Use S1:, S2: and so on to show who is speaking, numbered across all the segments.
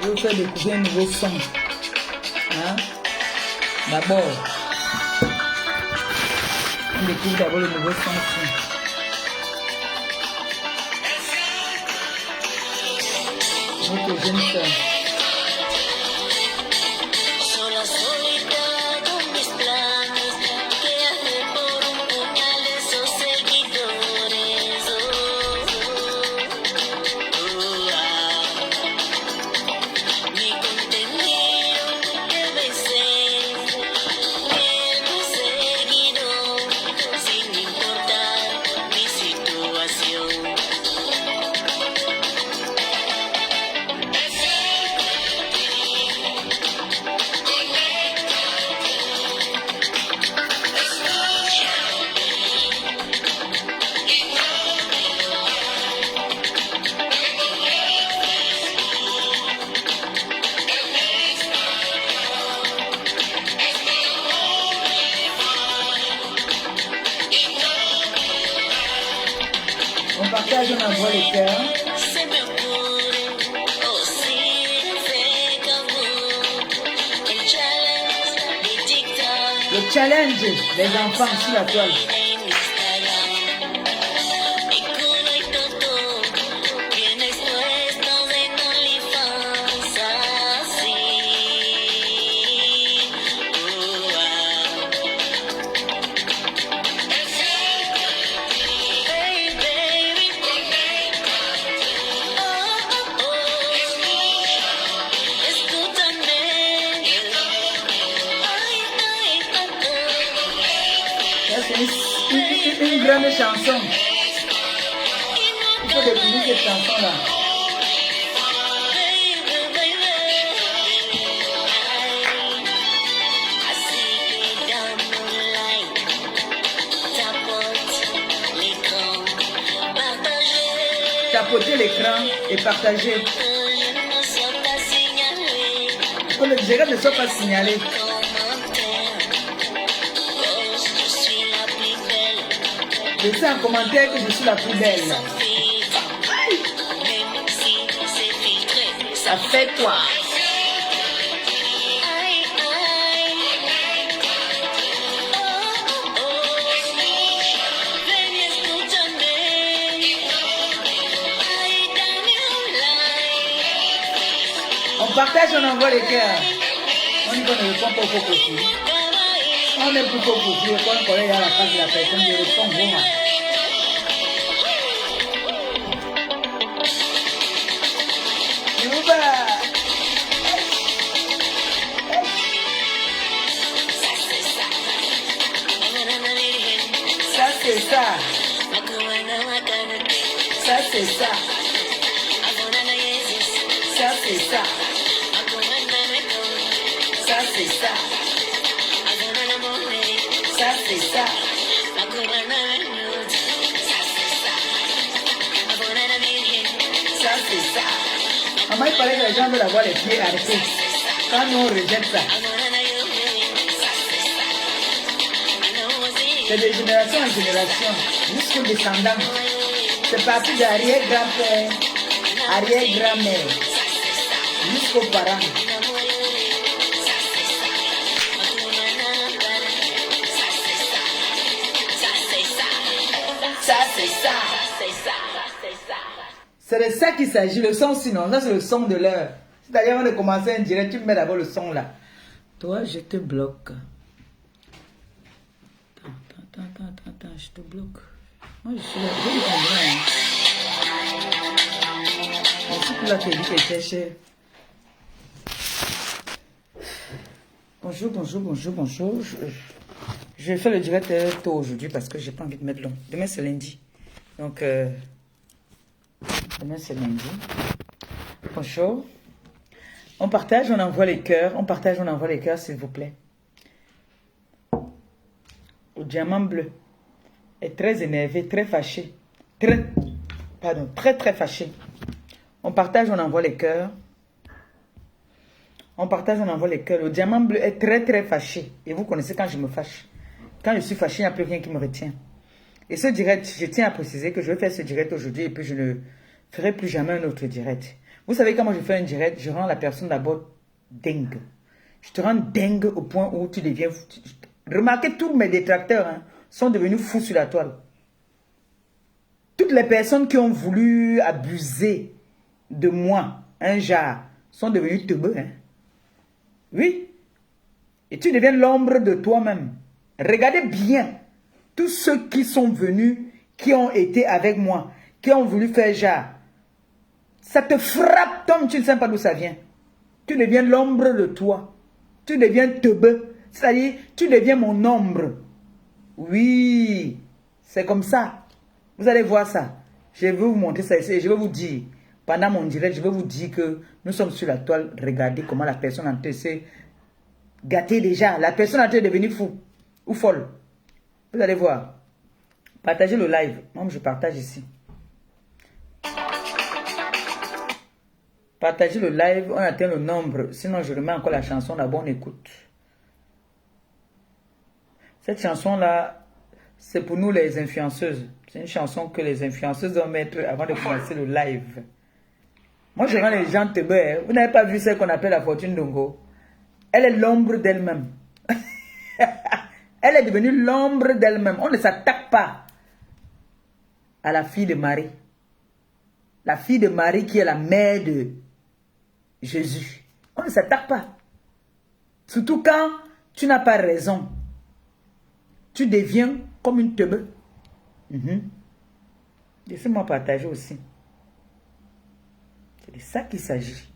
S1: Je vais vous faire découvrir un nouveau son. Hein? D'abord, on découvre d'abord le nouveau son ici. Notre jeune soeur. On partage, on envoie les cœurs. Le challenge des enfants sur la toile. C'est une grande chanson. Il faut découvrir cette chanson-là. Tapoter l'écran et partager. Que le direct ne soit pas signalé. Laissez un commentaire que je suis la plus belle. Ça fait quoi? On partage, on envoie les cœurs. On dit qu'on ne répond pas au faux profil. On est plus faux profil. Quand on connaît la face de la personne, je réponds vraiment. Ça c'est ça. Ça c'est ça. Ça c'est ça. Ça c'est ça. Ça c'est ça. Ça c'est ça. Maman il fallait que les gens veulent avoir les pieds arrêtés. Quand nous on rejette ça. C'est de génération en génération, jusqu'au descendant. C'est parti d'arrière-grand-père, arrière-grand-mère, jusqu'aux parents. Ça, c'est ça. C'est de ça qu'il s'agit, le son sinon. Ça, c'est le son de l'heure. C'est-à-dire, avant de commencer un direct, tu me mets d'abord le son là. Toi, je te bloque. Attends, je te bloque. Moi, je suis là. Merci pour la télé qui était chère. Bonjour. Je vais faire le direct tôt aujourd'hui parce que j'ai pas envie de mettre long. Demain, c'est lundi. Donc, demain, c'est lundi. Bonjour. On partage, on envoie les cœurs. On partage, on envoie les cœurs, s'il vous plaît. Au diamant bleu est très énervé, très fâché. Très fâché. On partage, on envoie les cœurs. On partage, on envoie les cœurs. Le diamant bleu est très fâché. Et vous connaissez quand je me fâche. Quand je suis fâché, il n'y a plus rien qui me retient. Et ce direct, je tiens à préciser que je vais faire ce direct aujourd'hui et puis je ne ferai plus jamais un autre direct. Vous savez comment je fais un direct? Je rends la personne d'abord dingue. Je te rends dingue au point où tu deviens fou. Remarquez, tous mes détracteurs sont devenus fous sur la toile. Toutes les personnes qui ont voulu abuser de moi, un genre, sont devenues teubeux. Oui. Et tu deviens l'ombre de toi-même. Regardez bien tous ceux qui sont venus, qui ont été avec moi, qui ont voulu faire genre. Ça te frappe, Tom, tu ne sais pas d'où ça vient. Tu deviens l'ombre de toi. Tu deviens teubeux. C'est-à-dire, tu deviens mon ombre. Oui, c'est comme ça. Vous allez voir ça. Je vais vous montrer ça ici et je vais vous dire, pendant mon direct, je vais vous dire que nous sommes sur la toile. Regardez comment la personne en train de se gâter déjà. La personne en train de devenir fou ou folle. Vous allez voir. Partagez le live. Moi, je partage ici. Partagez le live. On atteint le nombre. Sinon, je remets encore la chanson. La bonne écoute. Cette chanson-là, c'est pour nous les influenceuses. C'est une chanson que les influenceuses doivent mettre avant de commencer le live. Moi, je rends les gens teubeux. Vous n'avez pas vu ce qu'on appelle la fortune d'Ongo? Elle est l'ombre d'elle-même. Elle est devenue l'ombre d'elle-même. On ne s'attaque pas à la fille de Marie. La fille de Marie qui est la mère de Jésus. On ne s'attaque pas. Surtout quand tu n'as pas raison. Tu deviens comme une teube. Laissez-moi partager aussi. C'est de ça qu'il s'agit.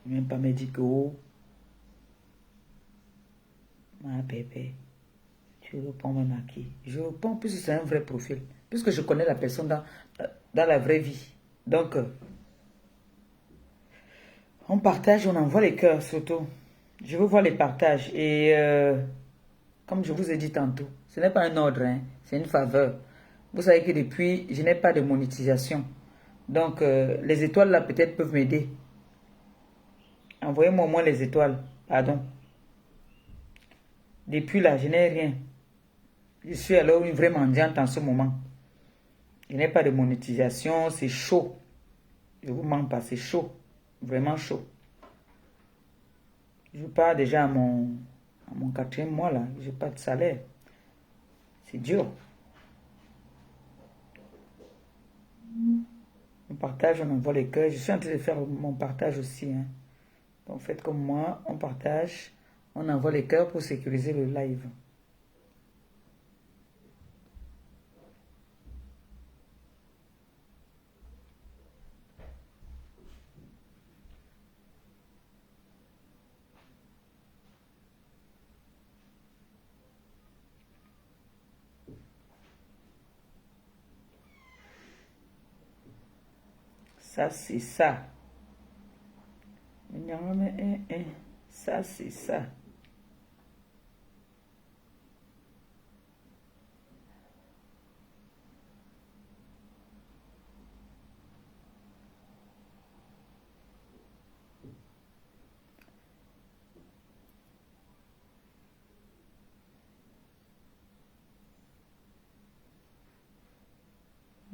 S1: Même pas me dire que oh, ma bébé, tu réponds même à qui? Je réponds puisque c'est un vrai profil. Puisque je connais la personne dans la vraie vie. Donc, on partage, on envoie les cœurs surtout. Je veux voir les partages. Et comme je vous ai dit tantôt, ce n'est pas un ordre, c'est une faveur. Vous savez que depuis, je n'ai pas de monétisation. Donc, les étoiles là peut-être peuvent m'aider. Envoyez-moi au moins les étoiles. Pardon. Depuis là, je n'ai rien. Je suis alors une vraie mendiante en ce moment. Je n'ai pas de monétisation, c'est chaud. Je vous mens pas, c'est chaud. Vraiment chaud. Je pars déjà à mon 4e mois là. Je n'ai pas de salaire. C'est dur. On partage, on envoie les cœurs. Je suis en train de faire mon partage aussi. Donc faites comme moi, on partage, on envoie les cœurs pour sécuriser le live. Ça, c'est ça. Ça, c'est ça.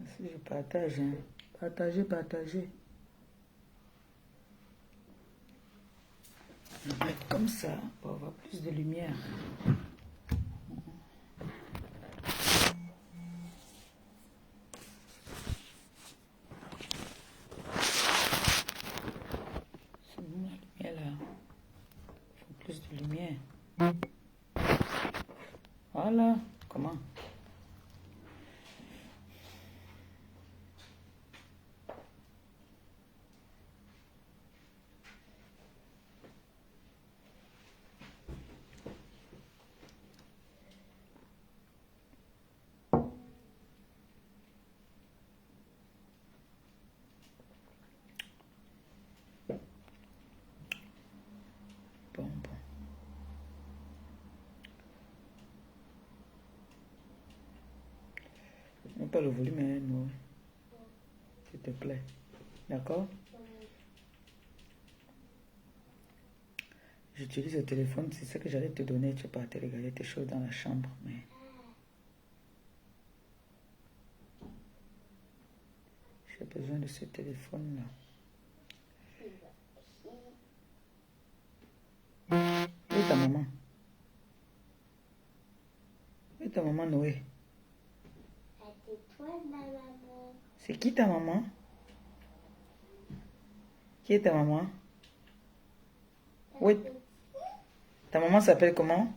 S1: Si je partage, partagez, partagez. Je vais mettre comme ça pour avoir plus de lumière. C'est bon, la lumière là. Il faut plus de lumière. Voilà. Comment? Bon. Je n'ai pas le volume, non. S'il te plaît. D'accord? J'utilise le téléphone, c'est ce que j'allais te donner. Tu peux pas te regarder tes choses dans la chambre, mais... J'ai besoin de ce téléphone-là. Où est ta maman? Où est ta maman, Noé? C'est qui ta maman? Qui est ta maman? Oui. Ta maman s'appelle comment?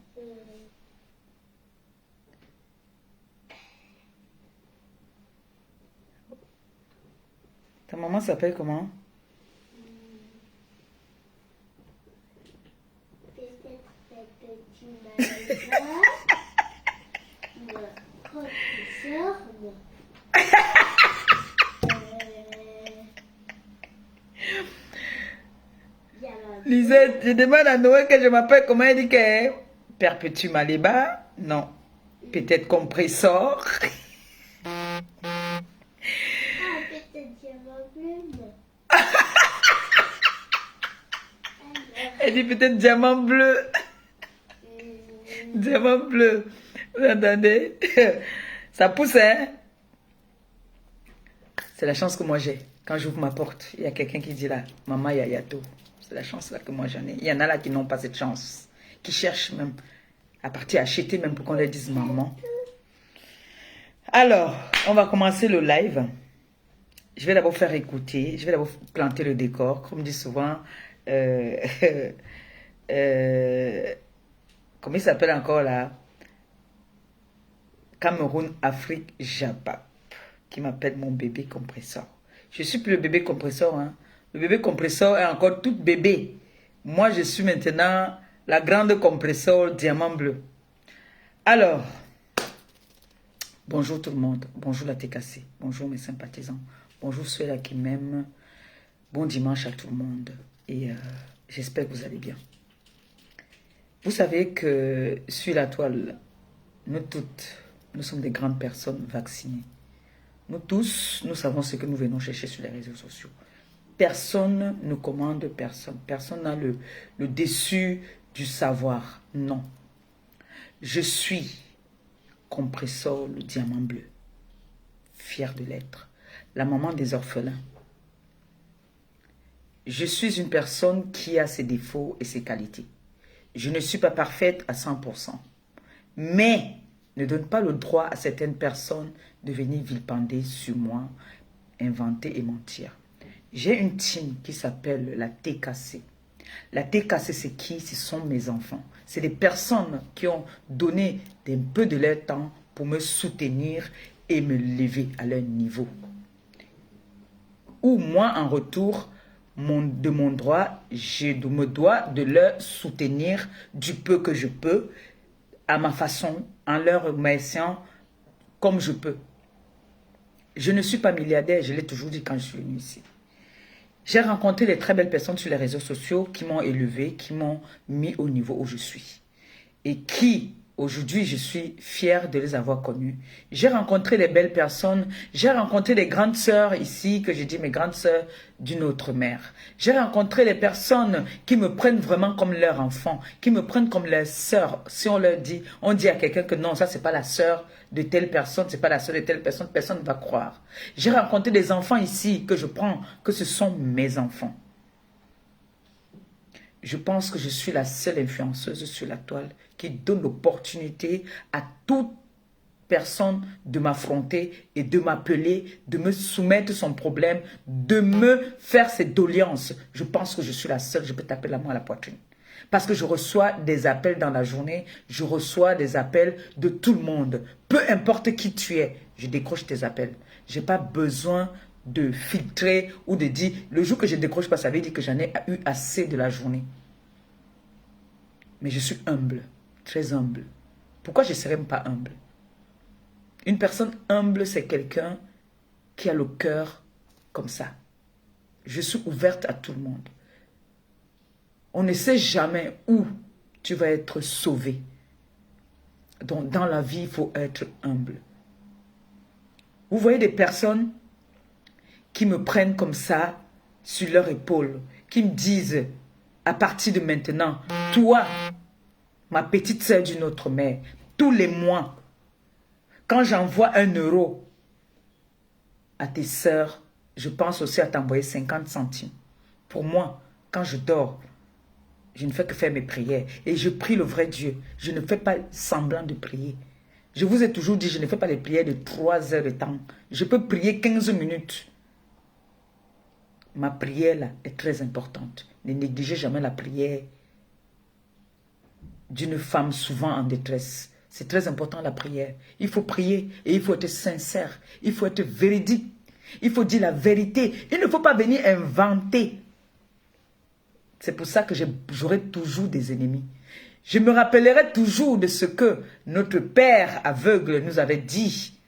S1: Ta maman s'appelle comment? Lisette, je demande à Noé que je m'appelle comment, elle dit que Perpétue Maléba? Non. Peut-être compressor.
S2: Peut-être diamant bleu.
S1: Elle dit peut-être diamant bleu. Diamant bleu. Vous entendez? Ça pousse, hein? C'est la chance que moi j'ai. Quand j'ouvre ma porte, il y a quelqu'un qui dit là, maman, il y a tout. C'est la chance là que moi j'en ai. Il y en a là qui n'ont pas cette chance. Qui cherchent même à partir acheter même pour qu'on leur dise maman. Alors, on va commencer le live. Je vais d'abord faire écouter. Je vais d'abord planter le décor. Comme dit souvent, comment il s'appelle encore là? Cameroun, Afrique, Jabap, qui m'appelle mon bébé compresseur. Je suis plus le bébé compresseur, hein. Le bébé compresseur est encore tout bébé. Moi, je suis maintenant la grande compresseur diamant bleu. Alors, bonjour tout le monde. Bonjour la TKC. Bonjour mes sympathisants. Bonjour ceux-là qui m'aiment. Bon dimanche à tout le monde. Et j'espère que vous allez bien. Vous savez que sur la toile, nous toutes, nous sommes des grandes personnes vaccinées. Nous tous, nous savons ce que nous venons chercher sur les réseaux sociaux. Personne ne commande personne. Personne n'a le dessus du savoir. Non. Je suis compresseur, le diamant bleu. Fier de l'être. La maman des orphelins. Je suis une personne qui a ses défauts et ses qualités. Je ne suis pas parfaite à 100%. Mais ne donne pas le droit à certaines personnes de venir vilipender sur moi, inventer et mentir. J'ai une team qui s'appelle la TKC. La TKC, c'est qui? Ce sont mes enfants. C'est des personnes qui ont donné un peu de leur temps pour me soutenir et me lever à leur niveau. Ou moi, en retour, de mon droit, je me dois de leur soutenir du peu que je peux, à ma façon, en leur remerciant comme je peux. Je ne suis pas milliardaire, je l'ai toujours dit quand je suis venu ici. J'ai rencontré des très belles personnes sur les réseaux sociaux qui m'ont élevé, qui m'ont mis au niveau où je suis. Et qui, aujourd'hui, je suis fière de les avoir connues. J'ai rencontré des belles personnes. J'ai rencontré des grandes sœurs ici, que j'ai dit mes grandes sœurs d'une autre mère. J'ai rencontré des personnes qui me prennent vraiment comme leur enfant, qui me prennent comme leur sœur. Si on leur dit, on dit à quelqu'un que non, ça c'est pas la sœur de telle personne, c'est pas la sœur de telle personne, personne ne va croire. J'ai rencontré des enfants ici que je prends, que ce sont mes enfants. Je pense que je suis la seule influenceuse sur la toile qui donne l'opportunité à toute personne de m'affronter et de m'appeler, de me soumettre son problème, de me faire ses doléances. Je pense que je suis la seule, je peux taper la main à la poitrine. Parce que je reçois des appels dans la journée, je reçois des appels de tout le monde. Peu importe qui tu es, je décroche tes appels. Je n'ai pas besoin de filtrer ou de dire, le jour que je ne décroche pas, ça veut dire que j'en ai eu assez de la journée. Mais je suis humble, très humble. Pourquoi je ne serais même pas humble? Une personne humble, c'est quelqu'un qui a le cœur comme ça. Je suis ouverte à tout le monde. On ne sait jamais où tu vas être sauvé. Donc, dans la vie, il faut être humble. Vous voyez des personnes qui me prennent comme ça sur leur épaule, qui me disent, à partir de maintenant, toi, ma petite sœur d'une autre mère, tous les mois, quand j'envoie 1 euro à tes sœurs, je pense aussi à t'envoyer 50 centimes. Pour moi, quand je dors, je ne fais que faire mes prières. Et je prie le vrai Dieu. Je ne fais pas semblant de prier. Je vous ai toujours dit, je ne fais pas les prières de 3 heures de temps. Je peux prier 15 minutes. Ma prière là est très importante. Ne négligez jamais la prière d'une femme souvent en détresse. C'est très important la prière. Il faut prier et il faut être sincère. Il faut être véridique. Il faut dire la vérité. Il ne faut pas venir inventer. C'est pour ça que j'aurai toujours des ennemis. Je me rappellerai toujours de ce que notre père aveugle nous avait dit.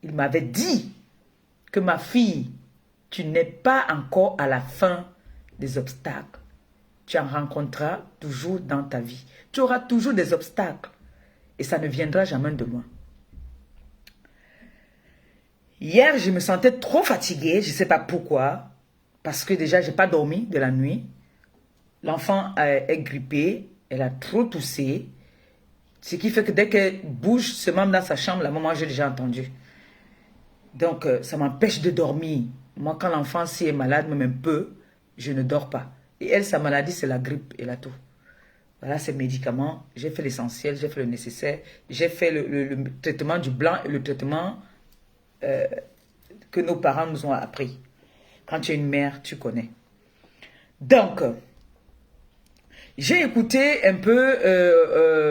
S1: Il m'avait dit que ma fille, tu n'es pas encore à la fin des obstacles. Tu en rencontreras toujours dans ta vie. Tu auras toujours des obstacles. Et ça ne viendra jamais de moi. Hier, je me sentais trop fatiguée. Je ne sais pas pourquoi. Parce que déjà, je n'ai pas dormi de la nuit. L'enfant est grippé. Elle a trop toussé. Ce qui fait que dès qu'elle bouge, se met dans sa chambre, la maman, j'ai déjà entendu. Donc, ça m'empêche de dormir. Moi, quand l'enfant s'y est malade, même un peu, je ne dors pas. Et elle, sa maladie, c'est la grippe et la toux. Voilà ses médicaments. J'ai fait l'essentiel, j'ai fait le nécessaire. J'ai fait le traitement du blanc et le traitement que nos parents nous ont appris. Quand tu es une mère, tu connais. Donc, j'ai écouté un peu,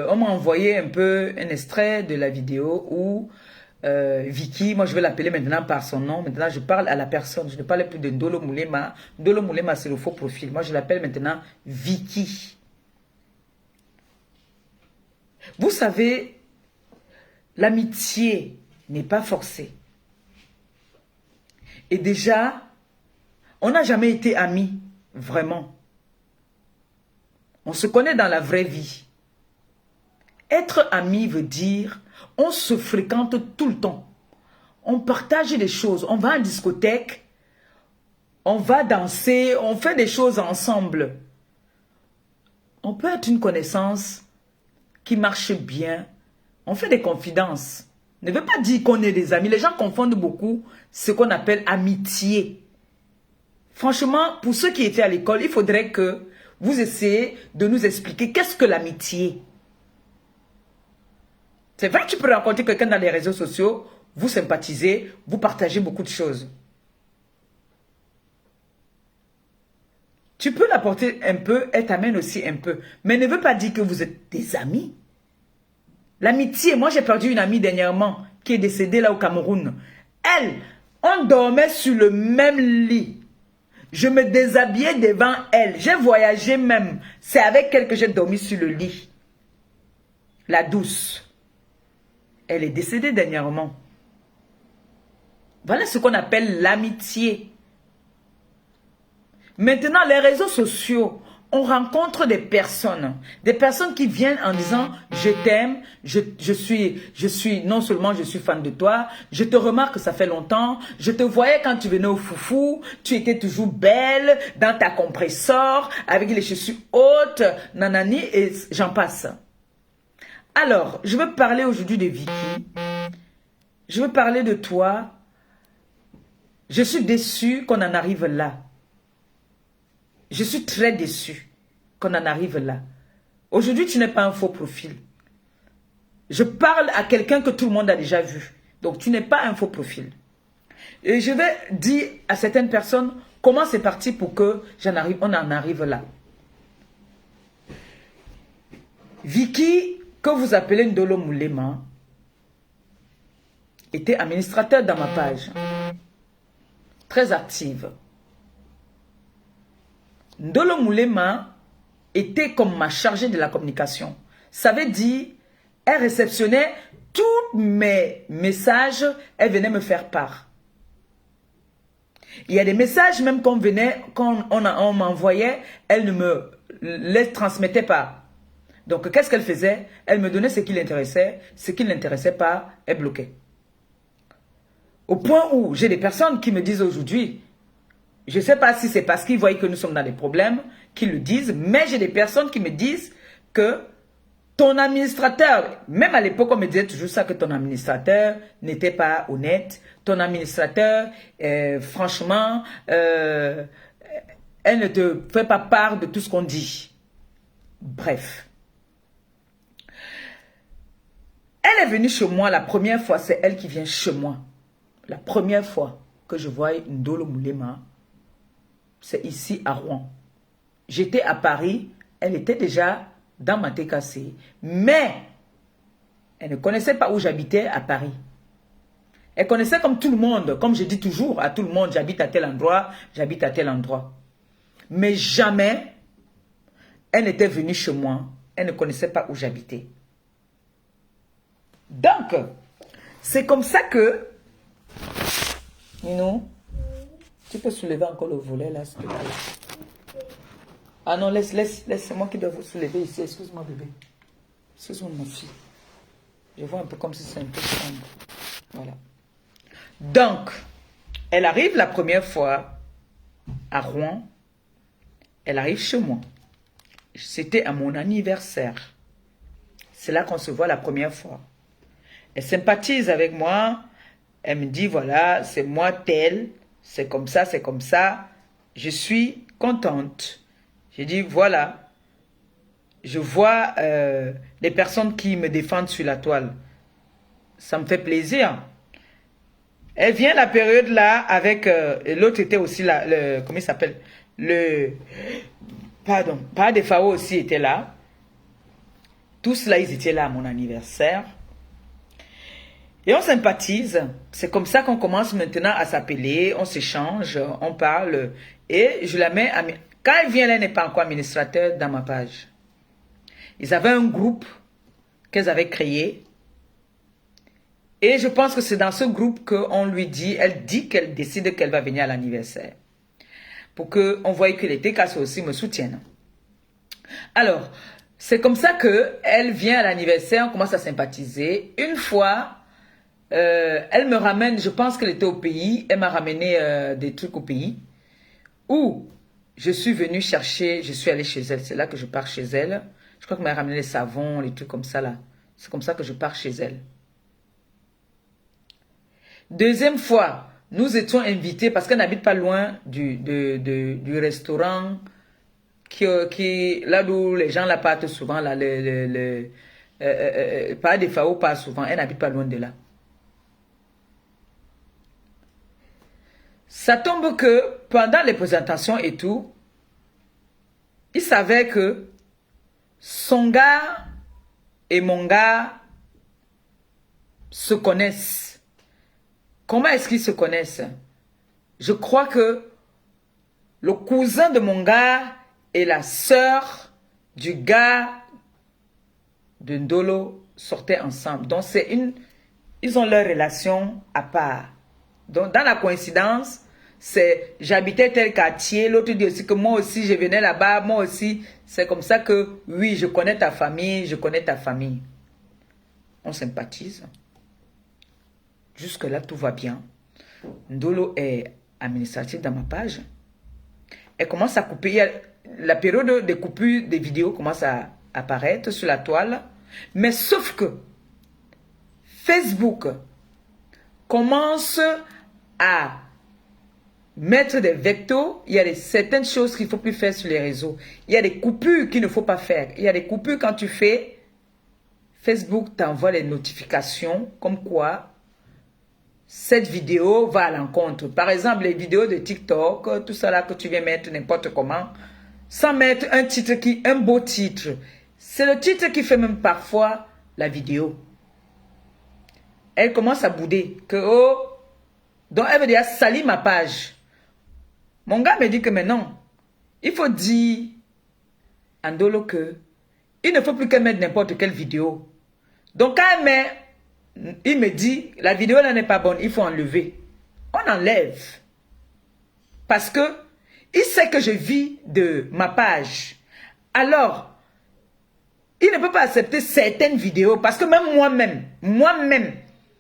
S1: on m'a envoyé un peu un extrait de la vidéo où Vicky, moi je vais l'appeler maintenant par son nom, maintenant je parle à la personne, je ne parle plus de Ndolo Moulema. Ndolo Moulema c'est le faux profil, moi je l'appelle maintenant Vicky. Vous savez, l'amitié n'est pas forcée. Et déjà, on n'a jamais été amis, vraiment. On se connaît dans la vraie vie. Être ami veut dire, on se fréquente tout le temps. On partage des choses. On va en discothèque, on va danser, on fait des choses ensemble. On peut être une connaissance qui marche bien. On fait des confidences. Ne veut pas dire qu'on est des amis. Les gens confondent beaucoup ce qu'on appelle amitié. Franchement, pour ceux qui étaient à l'école, il faudrait que vous essayez de nous expliquer qu'est-ce que l'amitié. C'est vrai que tu peux rencontrer quelqu'un dans les réseaux sociaux, vous sympathisez, vous partagez beaucoup de choses. Tu peux l'apporter un peu, elle t'amène aussi un peu. Mais ne veut pas dire que vous êtes des amis. L'amitié, moi j'ai perdu une amie dernièrement qui est décédée là au Cameroun. Elle, on dormait sur le même lit. Je me déshabillais devant elle. J'ai voyagé même. C'est avec elle que j'ai dormi sur le lit. La douce. Elle est décédée dernièrement. Voilà ce qu'on appelle l'amitié. Maintenant, les réseaux sociaux, on rencontre des personnes qui viennent en disant « Je t'aime, je suis, non seulement je suis fan de toi, je te remarque que ça fait longtemps, je te voyais quand tu venais au foufou, tu étais toujours belle, dans ta compressor, avec les chaussures hautes, nanani, et j'en passe. » Alors, je veux parler aujourd'hui de Vicky. Je veux parler de toi. Je suis déçue qu'on en arrive là. Je suis très déçue qu'on en arrive là. Aujourd'hui, tu n'es pas un faux profil. Je parle à quelqu'un que tout le monde a déjà vu. Donc, tu n'es pas un faux profil. Et je vais dire à certaines personnes comment c'est parti pour que on en arrive là. Vicky, que vous appelez Ndolo Moulema, était administrateur dans ma page. Très active. Ndolo Moulema était comme ma chargée de la communication. Ça veut dire, elle réceptionnait tous mes messages, elle venait me faire part. Il y a des messages même qu'on m'envoyait, elle ne me les transmettait pas. Donc, qu'est-ce qu'elle faisait? Elle me donnait ce qui l'intéressait, ce qui ne l'intéressait pas, elle bloquait. Au point où j'ai des personnes qui me disent aujourd'hui, je ne sais pas si c'est parce qu'ils voient que nous sommes dans des problèmes, qu'ils le disent, mais j'ai des personnes qui me disent que ton administrateur, même à l'époque, on me disait toujours ça, que ton administrateur n'était pas honnête. Ton administrateur, franchement, elle ne te fait pas part de tout ce qu'on dit. Bref. Elle est venue chez moi la première fois, c'est elle qui vient chez moi. La première fois que je vois Ndolo Moulema, c'est ici à Rouen. J'étais à Paris, elle était déjà dans ma TKC, mais elle ne connaissait pas où j'habitais à Paris. Elle connaissait comme tout le monde, comme je dis toujours à tout le monde, j'habite à tel endroit, j'habite à tel endroit. Mais jamais, elle n'était venue chez moi, elle ne connaissait pas où j'habitais. Donc, c'est comme ça que, Nino, tu peux soulever encore le volet là, s'il te plaît. Ah non, laisse, c'est moi qui dois vous soulever ici. Excuse-moi, bébé. Excuse-moi, ma fille. Je vois un peu comme si c'est un peu sombre. Voilà. Donc, elle arrive la première fois à Rouen. Elle arrive chez moi. C'était à mon anniversaire. C'est là qu'on se voit la première fois. Elle sympathise avec moi. Elle me dit, voilà, c'est moi tel. C'est comme ça, c'est comme ça. Je suis contente. J'ai dit, voilà, je vois les personnes qui me défendent sur la toile. Ça me fait plaisir. Elle vient la période là avec... l'autre était aussi là, comment il s'appelle? Pardon, Pas des Fao aussi était là. Tous là, ils étaient là à mon anniversaire. Et on sympathise. C'est comme ça qu'on commence maintenant à s'appeler. On s'échange, on parle. Et je la mets à... Quand elle vient, elle n'est pas encore administrateur dans ma page. Ils avaient un groupe qu'elles avaient créé. Et je pense que c'est dans ce groupe qu'on lui dit, elle dit qu'elle décide qu'elle va venir à l'anniversaire. Pour qu'on voie que les TKC aussi me soutiennent. Alors, c'est comme ça qu'elle vient à l'anniversaire, on commence à sympathiser. Une fois, elle me ramène, je pense qu'elle était au pays, elle m'a ramené des trucs au pays. Où je suis venue chercher, je suis allée chez elle, c'est là que je pars chez elle. Je crois qu'elle m'a ramené les savons, les trucs comme ça là. C'est comme ça que je pars chez elle. Deuxième fois, nous étions invités, parce qu'elle n'habite pas loin du restaurant, là où les gens la partent souvent, là, pas des FAO, pas souvent, elle n'habite pas loin de là. Ça tombe que pendant les présentations et tout, il savait que son gars et mon gars se connaissent. Comment est-ce qu'ils se connaissent? Je crois que le cousin de mon gars et la sœur du gars de Ndolo sortaient ensemble. Donc ils ont leur relation à part. Donc dans la coïncidence, c'est j'habitais tel quartier, l'autre dit aussi que moi aussi je venais là-bas, moi aussi. C'est comme ça que oui, je connais ta famille, je connais ta famille. On sympathise. Jusque-là, tout va bien. Ndolo est administratif dans ma page. Elle commence à couper. La période de coupure des vidéos commence à apparaître sur la toile. Mais sauf que Facebook commence à mettre des vectos. Il y a certaines choses qu'il ne faut plus faire sur les réseaux. Il y a des coupures qu'il ne faut pas faire. Il y a des coupures quand tu fais. Facebook t'envoie les notifications comme quoi cette vidéo va à l'encontre. Par exemple, les vidéos de TikTok, tout ça là que tu viens mettre n'importe comment, sans mettre un beau titre. C'est le titre qui fait même parfois la vidéo. Elle commence à bouder. Donc elle veut dire, salis ma page. Mon gars me dit que maintenant, il faut dire à Ndolo que il ne faut plus qu'elle mette n'importe quelle vidéo. Donc quand elle met... Il me dit, la vidéo là n'est pas bonne, il faut enlever. On enlève. Parce que il sait que je vis de ma page. Alors, il ne peut pas accepter certaines vidéos. Parce que même moi-même,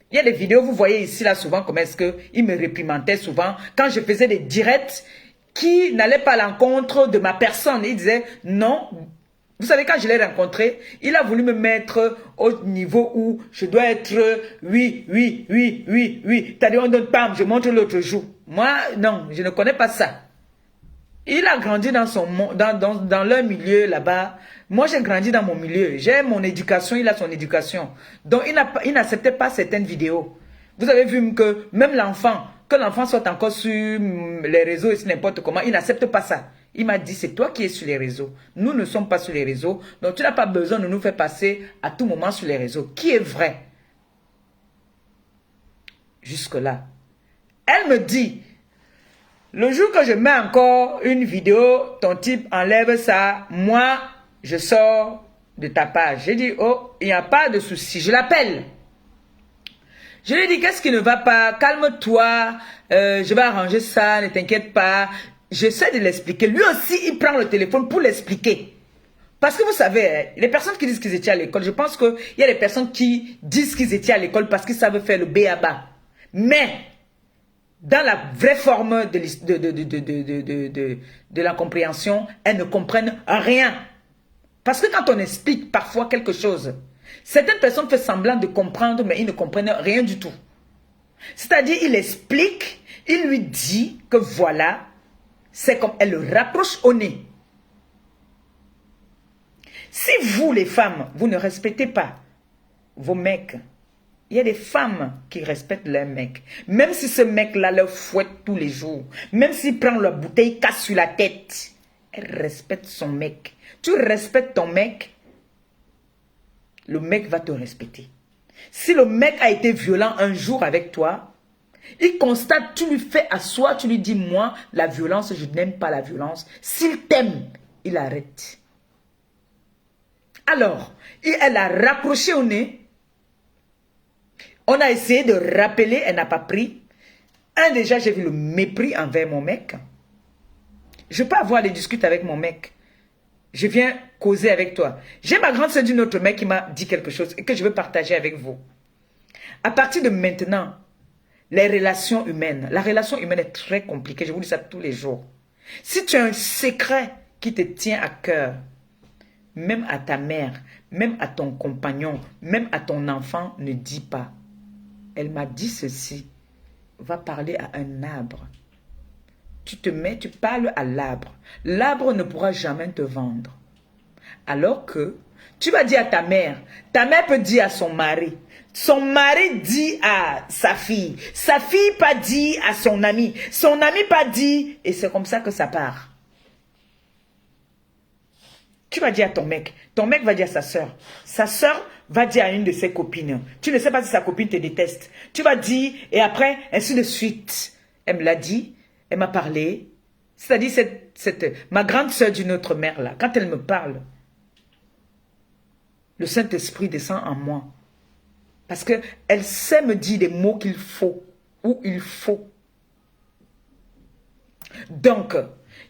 S1: il y a des vidéos, vous voyez ici là souvent comment est-ce qu'il me réprimandait souvent. Quand je faisais des directs qui n'allaient pas à l'encontre de ma personne. Il disait, non, Vous savez, quand je l'ai rencontré, il a voulu me mettre au niveau où je dois être oui. T'as dit, on donne pas, je montre l'autre jour. Moi, non, je ne connais pas ça. Il a grandi dans dans leur milieu là-bas. Moi, j'ai grandi dans mon milieu. J'ai mon éducation, il a son éducation. Donc, il n'acceptait pas certaines vidéos. Vous avez vu que même l'enfant, que l'enfant soit encore sur les réseaux et n'importe comment, il n'accepte pas ça. Il m'a dit, c'est toi qui es sur les réseaux. Nous ne sommes pas sur les réseaux. Donc, tu n'as pas besoin de nous faire passer à tout moment sur les réseaux. Qui est vrai? Jusque-là. Elle me dit, le jour que je mets encore une vidéo, ton type enlève ça, moi, je sors de ta page. J'ai dit, oh, il n'y a pas de souci. Je l'appelle. Je lui ai dit, qu'est-ce qui ne va pas? Calme-toi, je vais arranger ça, ne t'inquiète pas. J'essaie de l'expliquer. Lui aussi, il prend le téléphone pour l'expliquer. Parce que vous savez, les personnes qui disent qu'ils étaient à l'école, je pense qu'il y a des personnes qui disent qu'ils étaient à l'école parce qu'ils savent faire le B.A.B.A. Mais, dans la vraie forme de la compréhension, elles ne comprennent rien. Parce que quand on explique parfois quelque chose, certaines personnes font semblant de comprendre, mais ils ne comprennent rien du tout. C'est-à-dire, il explique, il lui dit que voilà, c'est comme elle le rapproche au nez. Si vous, les femmes, vous ne respectez pas vos mecs, il y a des femmes qui respectent leurs mecs. Même si ce mec-là leur fouette tous les jours, même s'il prend la bouteille, casse sur la tête, elle respecte son mec. Tu respectes ton mec, le mec va te respecter. Si le mec a été violent un jour avec toi, il constate, tu lui fais asseoir, tu lui dis, moi, la violence, je n'aime pas la violence. S'il t'aime, il arrête. Alors, elle a rapproché au nez. On a essayé de rappeler, elle n'a pas pris. Déjà, j'ai vu le mépris envers mon mec. Je peux avoir des discutes avec mon mec. Je viens causer avec toi. J'ai ma grande sœur d'une autre mec qui m'a dit quelque chose et que je veux partager avec vous. À partir de maintenant, les relations humaines, la relation humaine est très compliquée. Je vous dis ça tous les jours. Si tu as un secret qui te tient à cœur, même à ta mère, même à ton compagnon, même à ton enfant, ne dis pas. Elle m'a dit ceci. Va parler à un arbre. Tu te mets, tu parles à l'arbre. L'arbre ne pourra jamais te vendre. Alors que tu vas dire à ta mère peut dire à son mari dit à sa fille pas dit à son ami pas dit, et c'est comme ça que ça part. Tu vas dire à ton mec va dire à sa sœur va dire à une de ses copines. Tu ne sais pas si sa copine te déteste. Tu vas dire, et après, ainsi de suite. Elle me l'a dit, elle m'a parlé. C'est-à-dire, ma grande sœur d'une autre mère, là, quand elle me parle, le Saint-Esprit descend en moi. Parce qu'elle sait me dire des mots qu'il faut, où il faut. Donc,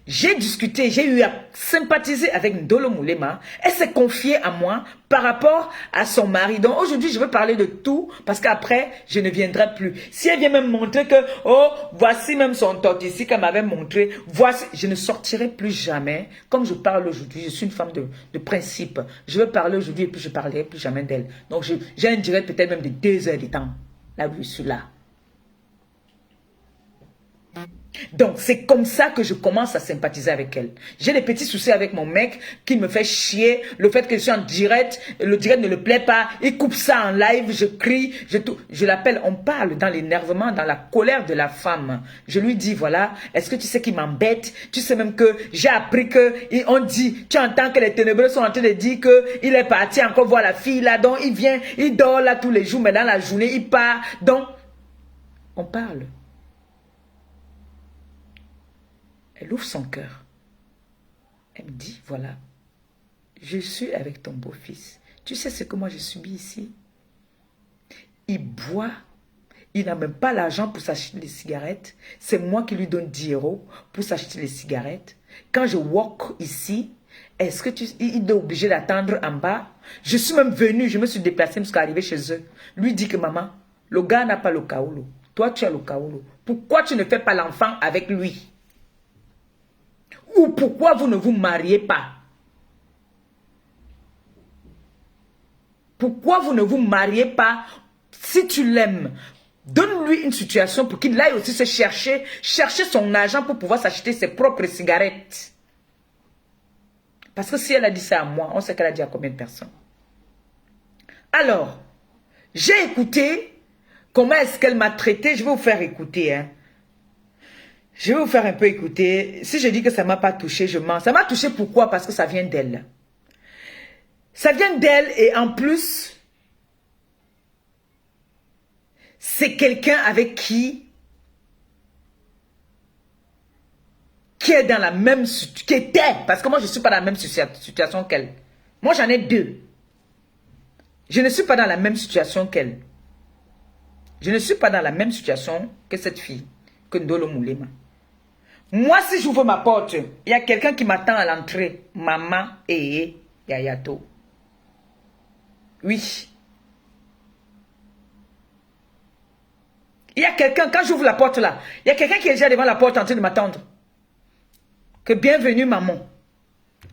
S1: j'ai discuté, j'ai eu à sympathiser avec Ndolo Moulema. Elle s'est confiée à moi par rapport à son mari. Donc aujourd'hui, je veux parler de tout parce qu'après, je ne viendrai plus. Si elle vient me montrer que, oh, voici même son tot ici qu'elle m'avait montré, voici, je ne sortirai plus jamais. Comme je parle aujourd'hui, je suis une femme de principe. Je veux parler aujourd'hui et puis je ne parlerai plus jamais d'elle. Donc j'ai un direct peut-être même de 2 heures de temps. Là où je suis là. Donc, c'est comme ça que je commence à sympathiser avec elle. J'ai des petits soucis avec mon mec qui me fait chier. Le fait que je suis en direct, le direct ne le plaît pas. Il coupe ça en live, je crie, je l'appelle. On parle dans l'énervement, dans la colère de la femme. Je lui dis, voilà, est-ce que tu sais qu'il m'embête? Tu sais même que j'ai appris que, on dit, tu entends que les ténébreux sont en train de dire qu'il est parti encore voir la fille là. Donc, il vient, il dort là tous les jours, mais dans la journée, il part. Donc, on parle. Elle ouvre son cœur. Elle me dit, voilà, je suis avec ton beau-fils. Tu sais ce que moi je subis ici? Il boit, il n'a même pas l'argent pour s'acheter des cigarettes. C'est moi qui lui donne 10 € pour s'acheter les cigarettes. Quand je walk ici, est-ce que il est obligé d'attendre en bas? Je suis même venue, je me suis déplacée jusqu'à arriver chez eux. Lui dit que maman, le gars n'a pas le kaoulou. Toi, tu as le kaoulou. Pourquoi tu ne fais pas l'enfant avec lui? Ou pourquoi vous ne vous mariez pas? Pourquoi vous ne vous mariez pas? Si tu l'aimes, donne-lui une situation pour qu'il aille aussi se chercher son argent pour pouvoir s'acheter ses propres cigarettes. Parce que si elle a dit ça à moi, on sait qu'elle a dit à combien de personnes. Alors, j'ai écouté comment est-ce qu'elle m'a traité. Je vais vous faire écouter. Hein. Je vais vous faire un peu écouter. Si je dis que ça ne m'a pas touché, je mens. Ça m'a touché pourquoi? Parce que ça vient d'elle. Ça vient d'elle et en plus, c'est quelqu'un avec qui est dans la même situation, qui était, parce que moi je ne suis pas dans la même situation qu'elle. Moi j'en ai deux. Je ne suis pas dans la même situation qu'elle. Je ne suis pas dans la même situation que cette fille, que Ndolo Moulema. Moi si j'ouvre ma porte, il y a quelqu'un qui m'attend à l'entrée. Maman et Yayato. Oui. Il y a quelqu'un, quand j'ouvre la porte là, il y a quelqu'un qui est déjà devant la porte en train de m'attendre. Que bienvenue maman.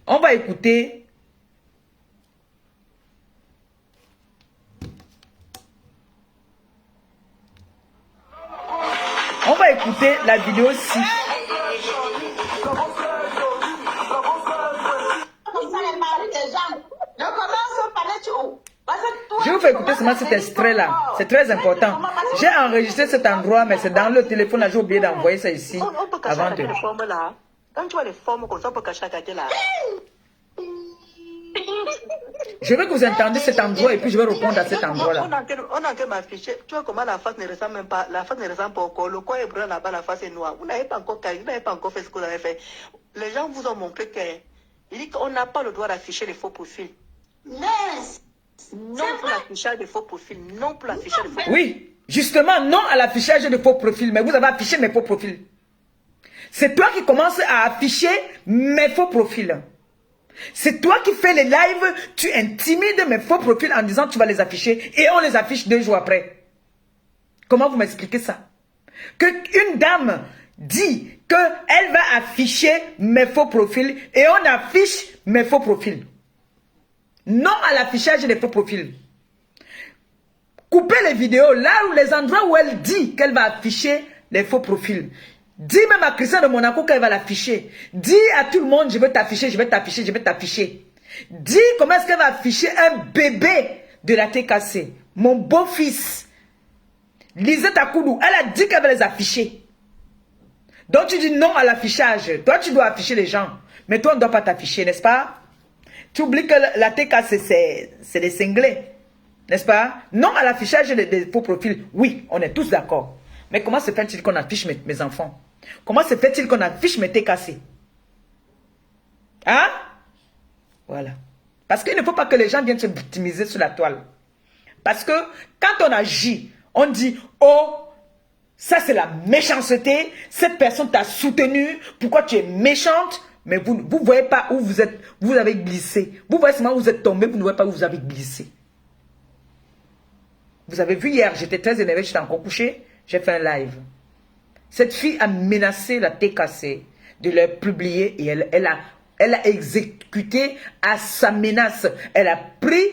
S1: On va écouter. On va écouter la vidéo 6. Je vous fais écouter seulement cet extrait-là. C'est très important. J'ai enregistré cet endroit, mais c'est dans le téléphone. Là, j'ai oublié d'envoyer ça ici. Avant de...
S3: Quand tu vois les formes comme ça, on peut cacher la là.
S1: Je veux que vous entendiez cet endroit et puis je vais répondre à cet endroit-là.
S3: On a qu'à m'afficher. Tu vois comment la face ne ressemble même pas. La face ne ressemble pas au corps. Le corps est brun là-bas, la face est noire. Vous n'avez pas encore fait ce que vous avez fait. Les gens vous ont montré que... Il dit qu'on n'a pas le droit d'afficher les faux profils.
S2: Yes.
S3: Non pour l'affichage des faux profils. Non pour l'affichage des faux profils.
S1: Oui, justement, non à l'affichage de faux profils. Mais vous avez affiché mes faux profils. C'est toi qui commences à afficher mes faux profils. C'est toi qui fais les lives, tu intimides mes faux profils en disant tu vas les afficher et on les affiche 2 jours après. Comment vous m'expliquez ça? Qu'une dame dit qu'elle va afficher mes faux profils et on affiche mes faux profils. Non à l'affichage des faux profils. Coupez les vidéos là où les endroits où elle dit qu'elle va afficher les faux profils. Dis même à Christian de Monaco qu'elle va l'afficher. Dis à tout le monde, je vais t'afficher, je vais t'afficher, je vais t'afficher. Dis comment est-ce qu'elle va afficher un bébé de la TKC. Mon beau-fils. Lisette Akoudou, elle a dit qu'elle va les afficher. Donc tu dis non à l'affichage. Toi, tu dois afficher les gens. Mais toi, on ne doit pas t'afficher, n'est-ce pas? Tu oublies que la TKC, c'est des cinglés. N'est-ce pas? Non à l'affichage des faux profils. Oui, on est tous d'accord. Mais comment se fait-il qu'on affiche mes enfants? Comment se fait-il qu'on affiche mes TKC? Hein? Voilà. Parce qu'il ne faut pas que les gens viennent se victimiser sur la toile. Parce que quand on agit, on dit, oh, ça c'est la méchanceté, cette personne t'a soutenu, pourquoi tu es méchante? Mais vous ne voyez pas où vous êtes, vous avez glissé. Vous voyez seulement où vous êtes tombé, vous ne voyez pas où vous avez glissé. Vous avez vu hier, j'étais très énervé, j'étais encore couché, j'ai fait un live. Cette fille a menacé la TKC de leur publier et elle a exécuté à sa menace. Elle a pris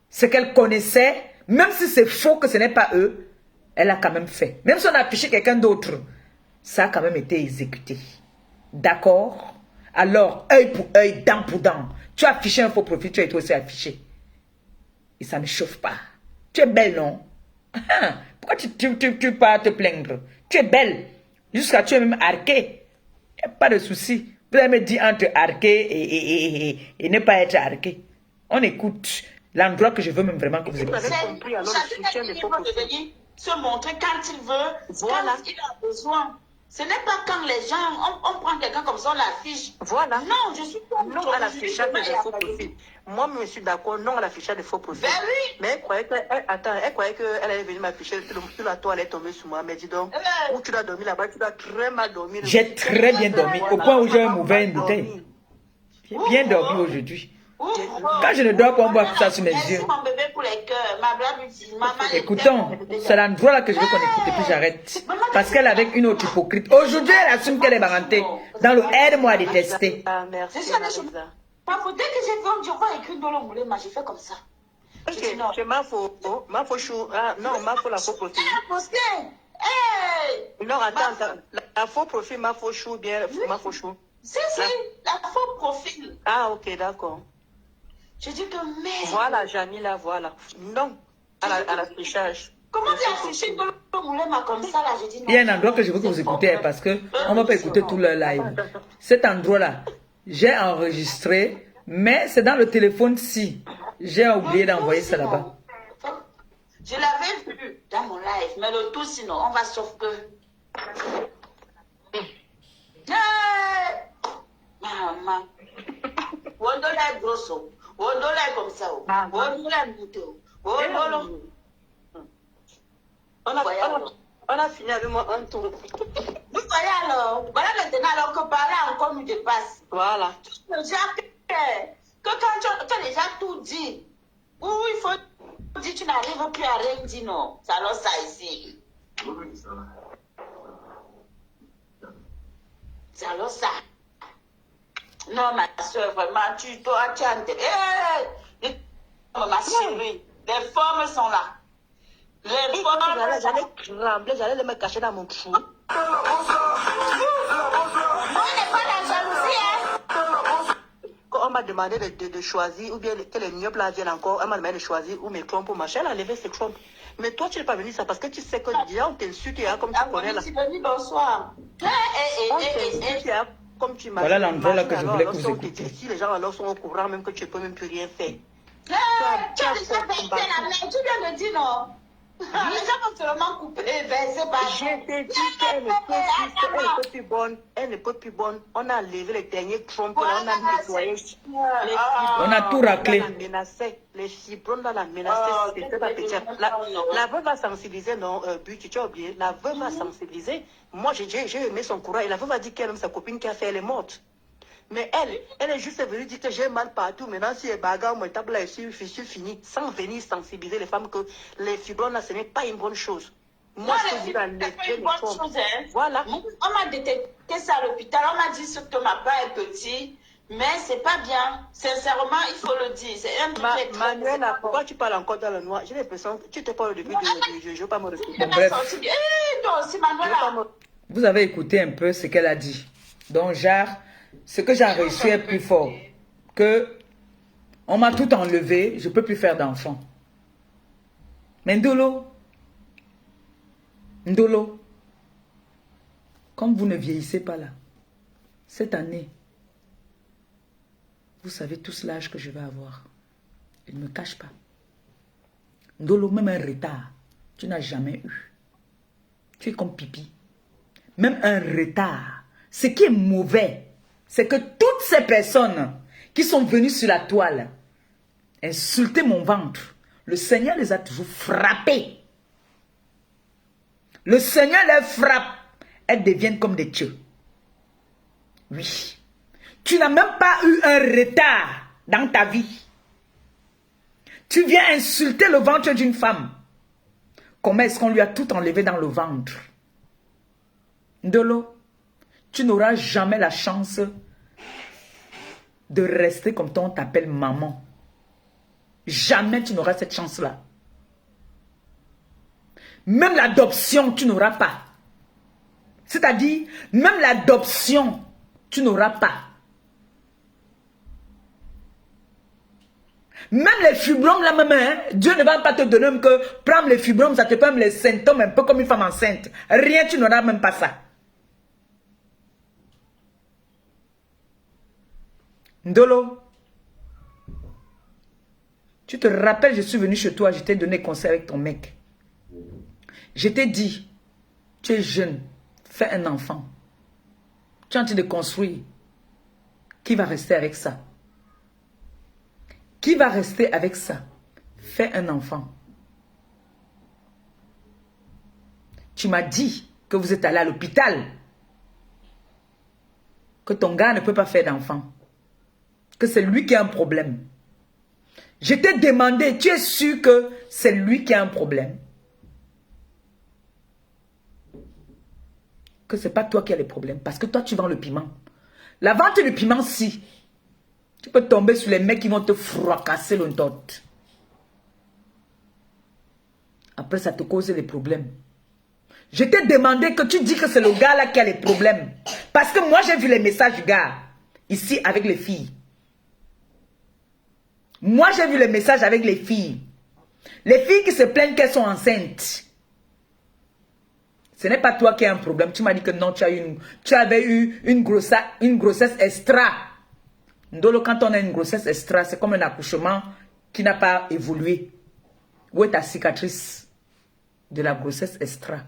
S1: ce qu'elle connaissait, même si c'est faux que ce n'est pas eux, elle a quand même fait. Même si on a affiché quelqu'un d'autre, ça a quand même été exécuté. D'accord? Alors, œil pour œil, dent pour dent. Tu as affiché un faux profil, tu as été aussi affiché. Et ça ne chauffe pas. Tu es belle, non? Pourquoi tu pas te plaindre? Tu es belle. Jusqu'à tu es même arquée. Il n'y a pas de souci. Vous avez me dit entre arquée et ne pas être arquée. On écoute l'endroit que je veux même vraiment que vous écoutez.
S4: Chacun est libre de venir se montrer quand il veut, voilà. Quand il a besoin. Ce n'est pas quand les gens, on prend quelqu'un comme ça, on l'affiche.
S3: Voilà.
S4: Non, je suis pas
S3: non à l'affichage des faux profils. Moi, je suis d'accord, non à l'affichage des faux profils.
S4: Ben oui.
S3: Mais elle croyait qu'elle allait venir m'afficher sur la toile, elle est tombée sur moi. Mais dis donc, où tu dois dormir là-bas, tu dois très mal dormir.
S1: J'ai très bien dormi, au point où j'ai ouvert une bouteille. J'ai bien dormi aujourd'hui. Quand je ne dors pas, on voit ça sur mes yeux. Écoutons, c'est l'endroit là que je veux qu'on écoute et puis j'arrête. Parce qu'elle est avec une autre hypocrite. Aujourd'hui, elle assume qu'elle est barantée. Dans le aide-moi à détester.
S3: Merci.
S4: Dès que j'ai fait, on va écrire dans le moulin, j'ai fait comme ça. Je dis non.
S3: C'est ma faute. Ma faute chou. Ah, non, ma faute la faux profil.
S4: Posté. Hey!
S3: Non, attends. La faux profil, ma faux chou, bien, ma faux chou.
S4: Si, la faux profil.
S3: Ah, ok, d'accord.
S4: Je dis que merde.
S3: Voilà, Jamila, voilà. Non, à l'affichage.
S4: Comment tu as affiché que le moulin comme ça là? Je dis non.
S1: Il y a un endroit que je veux que vous écoutez parce que on va pas écouter tout le live. Cet endroit-là, j'ai enregistré, mais c'est dans le téléphone-ci. J'ai oublié d'envoyer ça là-bas.
S4: Je l'avais vu dans mon live, mais le tout sinon, on va sauf que... Maman. Wondola est grosso. Wondola est comme ça. Wondola est muto. Wondola.
S3: On a fini avec moi un tour.
S4: Vous voyez alors, voilà maintenant alors que parler encore nous dépasse.
S3: Voilà.
S4: Déjà que quand les gens tout dit, oui, il faut dire tu n'arrives plus à rien dire non. C'est alors ça ici. C'est alors ça. Non, ma soeur, vraiment, toi, tu as intérêt. Ma chérie, les formes sont là. Les formes
S3: J'allais trembler, j'allais me cacher dans mon trou.
S4: On n'est pas dans la jalousie, hein.
S3: Quand on m'a demandé de choisir, ou bien que les miops là viennent encore, on m'a demandé de choisir ou mes trompes ou machin, elle a levé ses trompes. Mais toi, tu n'es pas venu ça parce que tu sais que déjà on t'insulte, comme tu connais là.
S4: Je suis venue bonsoir.
S3: On t'insulte, comme tu m'as dit.
S1: Voilà l'endroit là que je voulais que vous écoutiez.
S3: Si les gens alors sont au courant, même que tu ne peux même plus rien faire.
S4: Tu as déjà payé la main, tu viens de dire non. Les gens vont seulement couper, c'est pas.
S3: Je t'ai dit qu'elle ne peut plus bonne. Elle ne peut plus bonne. On a levé les derniers trompes, on a nettoyé.
S1: On a tout raclé.
S3: Les fibromes dans la menaçaient. C'était pas petit. La veuve va sensibiliser, non, but, tu as oublié. La veuve va sensibiliser. Moi, j'ai aimé son courage. Et la veuve a dit qu'elle aime sa copine qui a fait, elle est morte. Mais elle est juste venue dire que j'ai mal partout. Maintenant, si elle bagarre, mon table là, je suis fini. Sans venir sensibiliser les femmes que les fibromes là, ce n'est pas une bonne chose. Moi, je suis dans les
S4: chose, hein.
S3: Voilà.
S4: On m'a détecté ça à l'hôpital. On m'a dit que ma part est petit. Mais c'est pas bien. Sincèrement, il faut le dire. C'est un truc
S3: Manuela, pourquoi tu parles encore dans le noir? J'ai l'impression que tu te parles au début du jeu. Je ne veux pas me répéter.
S1: Bref.
S4: Toi aussi, Manuela.
S1: Vous avez écouté un peu ce qu'elle a dit. Donc, genre, ce que j'ai réussi est plus fort. Que on m'a tout enlevé, je ne peux plus faire d'enfant. Mais Ndolo, comme vous ne vieillissez pas là, cette année, vous savez tous l'âge que je vais avoir. Je ne me cache pas. Ndolo, même un retard, tu n'as jamais eu. Tu es comme pipi. Même un retard. Ce qui est mauvais, c'est que toutes ces personnes qui sont venues sur la toile insulter mon ventre, le Seigneur les a toujours frappées. Le Seigneur les frappe. Elles deviennent comme des dieux. Oui. Tu n'as même pas eu un retard dans ta vie. Tu viens insulter le ventre d'une femme. Comment est-ce qu'on lui a tout enlevé dans le ventre? Ndolo, tu n'auras jamais la chance de rester comme toi on t'appelle maman. Jamais tu n'auras cette chance-là. Même l'adoption, tu n'auras pas. C'est-à-dire, même l'adoption, tu n'auras pas. Même les fibromes là même, hein, Dieu ne va pas te donner même que prendre les fibromes, ça te fait même les symptômes un peu comme une femme enceinte. Rien, tu n'auras même pas ça. Ndolo, tu te rappelles, je suis venu chez toi, je t'ai donné conseil avec ton mec. Je t'ai dit, tu es jeune, fais un enfant. Tu es en train de construire. Qui va rester avec ça? Qui va rester avec ça? Fais un enfant. Tu m'as dit que vous êtes allé à l'hôpital. Que ton gars ne peut pas faire d'enfant. Que c'est lui qui a un problème. Je t'ai demandé, tu es sûr que c'est lui qui a un problème? Que ce n'est pas toi qui as les problèmes. Parce que toi, tu vends le piment. La vente du piment, si. Tu peux tomber sur les mecs qui vont te fracasser le tot. Après, ça te cause les problèmes. Je t'ai demandé que tu dis que c'est le gars là qui a les problèmes. Parce que moi, j'ai vu les messages du gars. Ici, avec les filles. Moi, j'ai vu les messages avec les filles. Les filles qui se plaignent qu'elles sont enceintes. Ce n'est pas toi qui as un problème. Tu m'as dit que non, tu avais eu une grossesse extra. Ndolo, quand on a une grossesse extra, c'est comme un accouchement qui n'a pas évolué. Où est ta cicatrice de la grossesse extra?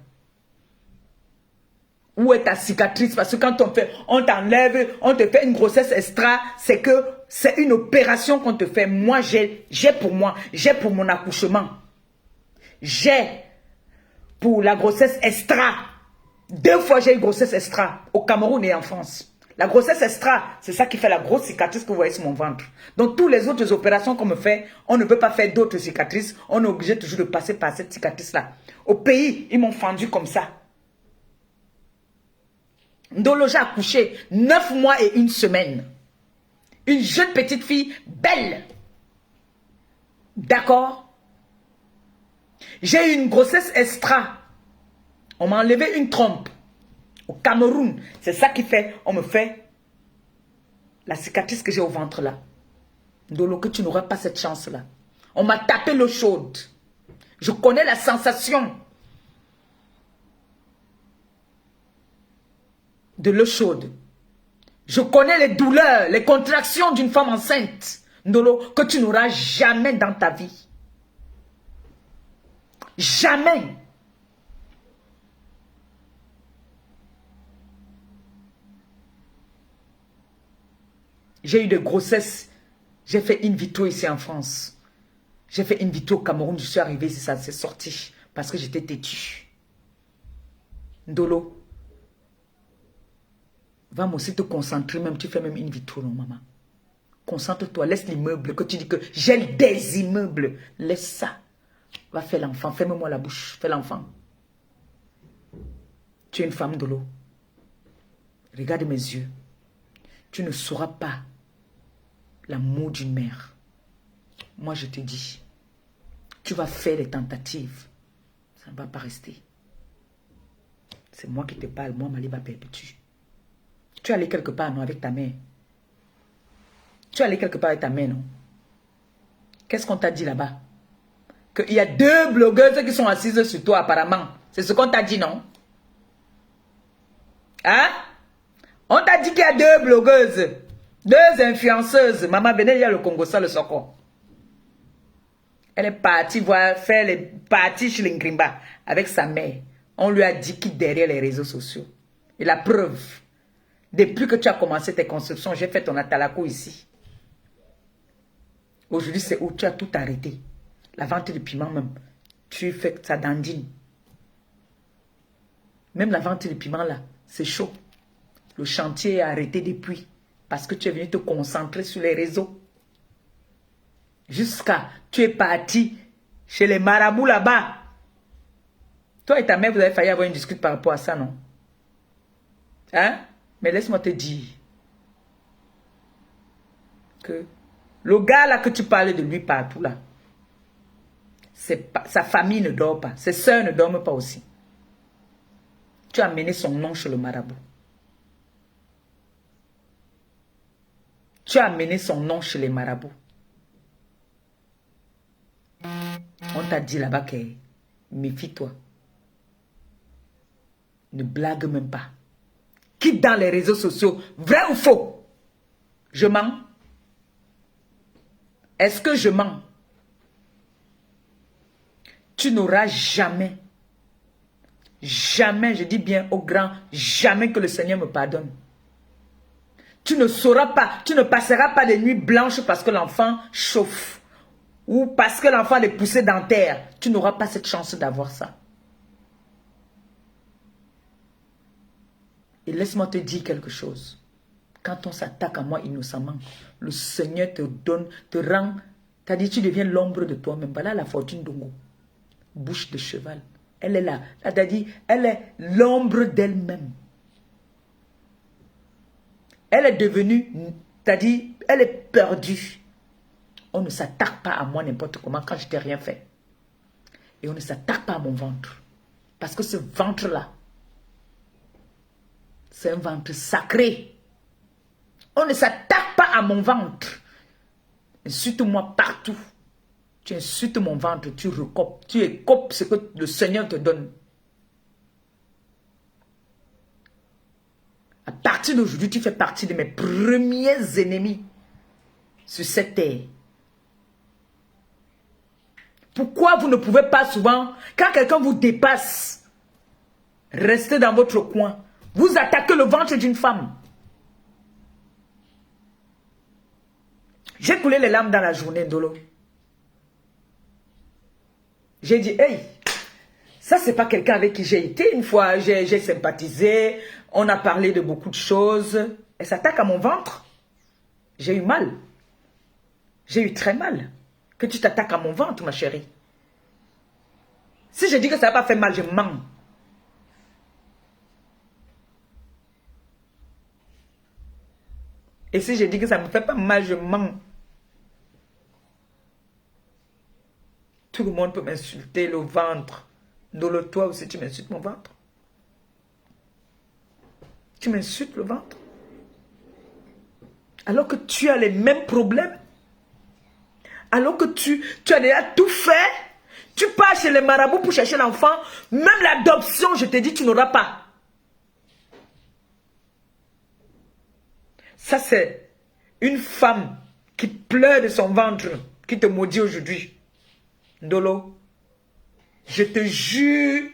S1: Où est ta cicatrice? Parce que quand on t'enlève, on te fait une grossesse extra, c'est que c'est une opération qu'on te fait. Moi, j'ai pour mon accouchement. J'ai pour la grossesse extra. 2 fois j'ai eu grossesse extra au Cameroun et en France. La grossesse extra, c'est ça qui fait la grosse cicatrice que vous voyez sur mon ventre. Donc, toutes les autres opérations qu'on me fait, on ne peut pas faire d'autres cicatrices. On est obligé toujours de passer par cette cicatrice-là. Au pays, ils m'ont fendu comme ça. Ndolo, j'ai accouché 9 mois et 1 semaine. Une jeune petite fille, belle. D'accord? J'ai eu une grossesse extra. On m'a enlevé une trompe. Au Cameroun. C'est ça qui fait, on me fait la cicatrice que j'ai au ventre là. Ndolo, que tu n'auras pas cette chance-là. On m'a tapé l'eau chaude. Je connais la sensation de l'eau chaude. Je connais les douleurs, les contractions d'une femme enceinte. Ndolo, que tu n'auras jamais dans ta vie. Jamais. J'ai eu des grossesses. J'ai fait in vitro ici en France. J'ai fait in vitro au Cameroun. Je suis arrivé ici, ça s'est sorti. Parce que j'étais têtue. Ndolo. Va moi aussi te concentrer. Même tu fais même in vitro, non, maman. Concentre-toi. Laisse l'immeuble. Que tu dis que j'ai des immeubles. Laisse ça. Va faire l'enfant. Ferme-moi la bouche. Fais l'enfant. Tu es une femme, Ndolo. Regarde mes yeux. Tu ne sauras pas l'amour d'une mère. Moi, je te dis, tu vas faire des tentatives. Ça ne va pas rester. C'est moi qui te parle. Moi, Maliba Perpétue. Tu es allé quelque part, non, avec ta mère. Tu es allé quelque part avec ta mère, non? Qu'est-ce qu'on t'a dit là-bas? Qu'il y a 2 blogueuses qui sont assises sur toi, apparemment. C'est ce qu'on t'a dit, non? Hein? On t'a dit qu'il y a 2 blogueuses, 2 influenceuses. Maman, venez, il y a le Congo, ça, le Soko. Elle est partie faire les parties chez l'Ingrimba avec sa mère. On lui a dit qu'il derrière les réseaux sociaux. Et la preuve, depuis que tu as commencé tes constructions, j'ai fait ton atalako ici. Aujourd'hui, c'est où tu as tout arrêté. La vente de piment même. Tu fais ça dandine. Même la vente de piment là, c'est chaud. Le chantier est arrêté depuis. Parce que tu es venu te concentrer sur les réseaux. Jusqu'à, tu es parti chez les marabouts là-bas. Toi et ta mère, vous avez failli avoir une discussion par rapport à ça, non? Hein? Mais laisse-moi te dire que le gars là que tu parlais de lui partout là, sa famille ne dort pas. Ses soeurs ne dorment pas aussi. Tu as amené son nom chez le marabout. Tu as amené son nom chez les marabouts. On t'a dit là-bas que méfie-toi. Ne blague même pas. Quitte dans les réseaux sociaux. Vrai ou faux? Je mens? Est-ce que je mens? Tu n'auras jamais, jamais, je dis bien au grand, jamais que le Seigneur me pardonne. Tu ne sauras pas, tu ne passeras pas des nuits blanches parce que l'enfant chauffe. Ou parce que l'enfant a des poussées dentaires. Tu n'auras pas cette chance d'avoir ça. Et laisse-moi te dire quelque chose. Quand on s'attaque à moi innocemment, le Seigneur te donne, te rend, t'as dit tu deviens l'ombre de toi-même. Voilà la fortune d'Ongo. Bouche de cheval. Elle est là. T'as dit, elle est l'ombre d'elle-même. Elle est devenue, t'as dit, elle est perdue. On ne s'attaque pas à moi n'importe comment quand je t'ai rien fait. Et on ne s'attaque pas à mon ventre. Parce que ce ventre-là, c'est un ventre sacré. On ne s'attaque pas à mon ventre. Insulte-moi partout. Tu insultes mon ventre, tu recopes, tu écopes ce que le Seigneur te donne. À partir d'aujourd'hui, tu fais partie de mes premiers ennemis sur cette terre. Pourquoi vous ne pouvez pas souvent, quand quelqu'un vous dépasse, rester dans votre coin, vous attaquez le ventre d'une femme? J'ai coulé les larmes dans la journée, Ndolo. J'ai dit, hey, ça c'est pas quelqu'un avec qui j'ai été. Une fois, j'ai sympathisé, on a parlé de beaucoup de choses. Elle s'attaque à mon ventre. J'ai eu mal. J'ai eu très mal. Que tu t'attaques à mon ventre, ma chérie. Si je dis que ça n'a pas fait mal, je mens. Et si je dis que ça ne me fait pas mal, je mens. Tout le monde peut m'insulter le ventre. Ndolo, toi aussi, tu m'insultes mon ventre. Tu m'insultes le ventre. Alors que tu as les mêmes problèmes. Alors que tu as déjà tout fait. Tu pars chez les marabouts pour chercher l'enfant. Même l'adoption, je te dis, tu n'auras pas. Ça, c'est une femme qui pleure de son ventre, qui te maudit aujourd'hui. Ndolo, je te jure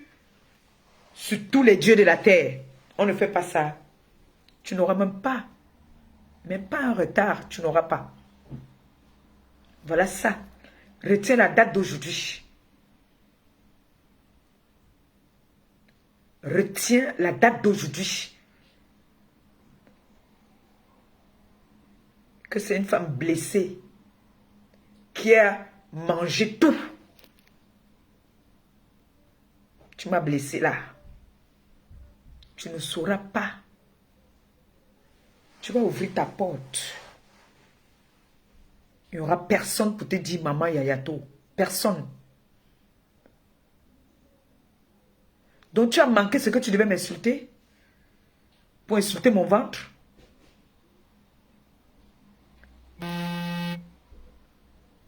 S1: sur tous les dieux de la terre, on ne fait pas ça. Tu n'auras même pas un retard, tu n'auras pas. Voilà ça. Retiens la date d'aujourd'hui. Retiens la date d'aujourd'hui. Que c'est une femme blessée qui a mangé tout. Tu m'as blessé là. Tu ne sauras pas. Tu vas ouvrir ta porte. Il n'y aura personne pour te dire maman Yayato. Personne. Donc tu as manqué ce que tu devais m'insulter pour insulter mon ventre.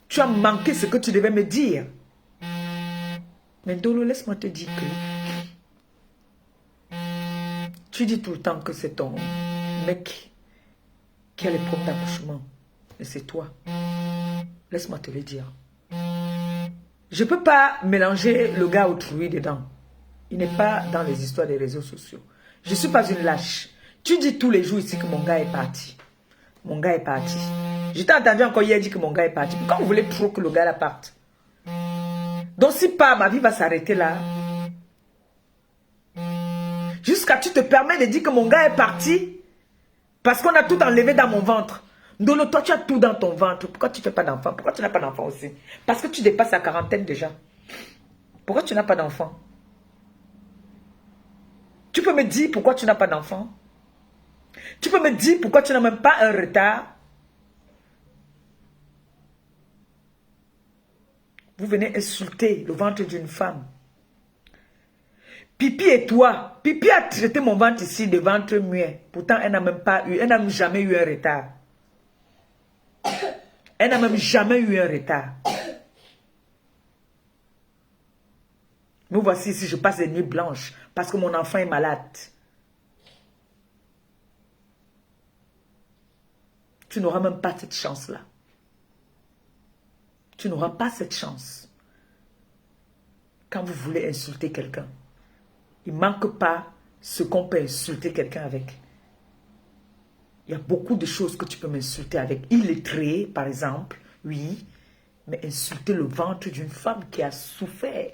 S1: Tu as manqué ce que tu devais me dire. Mais Ndolo, laisse-moi te dire que tu dis tout le temps que c'est ton mec qui a les problèmes d'accouchement. Et c'est toi. Laisse-moi te le dire. Je ne peux pas mélanger le gars autrui dedans. Il n'est pas dans les histoires des réseaux sociaux. Je ne suis pas une lâche. Tu dis tous les jours ici que mon gars est parti. Mon gars est parti. Je t'ai entendu encore hier dire que mon gars est parti. Pourquoi vous voulez trop que le gars la parte? Donc si pas, ma vie va s'arrêter là. Jusqu'à tu te permets de dire que mon gars est parti parce qu'on a tout enlevé dans mon ventre. Ndolo, toi tu as tout dans ton ventre. Pourquoi tu ne fais pas d'enfant? Pourquoi tu n'as pas d'enfant aussi? Parce que tu dépasses la quarantaine déjà. Pourquoi tu n'as pas d'enfant? Tu peux me dire pourquoi tu n'as pas d'enfant? Tu peux me dire pourquoi tu n'as même pas un retard? Vous venez insulter le ventre d'une femme. Pipi et toi. Pipi a traité mon ventre ici de ventre muet. Pourtant, elle n'a même pas eu, elle n'a jamais eu un retard. Elle n'a même jamais eu un retard. Me voici ici, je passe des nuits blanches parce que mon enfant est malade. Tu n'auras même pas cette chance-là. Tu n'auras pas cette chance. Quand vous voulez insulter quelqu'un, il ne manque pas ce qu'on peut insulter quelqu'un avec. Il y a beaucoup de choses que tu peux m'insulter avec. Illettré, par exemple, oui. Mais insulter le ventre d'une femme qui a souffert.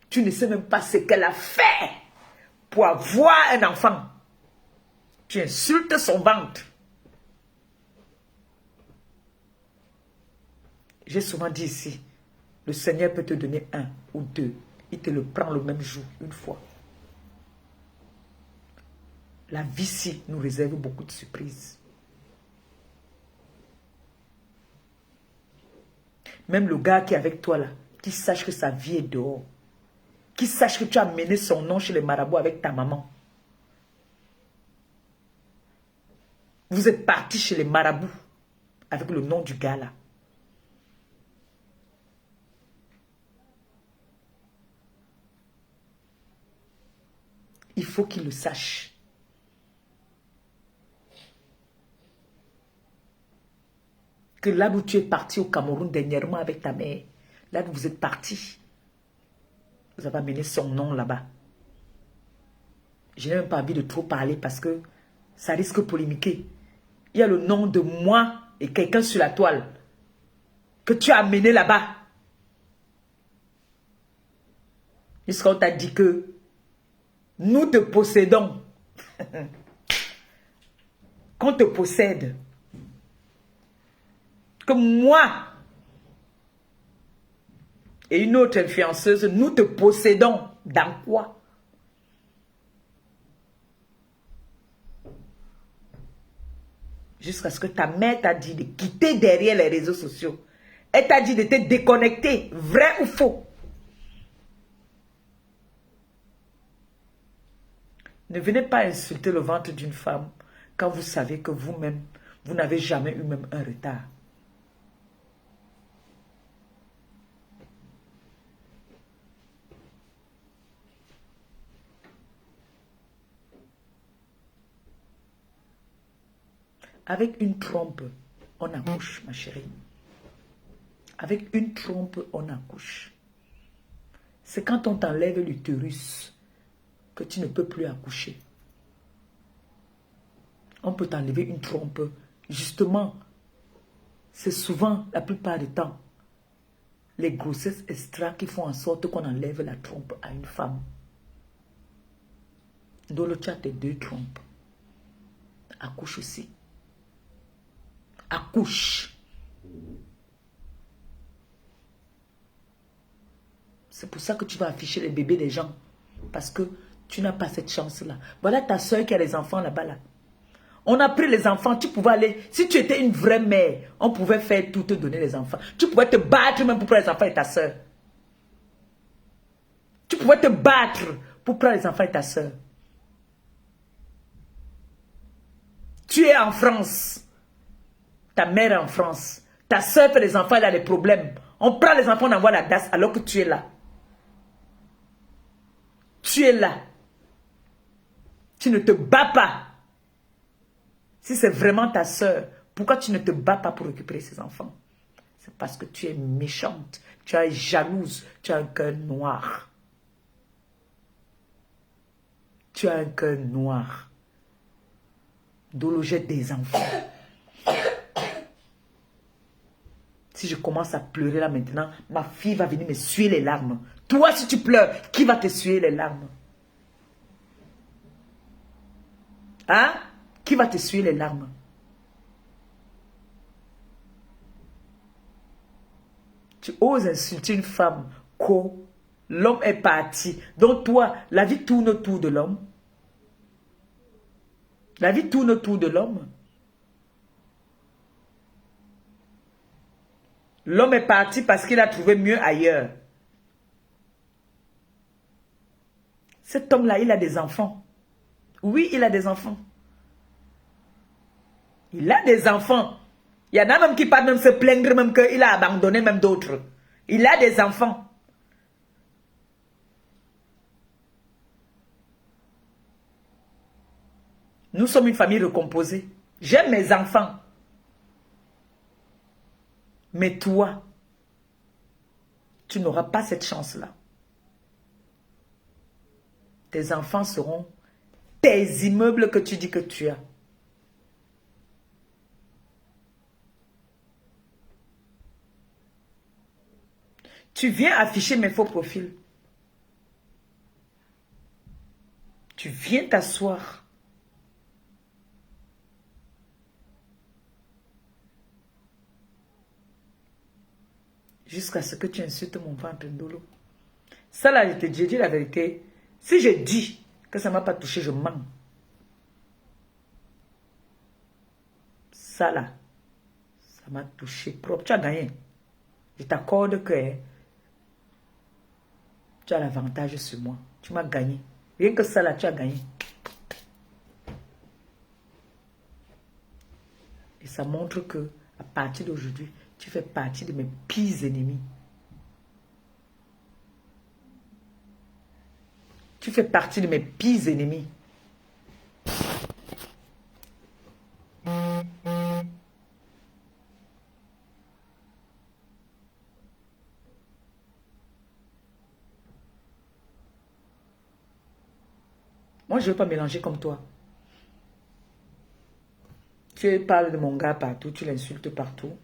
S1: Tu ne sais même pas ce qu'elle a fait pour avoir un enfant. Tu insultes son ventre. J'ai souvent dit ici, le Seigneur peut te donner 1 ou 2. Il te le prend le même jour, une fois. La vie-ci nous réserve beaucoup de surprises. Même le gars qui est avec toi là, Qu'il sache que sa vie est dehors. Qu'il sache que tu as mené son nom chez les marabouts avec ta maman. Vous êtes parti chez les marabouts avec le nom du gars là. Il faut qu'il le sache. Que là où tu es parti au Cameroun dernièrement avec ta mère, là où vous êtes parti, vous avez amené son nom là-bas. Je n'ai même pas envie de trop parler parce que ça risque de polémiquer. Il y a le nom de moi et quelqu'un sur la toile que tu as amené là-bas. Jusqu'à on t'a dit que nous te possédons. Qu'on te possède. Que moi et une autre influenceuse, nous te possédons. Dans quoi? Jusqu'à ce que ta mère t'a dit de quitter derrière les réseaux sociaux. Elle t'a dit de te déconnecter. Vrai ou faux? Ne venez pas insulter le ventre d'une femme quand vous savez que vous-même, vous n'avez jamais eu même un retard. Avec une trompe, on accouche, ma chérie. Avec une trompe, on accouche. C'est quand on t'enlève l'utérus que tu ne peux plus accoucher. On peut t'enlever une trompe. Justement, c'est souvent, la plupart du temps, les grossesses extra qui font en sorte qu'on enlève la trompe à une femme. Dans le chat, tes 2 trompes. Accouche aussi. Accouche. C'est pour ça que tu vas afficher les bébés des gens. Parce que tu n'as pas cette chance-là. Voilà ta soeur qui a les enfants là-bas. Là. On a pris les enfants. Tu pouvais aller... Si tu étais une vraie mère, on pouvait faire tout, te donner les enfants. Tu pouvais te battre même pour prendre les enfants et ta soeur. Tu pouvais te battre pour prendre les enfants et ta soeur. Tu es en France. Ta mère est en France. Ta soeur fait les enfants, elle a des problèmes. On prend les enfants, on envoie la DAS alors que tu es là. Tu es là. Tu ne te bats pas. Si c'est vraiment ta soeur, pourquoi tu ne te bats pas pour récupérer ses enfants? C'est parce que tu es méchante. Tu es jalouse. Tu as un cœur noir. Tu as un cœur noir. D'où le jet des enfants. Si je commence à pleurer là maintenant, ma fille va venir me suer les larmes. Toi, si tu pleures, qui va te suer les larmes? Hein? Qui va te suer les larmes? Tu oses insulter une femme que l'homme est parti. Donc toi, la vie tourne autour de l'homme. La vie tourne autour de l'homme. L'homme est parti parce qu'il a trouvé mieux ailleurs. Cet homme-là, il a des enfants. Oui, il a des enfants. Il a des enfants. Il y en a même qui partent même se plaindre même qu'il a abandonné même d'autres. Il a des enfants. Nous sommes une famille recomposée. J'aime mes enfants. Mais toi, tu n'auras pas cette chance-là. Tes enfants seront tes immeubles que tu dis que tu as. Tu viens afficher mes faux profils. Tu viens t'asseoir. Jusqu'à ce que tu insultes mon ventre d'eau. Ça là, je te dis la vérité. Si je dis que ça ne m'a pas touché, je mens. Ça là, ça m'a touché propre. Tu as gagné. Je t'accorde que tu as l'avantage sur moi. Tu m'as gagné. Rien que ça là, tu as gagné. Et ça montre que à partir d'aujourd'hui, tu fais partie de mes pires ennemis. Tu fais partie de mes pires ennemis. Moi, je ne veux pas mélanger comme toi. Tu parles de mon gars partout, tu l'insultes partout.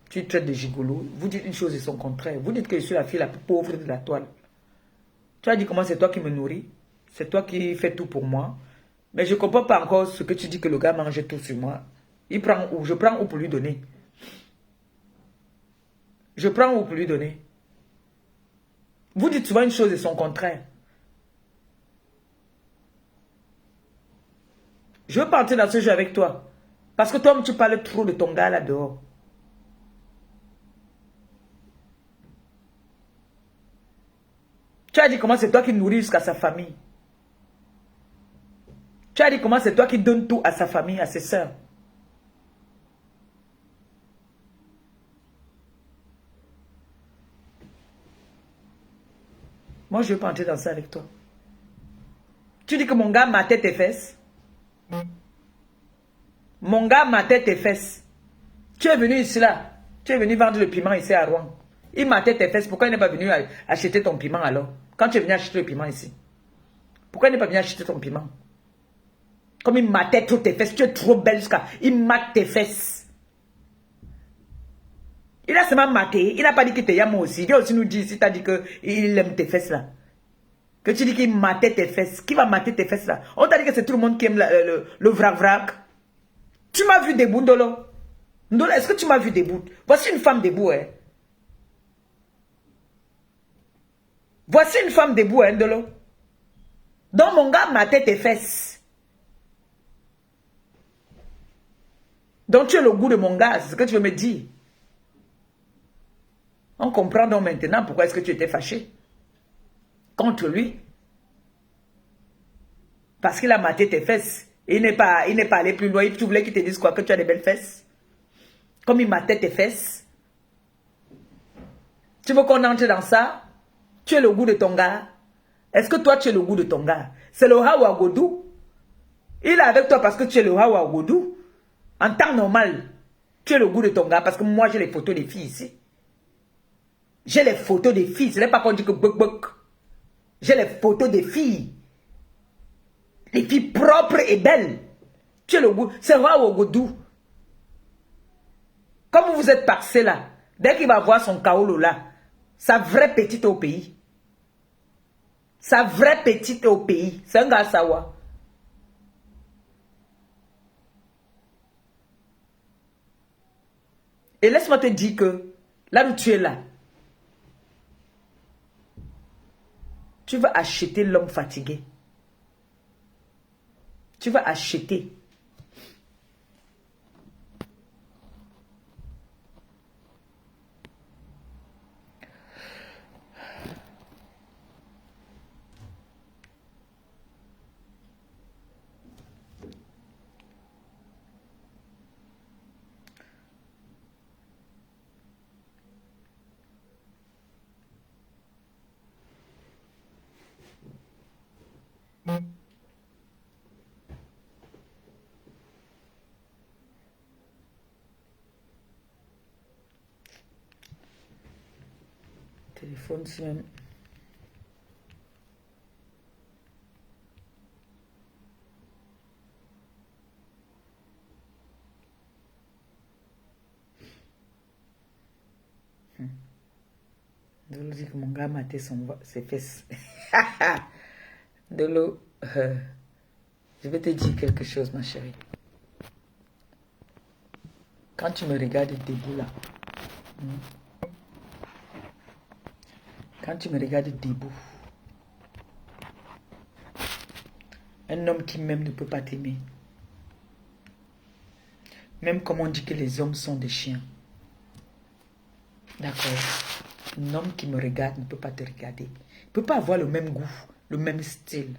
S1: Tu traites de gigolo. Vous dites une chose et son contraire. Vous dites que je suis la fille la plus pauvre de la toile. Tu as dit comment c'est toi qui me nourris. C'est toi qui fais tout pour moi. Mais je ne comprends pas encore ce que tu dis que le gars mange tout sur moi. Il prend où? Je prends où pour lui donner? Je prends où pour lui donner? Vous dites souvent une chose et son contraire. Je veux pas entrer dans ce jeu avec toi. Parce que toi, tu parles trop de ton gars là dehors. Tu as dit comment c'est toi qui nourris jusqu'à sa famille. Tu as dit comment c'est toi qui donnes tout à sa famille, à ses sœurs. Moi, je ne veux pas entrer dans ça avec toi. Tu dis que mon gars matait tes fesses. Mon gars matait tes fesses. Tu es venu ici là. Tu es venu vendre le piment ici à Rouen. Il matait tes fesses. Pourquoi il n'est pas venu acheter ton piment alors? Quand tu es venu acheter le piment ici. Pourquoi il n'est pas venu acheter ton piment? Comme il matait toutes tes fesses. Tu es trop belle jusqu'à... Il mate tes fesses. Il a seulement maté. Il n'a pas dit qu'il te aime aussi. Dieu aussi nous dit ici, tu as dit qu'il aime tes fesses là. Que tu dis qu'il matait tes fesses. Qui va mater tes fesses là? On t'a dit que c'est tout le monde qui aime le vrac-vrac. Tu m'as vu debout, Ndolo? Ndolo, est-ce que tu m'as vu debout? Voici une femme debout, hein. Voici une femme debout, hein, Ndolo. Donc mon gars matait tes fesses. Donc tu es le goût de mon gars, c'est ce que tu veux me dire. On comprend donc maintenant pourquoi est-ce que tu étais fâché contre lui. Parce qu'il a maté tes fesses. Il n'est pas allé plus loin. Tu voulais qu'il te dise quoi? Que tu as des belles fesses? Comme il matait tes fesses. Tu veux qu'on entre dans ça? Tu es le goût de ton gars. Est-ce que toi tu es le goût de ton gars? C'est le Hawa Godou. Il est avec toi parce que tu es le Hawa Godou. En temps normal, tu es le goût de ton gars parce que moi j'ai les photos des filles ici. J'ai les photos des filles. Ce n'est pas qu'on dit que bok bok. J'ai les photos des filles. Les filles propres et belles. Tu es le goût. C'est Hawa Godou. Comme vous êtes passé là, dès qu'il va voir son kaolo là, sa vraie petite au pays. Sa vraie petite au pays. C'est un gars sawa. Et laisse-moi te dire que là où tu es là, tu vas acheter l'homme fatigué. Tu vas acheter. Téléphone, c'est même... Dolo dit que mon gars matait ses fesses. Dolo, je vais te dire quelque chose, ma chérie. Quand tu me regardes debout là, quand tu me regardes debout, un homme qui m'aime ne peut pas t'aimer. Même comme on dit que les hommes sont des chiens. D'accord. Un homme qui me regarde ne peut pas te regarder. Il ne peut pas avoir le même goût, le même style.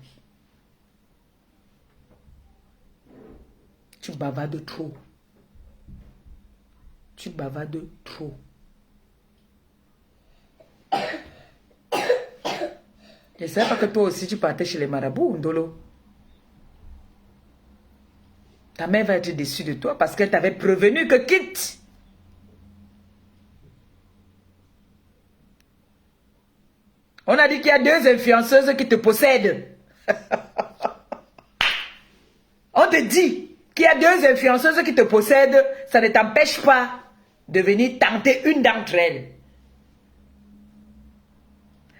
S1: Tu bavardes trop. Tu bavardes trop. Je ne savais pas que toi aussi tu partais chez les marabouts, Ndolo. Ta mère va être déçue de toi parce qu'elle t'avait prévenu que quitte. On a dit qu'il y a 2 influenceuses qui te possèdent. On te dit qu'il y a 2 influenceuses qui te possèdent. Ça ne t'empêche pas de venir tenter une d'entre elles.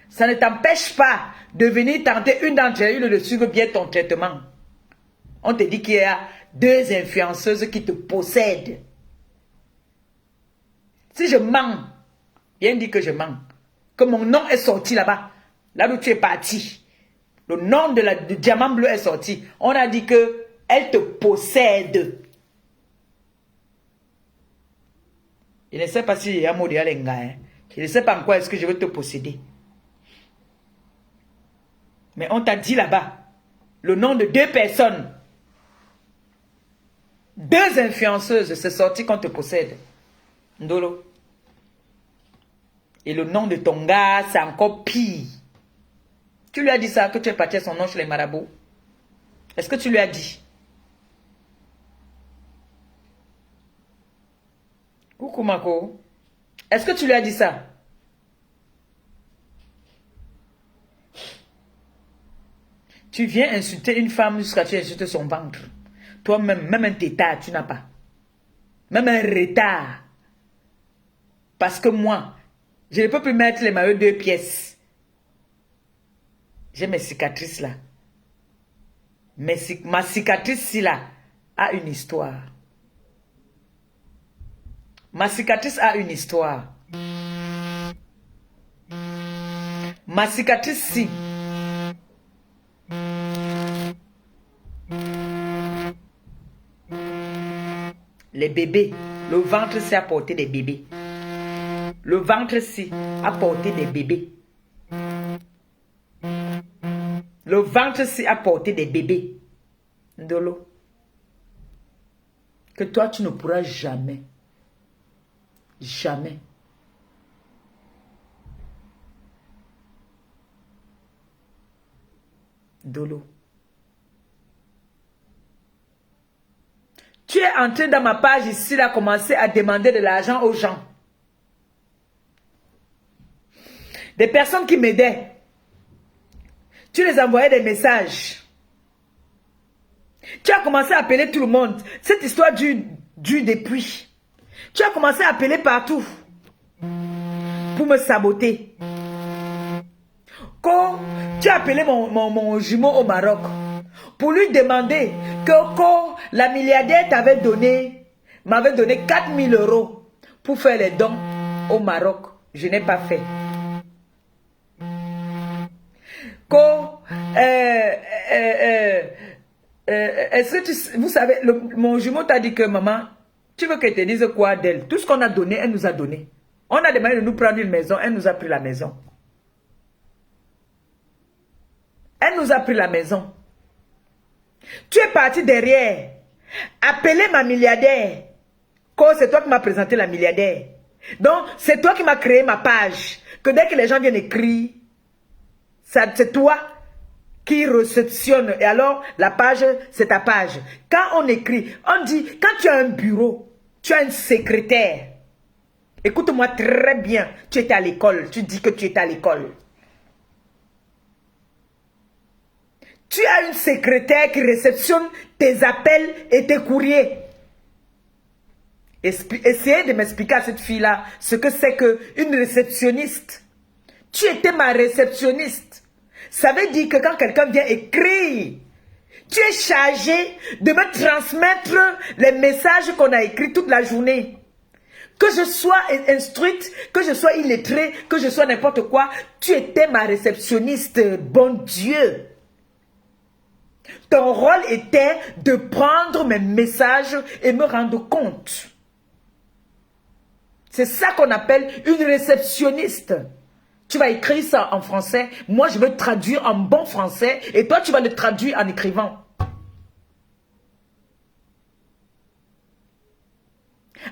S1: Ça ne t'empêche pas de venir tenter une d'entre elles et de suivre bien ton traitement. On te dit qu'il y a 2 influenceuses qui te possèdent. Si je mens, bien dit que je mens, que mon nom est sorti là-bas, là où tu es parti, le nom de du diamant bleu est sorti, on a dit que elle te possède. Je ne sais pas si il y a un mot de Alenga, hein. Je ne sais pas en quoi est-ce que je veux te posséder. Mais on t'a dit là-bas le nom de 2 personnes. 2 influenceuses, c'est sorti qu'on te possède. Ndolo. Et le nom de ton gars, c'est encore pire. Tu lui as dit ça, que tu es parti à son nom chez les marabouts? Est-ce que tu lui as dit? Coucou Mako. Est-ce que tu lui as dit ça? Tu viens insulter une femme jusqu'à tu insultes son ventre. Toi-même, même un tétard, tu n'as pas. Même un retard. Parce que moi, je ne peux plus mettre les maillots 2 pièces. J'ai mes cicatrices là. Ma cicatrice là a une histoire. Ma cicatrice a une histoire. Ma cicatrice les bébés, le ventre-ci a porté des bébés. Le ventre-ci a porté des bébés. Le ventre-ci a porté des bébés. Ndolo. Que toi, tu ne pourras jamais. Jamais. Ndolo. Tu es entré dans ma page ici, là, commencer à demander de l'argent aux gens. Des personnes qui m'aidaient. Tu les envoyais des messages. Tu as commencé à appeler tout le monde. Cette histoire dure depuis. Tu as commencé à appeler partout. Pour me saboter. Quand tu as appelé mon jumeau au Maroc. Pour lui demander que quand la milliardaire m'avait donné 4 000 € pour faire les dons au Maroc. Je n'ai pas fait. Quand est-ce que vous savez, mon jumeau t'a dit que maman, tu veux qu'elle te dise quoi d'elle? Tout ce qu'on a donné, elle nous a donné. On a demandé de nous prendre une maison, elle nous a pris la maison. Elle nous a pris la maison. Tu es parti derrière, appeler ma milliardaire. C'est toi qui m'as présenté la milliardaire. Donc, c'est toi qui m'as créé ma page. Que dès que les gens viennent écrire, c'est toi qui réceptionne. Et alors, la page, c'est ta page. Quand on écrit, on dit, quand tu as un bureau, tu as un secrétaire. Écoute-moi très bien. Tu étais à l'école. Tu dis que tu étais à l'école. Tu as une secrétaire qui réceptionne tes appels et tes courriers. Essayez de m'expliquer à cette fille-là ce que c'est qu'une réceptionniste. Tu étais ma réceptionniste. Ça veut dire que quand quelqu'un vient écrire, tu es chargé de me transmettre les messages qu'on a écrits toute la journée. Que je sois instruite, que je sois illettrée, que je sois n'importe quoi, tu étais ma réceptionniste, bon Dieu. Ton rôle était de prendre mes messages et me rendre compte. C'est ça qu'on appelle une réceptionniste. Tu vas écrire ça en français. Moi, je vais traduire en bon français. Et toi, tu vas le traduire en écrivant.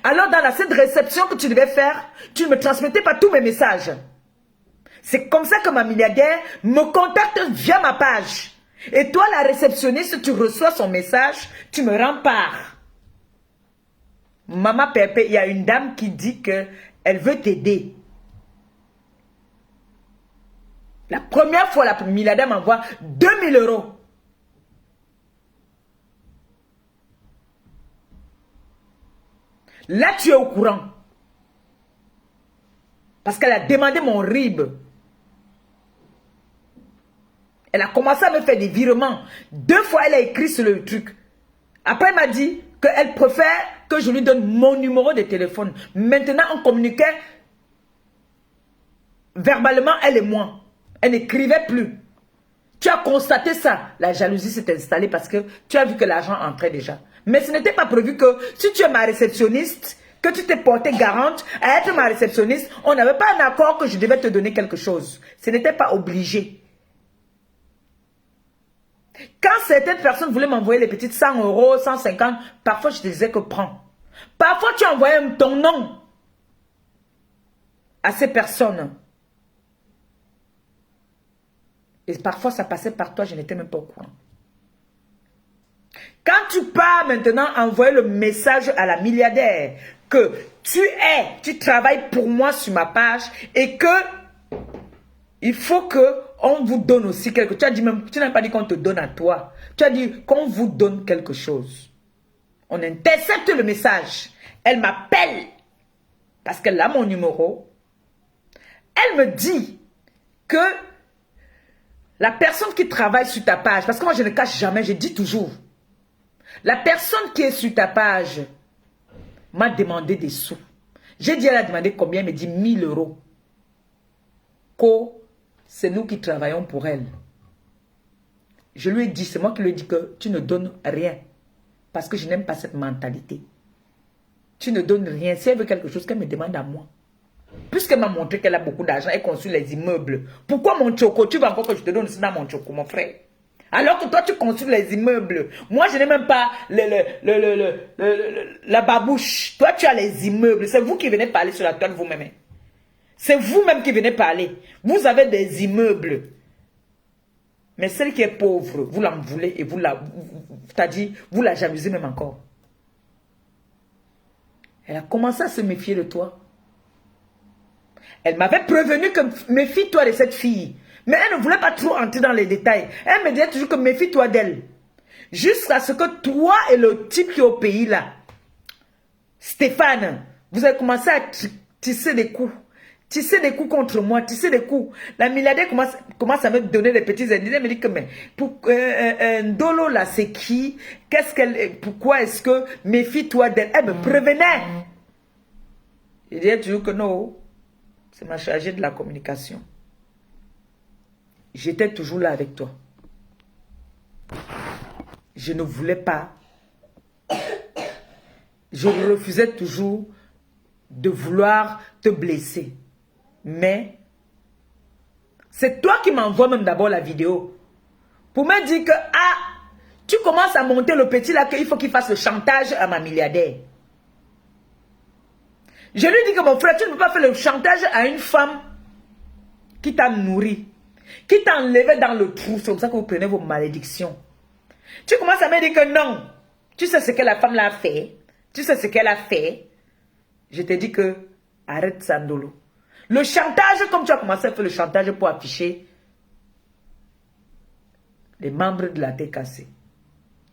S1: Alors, dans cette réception que tu devais faire, tu ne me transmettais pas tous mes messages. C'est comme ça que ma milliardaire me contacte via ma page. Et toi, la réceptionniste, tu reçois son message, tu me rends part. Maman Pépé, il y a une dame qui dit qu'elle veut t'aider. La première fois, la milliardaire m'envoie 2000 €. Là, tu es au courant. Parce qu'elle a demandé mon RIB. Elle a commencé à me faire des virements. 2 fois, elle a écrit sur le truc. Après, elle m'a dit qu'elle préfère que je lui donne mon numéro de téléphone. Maintenant, on communiquait verbalement, elle et moi. Elle n'écrivait plus. Tu as constaté ça. La jalousie s'est installée parce que tu as vu que l'argent entrait déjà. Mais ce n'était pas prévu que si tu es ma réceptionniste, que tu t'es portée garante à être ma réceptionniste, on n'avait pas un accord que je devais te donner quelque chose. Ce n'était pas obligé. Quand certaines personnes voulaient m'envoyer les petites 100 €, 150, parfois je te disais que prends. Parfois tu envoyais ton nom à ces personnes. Et parfois ça passait par toi, je n'étais même pas au courant. Quand tu pars maintenant envoyer le message à la milliardaire que tu travailles pour moi sur ma page et que il faut que on vous donne aussi quelque chose. Tu as dit même, tu n'as pas dit qu'on te donne à toi. Tu as dit qu'on vous donne quelque chose. On intercepte le message. Elle m'appelle parce qu'elle a mon numéro. Elle me dit que la personne qui travaille sur ta page, parce que moi je ne cache jamais, je dis toujours, la personne qui est sur ta page m'a demandé des sous. J'ai dit, elle a demandé combien? Elle me dit 1000 €. C'est nous qui travaillons pour elle. Je lui ai dit, c'est moi qui lui ai dit que tu ne donnes rien. Parce que je n'aime pas cette mentalité. Tu ne donnes rien. Si elle veut quelque chose, qu'elle me demande à moi. Puisqu'elle m'a montré qu'elle a beaucoup d'argent et construit les immeubles. Pourquoi mon choco? Tu veux encore que je te donne aussi dans mon choco, mon frère? Alors que toi, tu construis les immeubles. Moi, je n'ai même pas la babouche. Toi, tu as les immeubles. C'est vous qui venez parler sur la toile vous-même. C'est vous-même qui venez parler. Vous avez des immeubles. Mais celle qui est pauvre, vous l'en voulez et vous la jalousez même encore. Elle a commencé à se méfier de toi. Elle m'avait prévenu que méfie-toi de cette fille. Mais elle ne voulait pas trop entrer dans les détails. Elle me disait toujours que méfie-toi d'elle. Jusqu'à ce que toi et le type qui est au pays là, Stéphane, vous avez commencé à tisser des coups. Tisser des coups contre moi, tisser des coups. La milliardaire commence à me donner des petits indices. Elle me dit que, mais, Ndolo là, c'est qui? Pourquoi est-ce que, méfie-toi d'elle? Elle me prévenait. Je disais toujours que non, c'est ma chargée de la communication. J'étais toujours là avec toi. Je ne voulais pas. Je refusais toujours de vouloir te blesser. Mais c'est toi qui m'envoies même d'abord la vidéo pour me dire que tu commences à monter le petit là, qu'il faut qu'il fasse le chantage à ma milliardaire. Je lui dis que mon frère, tu ne peux pas faire le chantage à une femme qui t'a nourri, qui t'a enlevé dans le trou. C'est comme ça que vous prenez vos malédictions. Tu commences à me dire que non. Tu sais ce que la femme l'a fait. Tu sais ce qu'elle a fait. Je te dis que arrête ça, Ndolo. Le chantage, comme tu as commencé à faire le chantage pour afficher les membres de la tête cassée.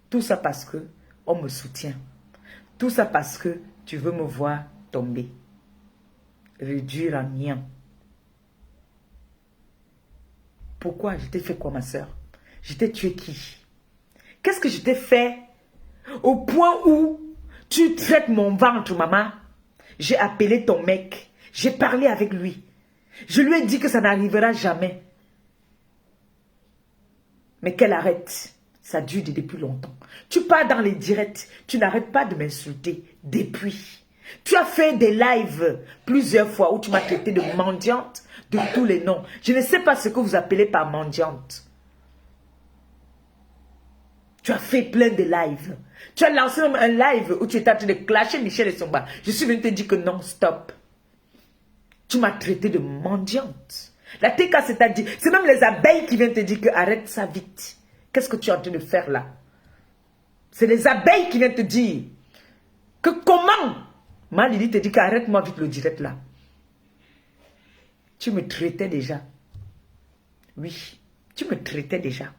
S1: Tout ça parce que on me soutient. Tout ça parce que tu veux me voir tomber. Réduire en néant. Pourquoi? Je t'ai fait quoi, ma soeur? Je t'ai tué qui? Qu'est-ce que je t'ai fait au point où tu traites mon ventre, maman? J'ai appelé ton mec. J'ai parlé avec lui. Je lui ai dit que ça n'arrivera jamais. Mais qu'elle arrête. Ça dure depuis longtemps. Tu pars dans les directs. Tu n'arrêtes pas de m'insulter. Depuis. Tu as fait des lives plusieurs fois où tu m'as traité de mendiante de tous les noms. Je ne sais pas ce que vous appelez par mendiante. Tu as fait plein de lives. Tu as lancé un live où tu étais en train de clasher Michel et Somba. Je suis venu te dire que non, stop. Tu m'as traité de mendiante. La TK, c'est-à-dire, c'est même les abeilles qui viennent te dire que arrête ça vite. Qu'est-ce que tu es en train de faire là? C'est les abeilles qui viennent te dire que comment? Ma Lily te dit qu'arrête-moi vite le direct là. Tu me traitais déjà. Oui, tu me traitais déjà.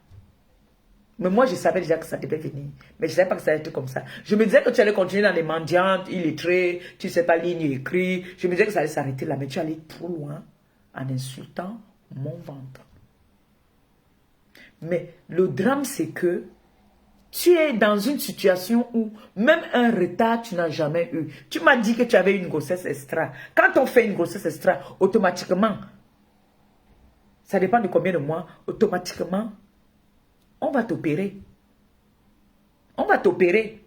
S1: Mais moi, je savais déjà que ça devait venir. Mais je ne savais pas que ça allait être comme ça. Je me disais que tu allais continuer dans les mendiantes, illettrés, tu ne sais pas lire ni écrire. Je me disais que ça allait s'arrêter là. Mais tu allais trop loin en insultant mon ventre. Mais le drame, c'est que tu es dans une situation où même un retard, tu n'as jamais eu. Tu m'as dit que tu avais une grossesse extra. Quand on fait une grossesse extra, automatiquement, ça dépend de combien de mois, automatiquement, on va t'opérer. On va t'opérer.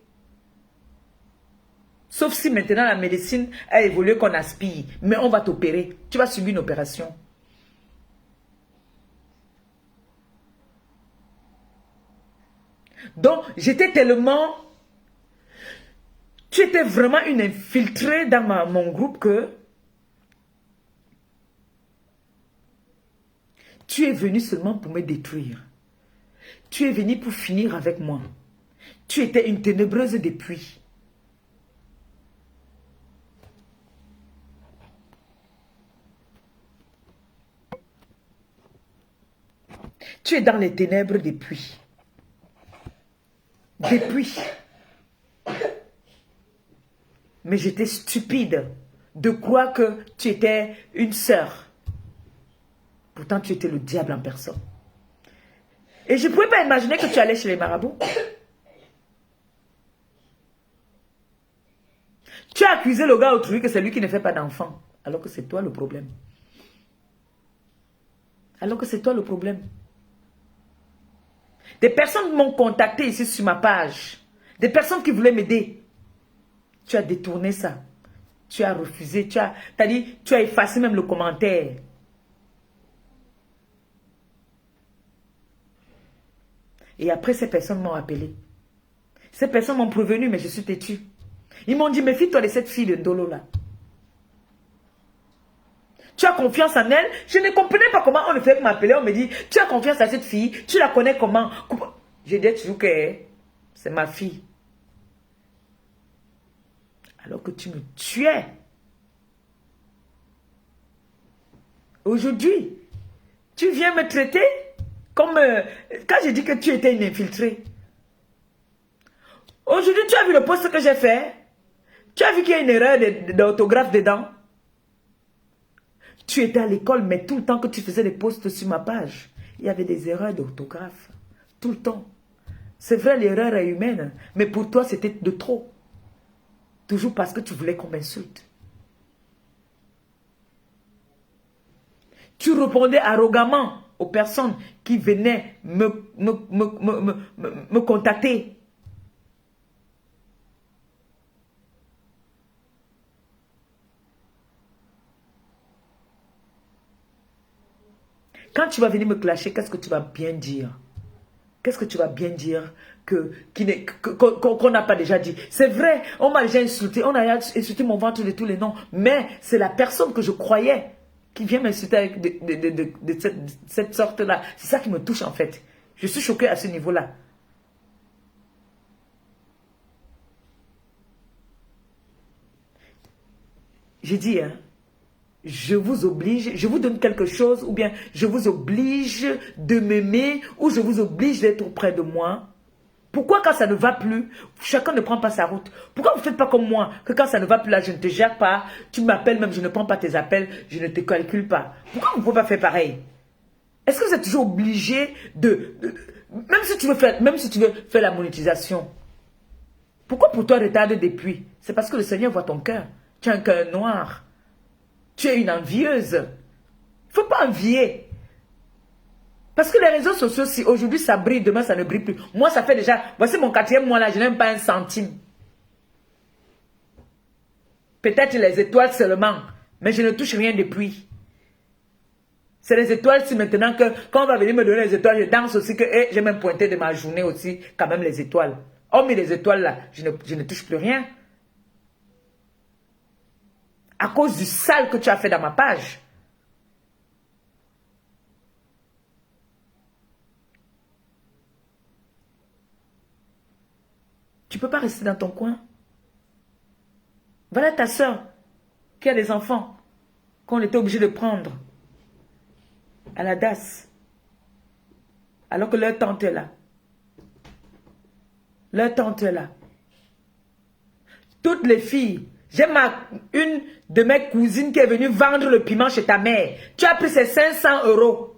S1: Sauf si maintenant la médecine a évolué qu'on aspire. Mais on va t'opérer. Tu vas subir une opération. Donc, j'étais tellement... Tu étais vraiment une infiltrée dans mon groupe que... Tu es venu seulement pour me détruire. Tu es venu pour finir avec moi. Tu étais une ténébreuse depuis. Tu es dans les ténèbres depuis. Depuis. Mais j'étais stupide de croire que tu étais une sœur. Pourtant, tu étais le diable en personne. Et je ne pouvais pas imaginer que tu allais chez les marabouts. Tu as accusé le gars autrui que c'est lui qui ne fait pas d'enfant. Alors que c'est toi le problème. Alors que c'est toi le problème. Des personnes m'ont contacté ici sur ma page. Des personnes qui voulaient m'aider. Tu as détourné ça. Tu as refusé. Tu as effacé même le commentaire. Et après, ces personnes m'ont appelé. Ces personnes m'ont prévenu, mais je suis têtue. Ils m'ont dit, méfie-toi de cette fille de Ndolo là. Tu as confiance en elle? Je ne comprenais pas comment on le fait pour m'appeler. On me dit, tu as confiance à cette fille? Tu la connais comment? Je dis toujours que c'est ma fille. Alors que tu me tuais. Aujourd'hui, tu viens me traiter comme... quand j'ai dit que tu étais une infiltrée. Aujourd'hui, tu as vu le poste que j'ai fait? Tu as vu qu'il y a une erreur d'orthographe dedans? Tu étais à l'école, mais tout le temps que tu faisais des posts sur ma page, il y avait des erreurs d'orthographe. Tout le temps. C'est vrai, l'erreur est humaine, mais pour toi, c'était de trop. Toujours parce que tu voulais qu'on m'insulte. Tu répondais arrogamment aux personnes qui venaient me contacter. Quand tu vas venir me clasher, qu'est-ce que tu vas bien dire? Qu'est-ce que tu vas bien dire qu'on n'a pas déjà dit? C'est vrai, on m'a déjà insulté, on a insulté mon ventre de tous les noms, mais c'est la personne que je croyais qui vient m'insulter avec de cette sorte-là. C'est ça qui me touche en fait. Je suis choquée à ce niveau-là. J'ai dit, hein, je vous oblige, je vous donne quelque chose, ou bien je vous oblige de m'aimer, ou je vous oblige d'être auprès de moi. Pourquoi quand ça ne va plus, chacun ne prend pas sa route? Pourquoi vous ne faites pas comme moi, que quand ça ne va plus là, je ne te gère pas, tu m'appelles même, je ne prends pas tes appels, je ne te calcule pas. Pourquoi vous ne pouvez pas faire pareil? Est-ce que vous êtes toujours obligé même si tu veux faire la monétisation, pourquoi pour toi retarder depuis? C'est parce que le Seigneur voit ton cœur. Tu as un cœur noir. Tu es une envieuse. Il ne faut pas envier. Parce que les réseaux sociaux, si aujourd'hui ça brille, demain ça ne brille plus. Moi, ça fait déjà... Voici mon 4e mois là, je n'ai même pas un centime. Peut-être les étoiles seulement. Mais je ne touche rien depuis. C'est les étoiles si maintenant que quand on va venir me donner les étoiles, je danse aussi que j'ai même pointé de ma journée aussi quand même les étoiles. Oh mais les étoiles là, je ne touche plus rien. À cause du sale que tu as fait dans ma page. Tu ne peux pas rester dans ton coin. Voilà ta soeur qui a des enfants qu'on était obligé de prendre à la DAS. Alors que leur tante est là. Leur tante est là. Toutes les filles. J'ai une de mes cousines qui est venue vendre le piment chez ta mère. Tu as pris ses 500 €.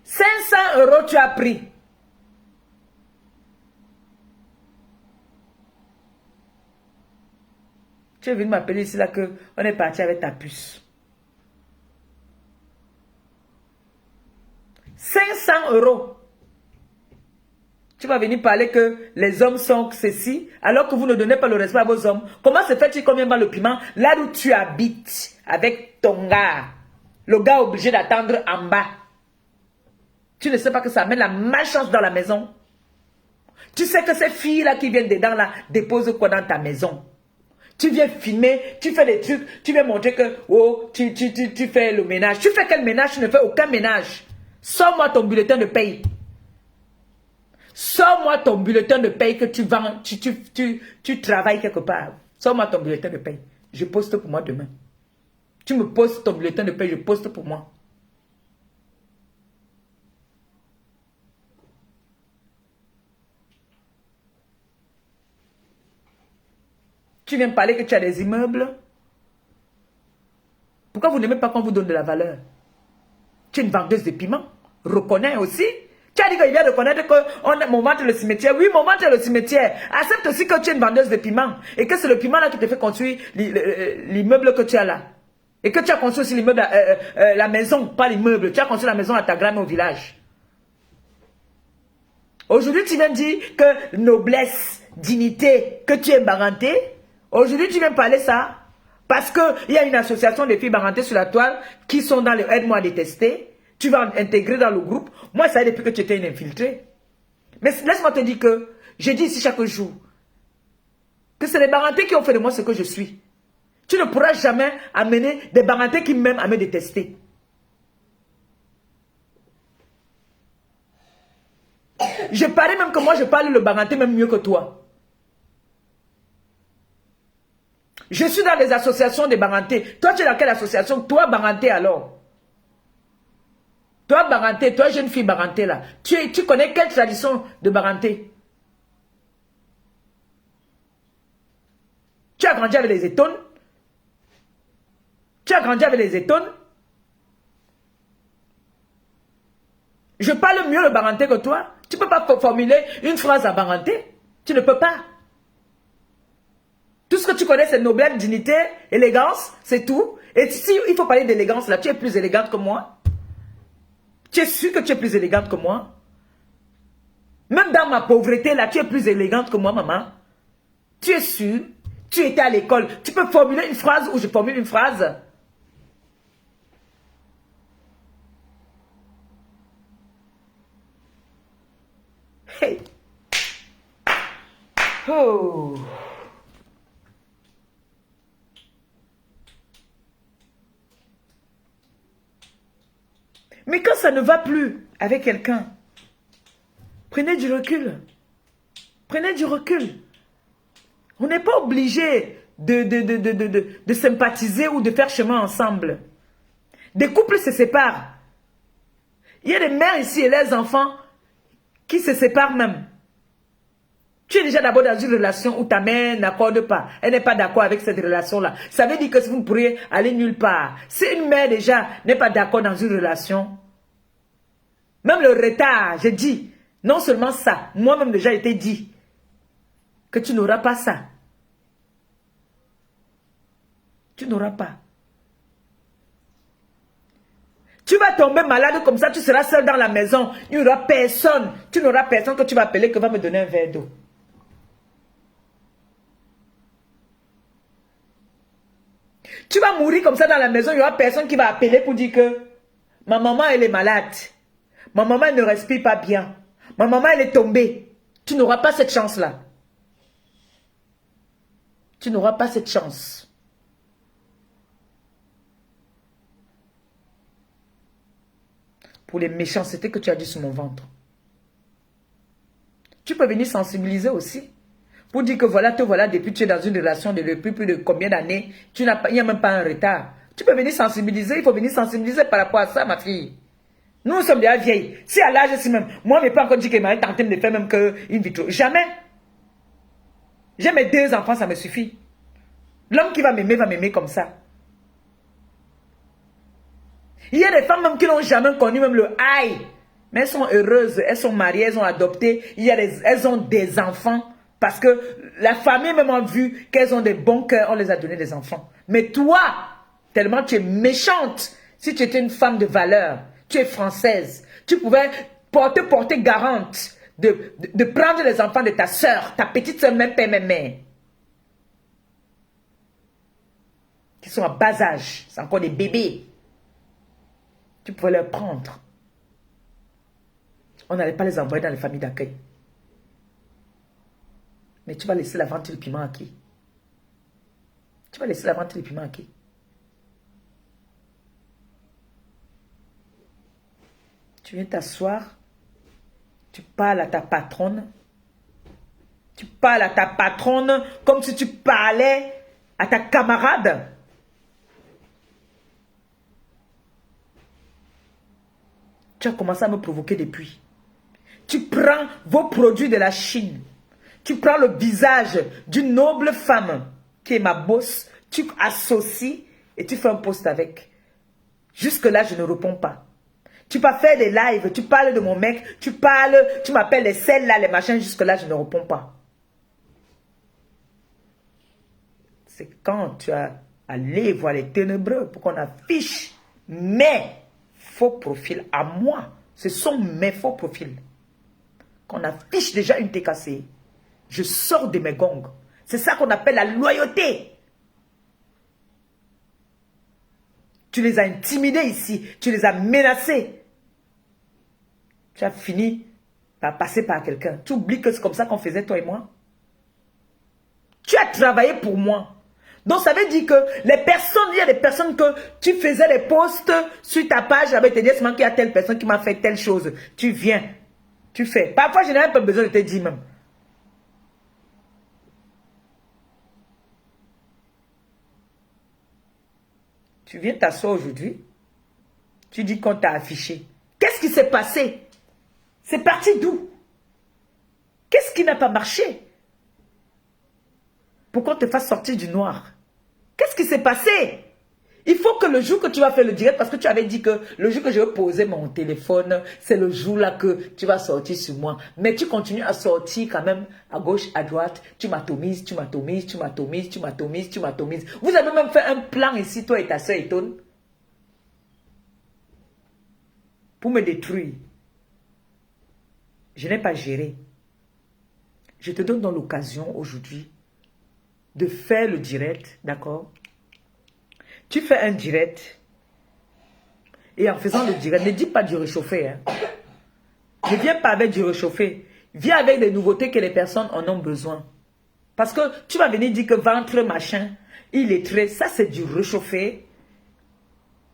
S1: 500 € tu as pris. Tu es venu m'appeler ici là que on est parti avec ta puce. 500 €. Tu vas venir parler que les hommes sont ceci, alors que vous ne donnez pas le respect à vos hommes. Comment se fait-il qu'on vient vendre le piment là où tu habites avec ton gars? Le gars est obligé d'attendre en bas. Tu ne sais pas que ça amène la malchance dans la maison. Tu sais que ces filles-là qui viennent dedans là déposent quoi dans ta maison? Tu viens filmer, tu fais des trucs, tu viens montrer que oh, tu fais le ménage. Tu fais quel ménage? Tu ne fais aucun ménage. Sors-moi ton bulletin de paye. Sors-moi ton bulletin de paye que tu vends, tu travailles quelque part. Sors-moi ton bulletin de paye. Je poste pour moi demain. Tu me postes ton bulletin de paye, je poste pour moi. Tu viens parler que tu as des immeubles. Pourquoi vous n'aimez pas qu'on vous donne de la valeur? Tu es une vendeuse de piment. Reconnais aussi. Tu as dit qu'il vient de reconnaître que mon ventre est le cimetière. Oui, mon ventre est le cimetière. Accepte aussi que tu es une vendeuse de piment. Et que c'est le piment là qui te fait construire l'immeuble que tu as là. Et que tu as construit aussi l'immeuble, la maison, pas l'immeuble. Tu as construit la maison à ta grand au village. Aujourd'hui, tu viens dire que noblesse, dignité, que tu es baranté. Aujourd'hui, tu viens parler ça. Parce qu'il y a une association de filles barantées sur la toile qui sont dans le aide-moi à détester. Tu vas intégrer dans le groupe. Moi, ça y est depuis que tu étais une infiltrée. Mais laisse-moi te dire que je dis ici chaque jour que c'est les barantés qui ont fait de moi ce que je suis. Tu ne pourras jamais amener des barantés qui m'aiment à me détester. Je parie même que moi, je parle le baranté même mieux que toi. Je suis dans les associations des barantés. Toi, tu es dans quelle association? Toi, baranté alors? Toi, baranté, toi, jeune fille baranté là. Tu connais quelle tradition de baranté? Tu as grandi avec les étones? Tu as grandi avec les étones? Je parle mieux le baranté que toi. Tu ne peux pas formuler une phrase à baranté. Tu ne peux pas. Tout ce que tu connais, c'est noblesse, dignité, élégance, c'est tout. Et si il faut parler d'élégance, là, tu es plus élégante que moi. Tu es sûr que tu es plus élégante que moi. Même dans ma pauvreté, là, tu es plus élégante que moi, maman. Tu es sûr. Tu étais à l'école. Tu peux formuler une phrase ou je formule une phrase. Hey. Oh. Mais quand ça ne va plus avec quelqu'un, prenez du recul. Prenez du recul. On n'est pas obligé de sympathiser ou de faire chemin ensemble. Des couples se séparent. Il y a des mères ici et les enfants qui se séparent même. Tu es déjà d'abord dans une relation où ta mère n'accorde pas. Elle n'est pas d'accord avec cette relation-là. Ça veut dire que vous ne pourriez aller nulle part. Si une mère déjà n'est pas d'accord dans une relation, même le retard, j'ai dit, non seulement ça, moi-même déjà été dit, que tu n'auras pas ça. Tu n'auras pas. Tu vas tomber malade comme ça, tu seras seul dans la maison. Il n'y aura personne. Tu n'auras personne que tu vas appeler que va me donner un verre d'eau. Tu vas mourir comme ça dans la maison, il n'y aura personne qui va appeler pour dire que ma maman, elle est malade. Ma maman, elle ne respire pas bien. Ma maman, elle est tombée. Tu n'auras pas cette chance-là. Tu n'auras pas cette chance. Pour les méchancetés que tu as dit sur mon ventre. Tu peux venir sensibiliser aussi. Pour dire que voilà, te voilà, depuis que tu es dans une relation depuis plus de combien d'années, il n'y a même pas un retard. Tu peux venir sensibiliser, il faut venir sensibiliser par rapport à ça, ma fille. Nous sommes déjà vieilles. Si à l'âge ici même, moi, je n'ai pas encore dit que m'a tenté de me faire même qu'une vitro. Jamais. J'ai mes 2 enfants, ça me suffit. L'homme qui va m'aimer comme ça. Il y a des femmes même qui n'ont jamais connu même le aïe. Mais elles sont heureuses, elles sont mariées, elles ont adopté. Elles ont des enfants. Parce que la famille même a vu qu'elles ont des bons cœurs, on les a donné des enfants. Mais toi, tellement tu es méchante, si tu étais une femme de valeur, tu es française, tu pouvais porter garante de prendre les enfants de ta soeur, ta petite soeur, même père, même mère. Qui sont à bas âge, c'est encore des bébés. Tu pouvais leur prendre. On n'allait pas les envoyer dans les familles d'accueil. Mais tu vas laisser la vente et le piment à qui? Tu vas laisser la vente et le piment à qui? Tu viens t'asseoir, tu parles à ta patronne. Tu parles à ta patronne comme si tu parlais à ta camarade. Tu as commencé à me provoquer depuis. Tu prends vos produits de la Chine. Tu prends le visage d'une noble femme qui est ma boss. Tu associes et tu fais un post avec. Jusque-là, je ne réponds pas. Tu vas faire des lives, tu parles de mon mec, tu m'appelles les celles-là, les machins. Jusque-là, je ne réponds pas. C'est quand tu as allé voir les ténébreux pour qu'on affiche mes faux profils à moi. Ce sont mes faux profils. Qu'on affiche déjà une TKC. Je sors de mes gongs. C'est ça qu'on appelle la loyauté. Tu les as intimidés ici. Tu les as menacés. Tu as fini par passer par quelqu'un. Tu oublies que c'est comme ça qu'on faisait toi et moi. Tu as travaillé pour moi. Donc ça veut dire que les personnes, il y a des personnes que tu faisais les posts sur ta page avec tes dièsements qu'il y a telle personne qui m'a fait telle chose. Tu viens. Tu fais. Parfois, je n'ai même pas besoin de te dire même. Tu viens t'asseoir aujourd'hui. Tu dis qu'on t'a affiché. Qu'est-ce qui s'est passé? C'est parti d'où? Qu'est-ce qui n'a pas marché? Pour qu'on te fasse sortir du noir. Qu'est-ce qui s'est passé? Il faut que le jour que tu vas faire le direct, parce que tu avais dit que le jour que je vais poser mon téléphone, c'est le jour-là que tu vas sortir sur moi. Mais tu continues à sortir quand même à gauche, à droite. Tu m'atomises, tu m'atomises, tu m'atomises, tu m'atomises, tu m'atomises. Vous avez même fait un plan ici, toi et ta soeur Etone, pour me détruire. Je n'ai pas géré. Je te donne donc l'occasion aujourd'hui de faire le direct, d'accord? Tu fais un direct et en faisant le direct, ne dis pas du réchauffé. Hein. Ne viens pas avec du réchauffé. Viens avec des nouveautés que les personnes en ont besoin. Parce que tu vas venir dire que ventre, machin, il est très... Ça, c'est du réchauffé.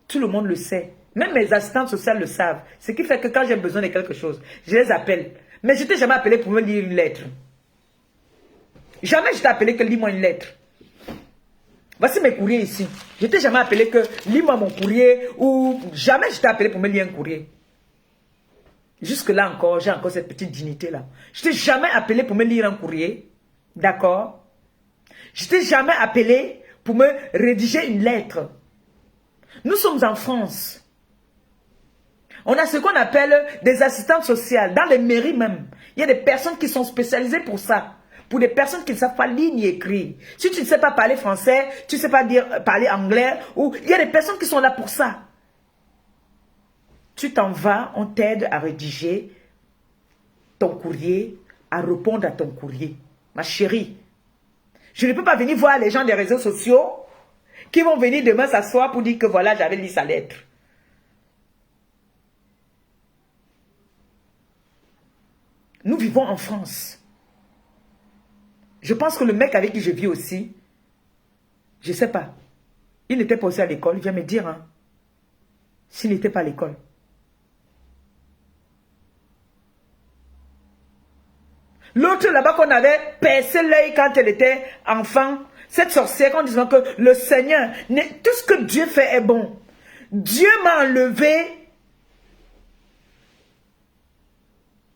S1: Tout le monde le sait. Même mes assistantes sociales le savent. Ce qui fait que quand j'ai besoin de quelque chose, je les appelle. Mais je ne t'ai jamais appelé pour me lire une lettre. Jamais je t'ai appelé que lis-moi une lettre. Voici mes courriers ici. Je ne t'ai jamais appelé que lis-moi mon courrier ou jamais je t'ai appelé pour me lire un courrier. Jusque-là encore, j'ai encore cette petite dignité-là. Je ne t'ai jamais appelé pour me lire un courrier. D'accord? Je ne t'ai jamais appelé pour me rédiger une lettre. Nous sommes en France. On a ce qu'on appelle des assistantes sociales. Dans les mairies même. Il y a des personnes qui sont spécialisées pour ça. Pour des personnes qui ne savent pas lire ni écrire. Si tu ne sais pas parler français, tu ne sais pas parler anglais, ou il y a des personnes qui sont là pour ça. Tu t'en vas, on t'aide à rédiger ton courrier, à répondre à ton courrier. Ma chérie, je ne peux pas venir voir les gens des réseaux sociaux qui vont venir demain s'asseoir pour dire que voilà, j'avais lu sa lettre. Nous vivons en France. Je pense que le mec avec qui je vis aussi, je ne sais pas, il n'était pas aussi à l'école, il vient me dire, hein, s'il n'était pas à l'école. L'autre là-bas qu'on avait percé l'œil quand elle était enfant, cette sorcière en disant que le Seigneur, tout ce que Dieu fait est bon. Dieu m'a enlevé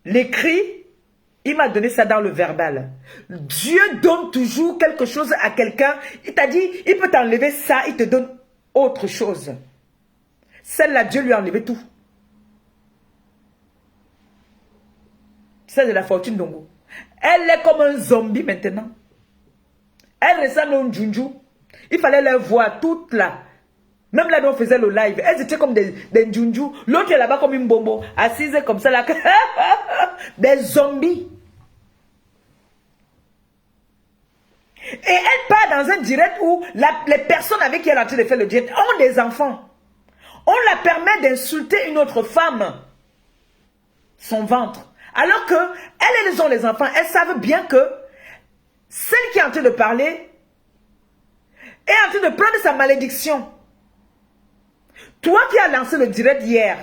S1: l'écrit, il m'a donné ça dans le verbal. Dieu donne toujours quelque chose à quelqu'un. Il t'a dit, il peut t'enlever ça, il te donne autre chose. Celle-là, Dieu lui a enlevé tout. C'est de la fortune d'Ongo. Elle est comme un zombie maintenant. Elle ressemble à un Junju. Il fallait les voir toutes là. Même là, on faisait le live. Elles étaient comme des Junju. L'autre est là-bas comme une bombo. Assise comme ça là. Des zombies. Et elle part dans un direct où les personnes avec qui elle est en train de faire le direct ont des enfants. On la permet d'insulter une autre femme. Son ventre. Alors que elles ont les enfants. Elles savent bien que celle qui est en train de parler est en train de prendre sa malédiction. Toi qui as lancé le direct hier,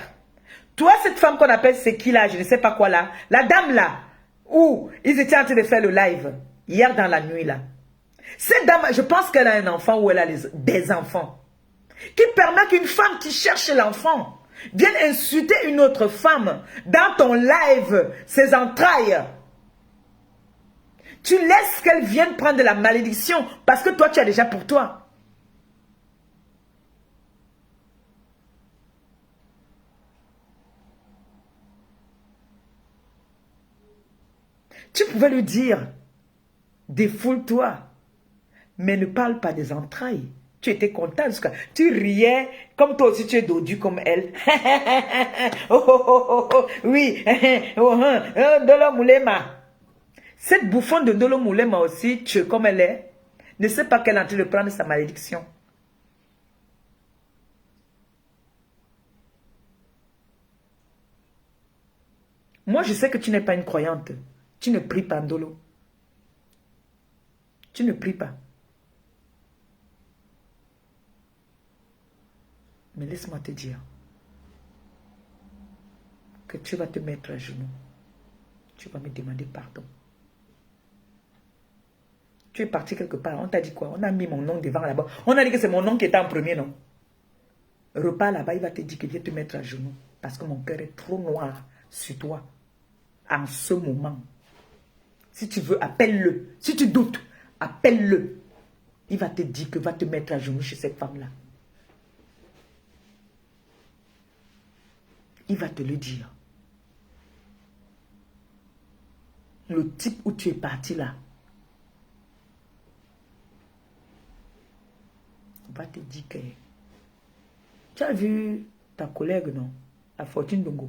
S1: toi cette femme qu'on appelle c'est qui là, je ne sais pas quoi là, la dame là, où ils étaient en train de faire le live, hier dans la nuit là. Cette dame, je pense qu'elle a un enfant ou elle a des enfants. Qui permet qu'une femme qui cherche l'enfant vienne insulter une autre femme dans ton live, ses entrailles. Tu laisses qu'elle vienne prendre de la malédiction parce que toi tu as déjà pour toi. Tu pouvais lui dire, défoule-toi, mais ne parle pas des entrailles. Tu étais content, tu riais comme toi aussi tu es dodu comme elle. Oh, oh, oh, oh, oh, oui, Ndolo Moulema. Cette bouffonne de Ndolo Moulema aussi, tu es comme elle est, ne sait pas qu'elle est en train de prendre sa malédiction. Moi, je sais que tu n'es pas une croyante. Tu ne pries pas, Ndolo. Tu ne pries pas. Mais laisse-moi te dire que tu vas te mettre à genoux. Tu vas me demander pardon. Tu es parti quelque part. On t'a dit quoi? On a mis mon nom devant là-bas. On a dit que c'est mon nom qui était en premier, non? Repars là-bas, il va te dire qu'il vient te mettre à genoux. Parce que mon cœur est trop noir sur toi. En ce moment. Si tu veux, appelle-le. Si tu doutes, appelle-le. Il va te dire que va te mettre à genoux chez cette femme-là. Il va te le dire. Le type où tu es parti là, va te dire que tu as vu ta collègue, non? La Fortune Dongo.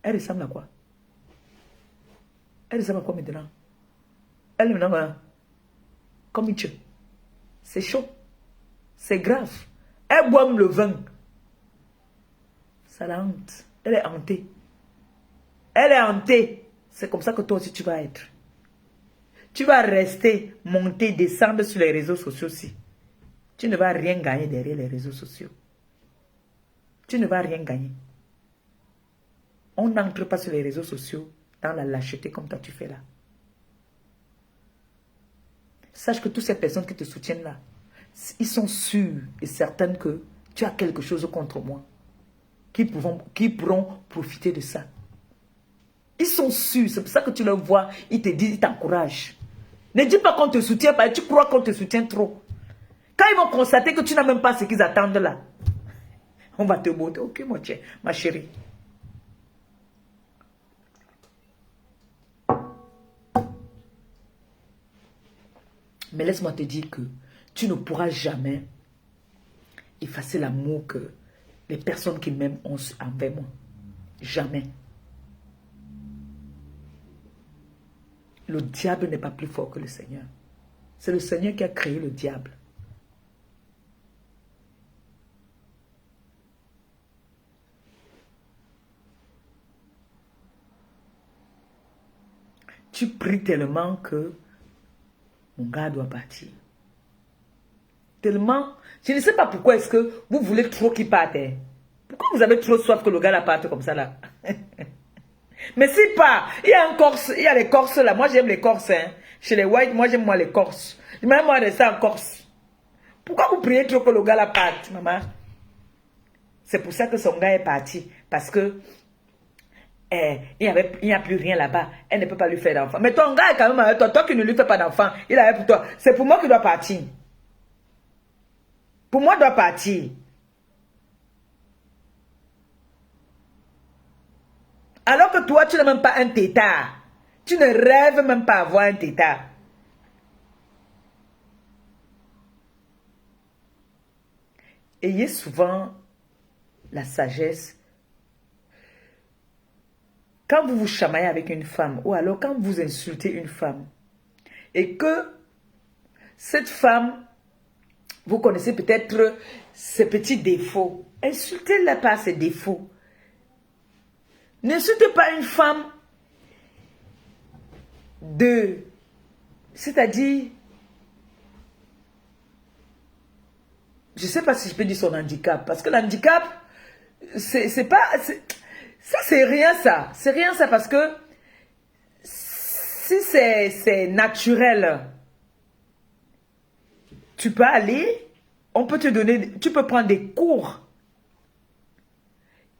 S1: Elle ressemble à quoi? Elle ressemble à quoi maintenant? Elle est maintenant comme une chute. C'est chaud. C'est grave. Elle boit le vin. Ça la hante. Elle est hantée. Elle est hantée. C'est comme ça que toi aussi tu vas être. Tu vas rester, monter, descendre sur les réseaux sociaux aussi. Tu ne vas rien gagner derrière les réseaux sociaux. Tu ne vas rien gagner. On n'entre pas sur les réseaux sociaux dans la lâcheté comme toi tu fais là. Sache que toutes ces personnes qui te soutiennent là, ils sont sûrs et certaines que tu as quelque chose contre moi. Qui pourront profiter de ça. Ils sont sûrs, c'est pour ça que tu leur vois, ils te disent, ils t'encouragent. Ne dis pas qu'on te soutient pas, tu crois qu'on te soutient trop. Quand ils vont constater que tu n'as même pas ce qu'ils attendent là, on va te botter. Ok, ma chérie. Mais laisse-moi te dire que tu ne pourras jamais effacer l'amour que les personnes qui m'aiment ont envers moi. Jamais. Le diable n'est pas plus fort que le Seigneur. C'est le Seigneur qui a créé le diable. tu pries tellement que mon gars doit partir. Tellement, je ne sais pas pourquoi est-ce que vous voulez trop qu'il parte. Hein. Pourquoi vous avez trop soif que le gars la parte comme ça là? Mais si pas, il y a un Corse, il y a les Corses là. Moi j'aime les Corses. Hein. Chez les Whites, moi j'aime les Corses. Même moi rester en Corse. Pourquoi vous priez trop que le gars la parte, maman? C'est pour ça que son gars est parti. Parce que il n'y a plus rien là-bas. Elle ne peut pas lui faire d'enfant. Mais ton gars est quand même avec toi. Toi qui ne lui fais pas d'enfant, il est avec pour toi. C'est pour moi qu'il doit partir. Pour moi, il doit partir. Alors que toi, tu n'as même pas un tétard. Tu ne rêves même pas avoir un tétard. Ayez souvent la sagesse. Quand vous vous chamaillez avec une femme, ou alors quand vous insultez une femme, et que cette femme, vous connaissez peut-être ses petits défauts, insultez-la par ses défauts. N'insultez pas une femme c'est-à-dire, je ne sais pas si je peux dire son handicap, parce que l'handicap, c'est pas, ça c'est rien ça, parce que si c'est naturel, tu peux aller, on peut te donner, tu peux prendre des cours.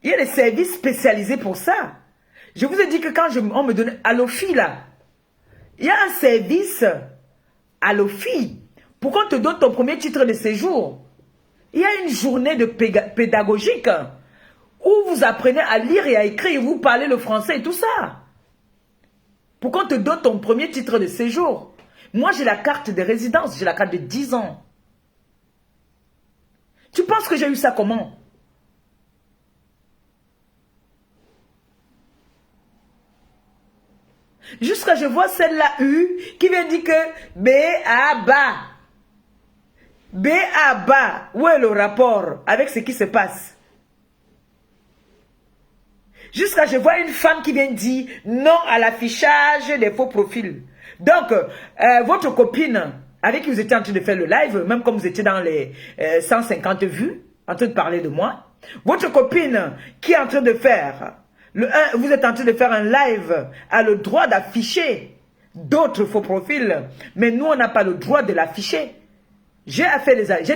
S1: Il y a des services spécialisés pour ça. Je vous ai dit que quand on me donne à l'OFI là, il y a un service à l'OFI pour qu'on te donne ton premier titre de séjour. Il y a une journée de pédagogique où vous apprenez à lire et à écrire, vous parlez le français et tout ça. Pour qu'on te donne ton premier titre de séjour. Moi, j'ai la carte de résidence, j'ai la carte de 10 ans. Tu penses que j'ai eu ça comment? Jusqu'à je vois celle-là qui vient dire que B.A.B.A. B.A.B.A. Où est le rapport avec ce qui se passe? Jusqu'à je vois une femme qui vient dire non à l'affichage des faux profils. Donc, votre copine avec qui vous étiez en train de faire le live, même comme vous étiez dans les 150 vues, en train de parler de moi, votre copine qui est en train de faire, vous êtes en train de faire un live, a le droit d'afficher d'autres faux profils, mais nous, on n'a pas le droit de l'afficher. J'ai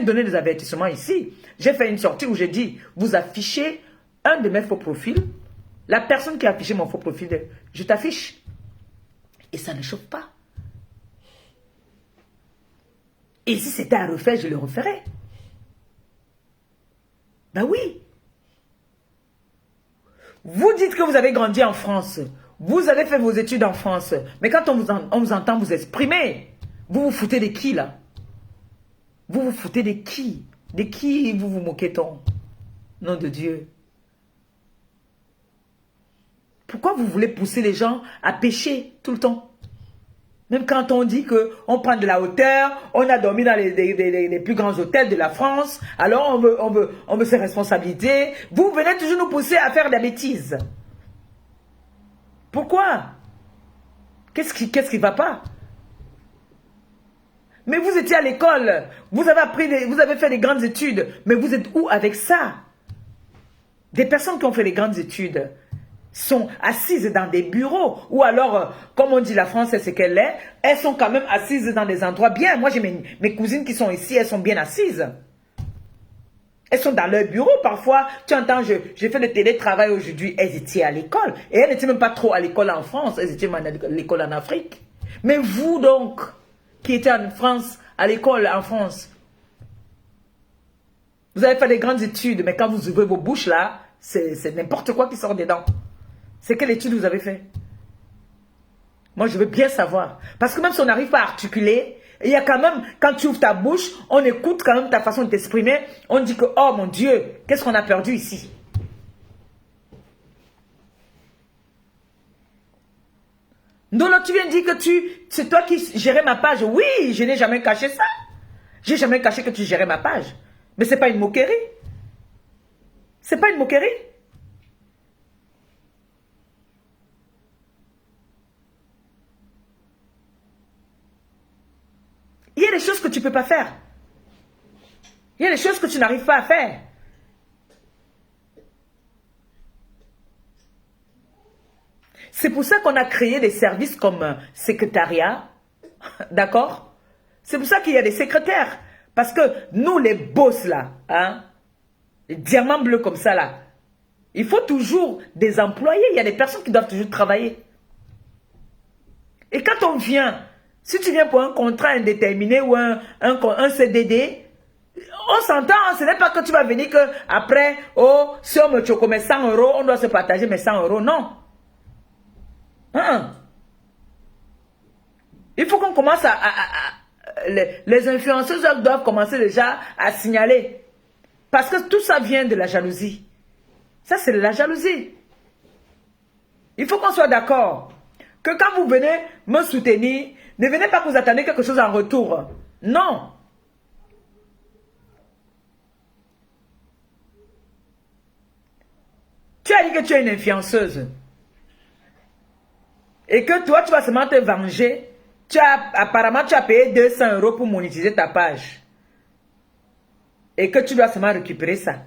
S1: donné des avertissements ici. J'ai fait une sortie où j'ai dit, vous affichez un de mes faux profils, la personne qui a affiché mon faux profil, je t'affiche. Et ça ne chauffe pas. Et si c'était à refaire, je le referais. Ben oui. Vous dites que vous avez grandi en France. Vous avez fait vos études en France. Mais quand on vous entend vous exprimer, vous vous foutez de qui là? Vous vous foutez de qui? De qui vous vous moquez-t-on? Nom de Dieu. Pourquoi vous voulez pousser les gens à pécher tout le temps? Même quand on dit qu'on prend de la hauteur, on a dormi dans les plus grands hôtels de la France, alors on veut ses responsabilités. Vous venez toujours nous pousser à faire des bêtises. Pourquoi? Qu'est-ce qui ne va pas? Mais vous étiez à l'école, vous avez fait des grandes études, mais vous êtes où avec ça? Des personnes qui ont fait des grandes études sont assises dans des bureaux, ou alors, comme on dit la France, c'est ce qu'elle est, elles sont quand même assises dans des endroits bien. Moi, j'ai mes cousines qui sont ici, elles sont bien assises. Elles sont dans leur bureau, parfois, tu entends, j'ai fait le télétravail aujourd'hui, elles étaient à l'école, et elles n'étaient même pas trop à l'école en France, elles étaient à l'école en Afrique. Mais vous donc, qui étiez en France, à l'école en France, vous avez fait des grandes études, mais quand vous ouvrez vos bouches là, c'est n'importe quoi qui sort dedans. C'est quelle étude vous avez fait? Moi, je veux bien savoir. Parce que même si on n'arrive pas à articuler, il y a quand même, quand tu ouvres ta bouche, on écoute quand même ta façon de t'exprimer. On dit que, oh mon Dieu, qu'est-ce qu'on a perdu ici? Non, tu viens de dire que c'est toi qui gérais ma page. Oui, je n'ai jamais caché ça. J'ai jamais caché que tu gérais ma page. Mais ce n'est pas une moquerie. Ce n'est pas une moquerie. choses que tu ne peux pas faire. Il y a des choses que tu n'arrives pas à faire. C'est pour ça qu'on a créé des services comme secrétariat. D'accord? C'est pour ça qu'il y a des secrétaires. Parce que nous, les boss là, hein, les diamants bleus comme ça là, il faut toujours des employés. Il y a des personnes qui doivent toujours travailler. Et quand on vient, si tu viens pour un contrat indéterminé ou un CDD, on s'entend, ce n'est pas que tu vas venir que après, oh, si on me choque mes 100 €, on doit se partager mes 100 €. Non. Il faut qu'on commence les influenceurs doivent commencer déjà à signaler. Parce que tout ça vient de la jalousie. Ça, c'est de la jalousie. Il faut qu'on soit d'accord. Que quand vous venez me soutenir, ne venez pas que vous attendez quelque chose en retour. Non. Tu as dit que tu es une influenceuse. Et que toi, tu vas seulement te venger. Apparemment, tu as payé 200 € pour monétiser ta page. Et que tu dois seulement récupérer ça.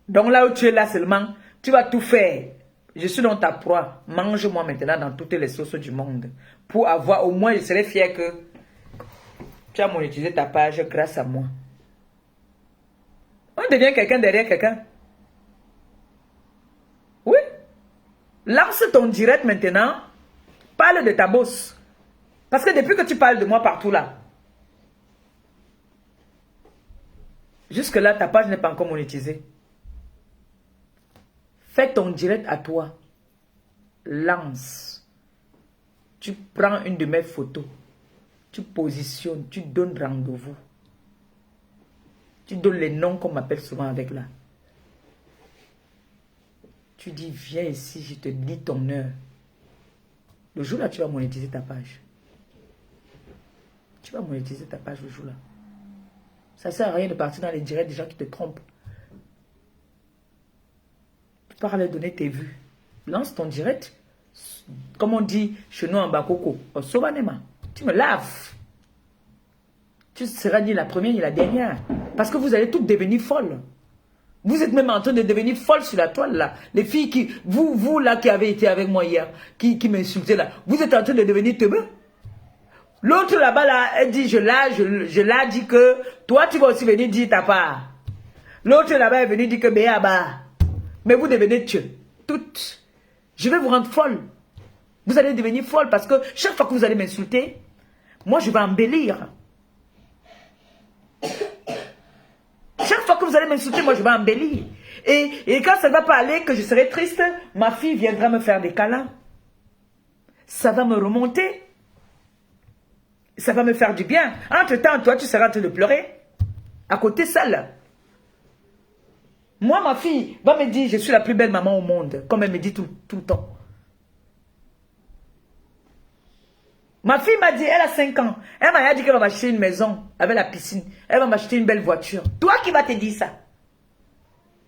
S1: Donc là où tu es là seulement, tu vas tout faire. Je suis dans ta proie. Mange-moi maintenant dans toutes les sauces du monde. Pour avoir, au moins, je serai fier que tu as monétisé ta page grâce à moi. On devient quelqu'un derrière quelqu'un. Oui. Lance ton direct maintenant. Parle de ta bosse. Parce que depuis que tu parles de moi partout là, jusque là, ta page n'est pas encore monétisée. Fais ton direct à toi. Lance. Tu prends une de mes photos. Tu positionnes. Tu donnes rendez-vous. Tu donnes les noms qu'on m'appelle souvent avec là. Tu dis, viens ici, je te dis ton heure. Le jour là, tu vas monétiser ta page. Tu vas monétiser ta page le jour là. Ça ne sert à rien de partir dans les directs des gens qui te trompent. Tu pars leur donner tes vues. Lance ton direct. Comme on dit chez nous en Bakoko. Au Sobanema. Tu me laves. Tu seras ni la première ni la dernière. Parce que vous allez toutes devenir folles. Vous êtes même en train de devenir folle sur la toile là. Les filles qui, vous là qui avez été avec moi hier, qui m'insultaient là, vous êtes en train de devenir teubeux. L'autre là-bas là, elle dit, je l'ai dit que, toi tu vas aussi venir dire ta part. L'autre là-bas est venu dire que béaba. Mais vous devenez toutes. Je vais vous rendre folle. Vous allez devenir folle parce que chaque fois que vous allez m'insulter, moi je vais embellir. Chaque fois que vous allez m'insulter, moi je vais embellir. Et quand ça ne va pas aller, que je serai triste, ma fille viendra me faire des câlins. Ça va me remonter. Ça va me faire du bien. Entre-temps, toi, tu seras en train de pleurer. À côté, seule. Moi, ma fille va me dire, je suis la plus belle maman au monde. Comme elle me dit tout le temps. Ma fille m'a dit, elle a 5 ans. Elle m'a dit qu'elle va m'acheter une maison avec la piscine. Elle va m'acheter une belle voiture. Toi qui vas te dire ça?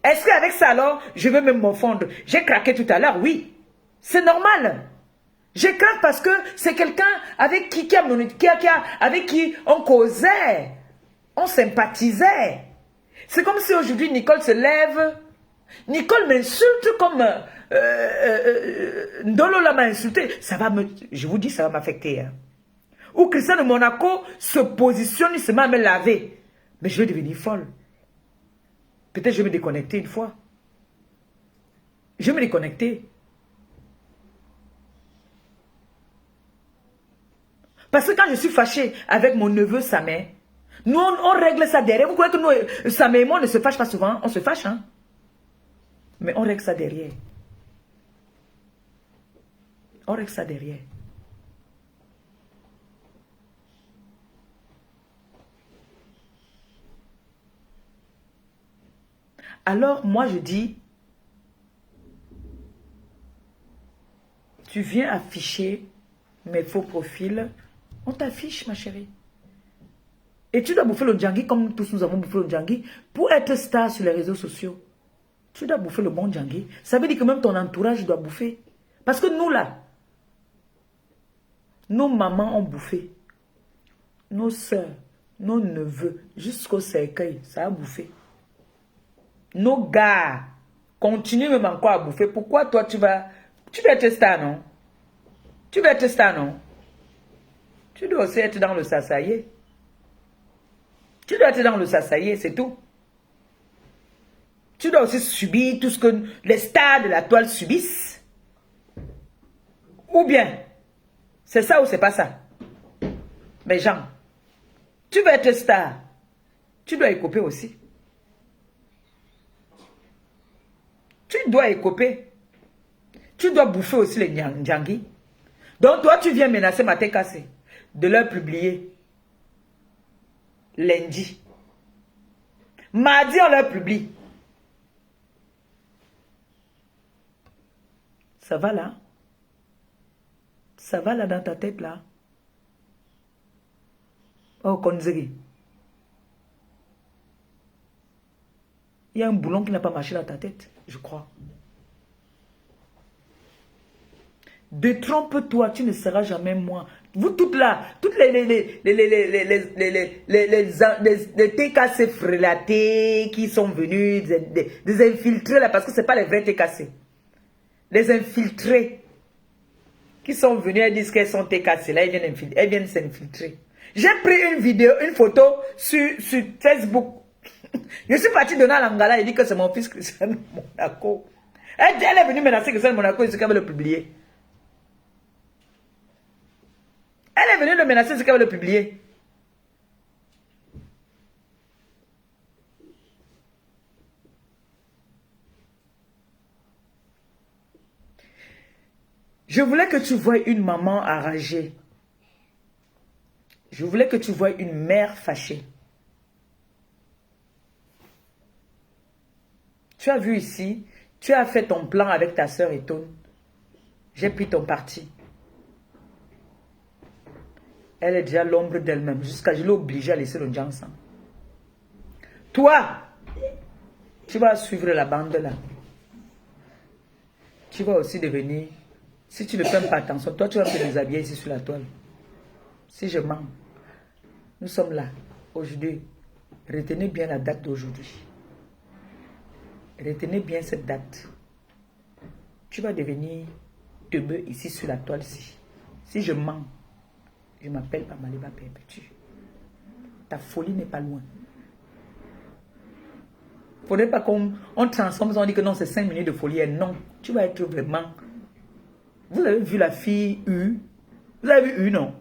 S1: Est-ce qu'avec ça alors, je vais même m'enfondre? J'ai craqué tout à l'heure, oui. C'est normal. Je craque parce que c'est quelqu'un avec avec qui on causait. On sympathisait. C'est comme si aujourd'hui Nicole se lève. Nicole m'insulte comme... Ndolo m'a insulté. Ça va me... Je vous dis, ça va m'affecter. Hein. Ou Christian de Monaco se positionne, il se met à me laver. Mais je vais devenir folle. Peut-être je vais me déconnecter une fois. Je vais me déconnecter. Parce que quand je suis fâchée avec mon neveu Samé, nous on règle ça derrière. Vous croyez que nous, Samé et moi, on ne se fâche pas souvent? On se fâche, hein? Mais on règle ça derrière. On règle ça derrière. Alors, moi, je dis, tu viens afficher mes faux profils, on t'affiche, ma chérie. Et tu dois bouffer le djangui comme tous nous avons bouffé le djangui pour être star sur les réseaux sociaux. Tu dois bouffer le bon djangui. Ça veut dire que même ton entourage doit bouffer. Parce que nous, là, nos mamans ont bouffé. nos soeurs, nos neveux, jusqu'au cercueil, ça a bouffé. Nos gars continuent même encore à bouffer. Pourquoi toi tu vas être star, non? Tu vas être star, non? Tu dois aussi être dans le sasaye. Tu dois être dans le sasaye, c'est tout. Tu dois aussi subir tout ce que les stars de la toile subissent. Ou bien, c'est ça ou c'est pas ça. Mais Jean, tu veux être star. Tu dois écoper aussi. Tu dois écoper. Tu dois bouffer aussi les Ndjangi. Donc toi, tu viens menacer Maté Kassé de leur publier lundi. Mardi, on leur publie. Ça va là? Ça va là dans ta tête là? Oh, Konzeri. Il y a un boulon qui n'a pas marché dans ta tête, je crois. Détrompe-toi, tu ne seras jamais moi. Vous toutes là, toutes les TKC frélatés qui sont venus, des infiltrés là, parce que ce n'est pas les vrais TKC. Les infiltrés qui sont venus, elles disent qu'elles sont TKC, là, elles viennent s'infiltrer. J'ai pris une vidéo, une photo sur Facebook. Je suis parti donner à l'Angala, il dit que c'est mon fils Cristiano Monaco. Elle est venue menacer Cristiano Monaco, il dit qu'elle veut le publier. Elle est venue le menacer, il dit qu'elle veut le publier. Je voulais que tu voies une maman enragée. Je voulais que tu voies une mère fâchée. Tu as vu ici, tu as fait ton plan avec ta soeur Etone. J'ai pris ton parti. Elle est déjà l'ombre d'elle-même. Jusqu'à je l'ai obligée à laisser le Jansan. Toi, tu vas suivre la bande là. Tu vas aussi devenir... Si tu ne fais pas attention, toi tu vas te déshabiller ici sur la toile. Si je mens, nous sommes là, aujourd'hui. Retenez bien la date d'aujourd'hui. Retenez bien cette date. Tu vas devenir teubeux ici sur la toile ici. Si je mens, je m'appelle Pamaliba Perpétue. Ta folie n'est pas loin. Il ne faudrait pas qu'on transforme, on dit que non, c'est 5 minutes de folie. Et non, tu vas être vraiment... Vous avez vu la fille U? Vous avez vu U, non?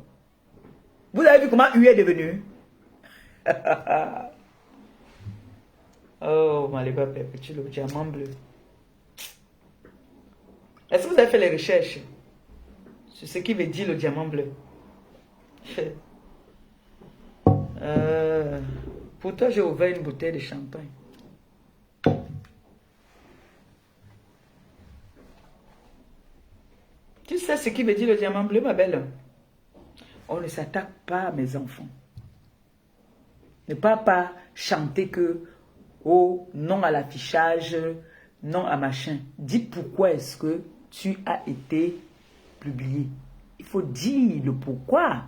S1: Vous avez vu comment U est devenue? Oh, Maliba Perpétue, le diamant bleu. Est-ce que vous avez fait les recherches sur ce qui veut dire le diamant bleu? Pour toi, j'ai ouvert une bouteille de champagne. Tu sais ce qui veut dire le diamant bleu, ma belle? On ne s'attaque pas à mes enfants. Ne pas chanter que, oh, non à l'affichage, non à machin. Dis pourquoi est-ce que tu as été publié. Il faut dire le pourquoi.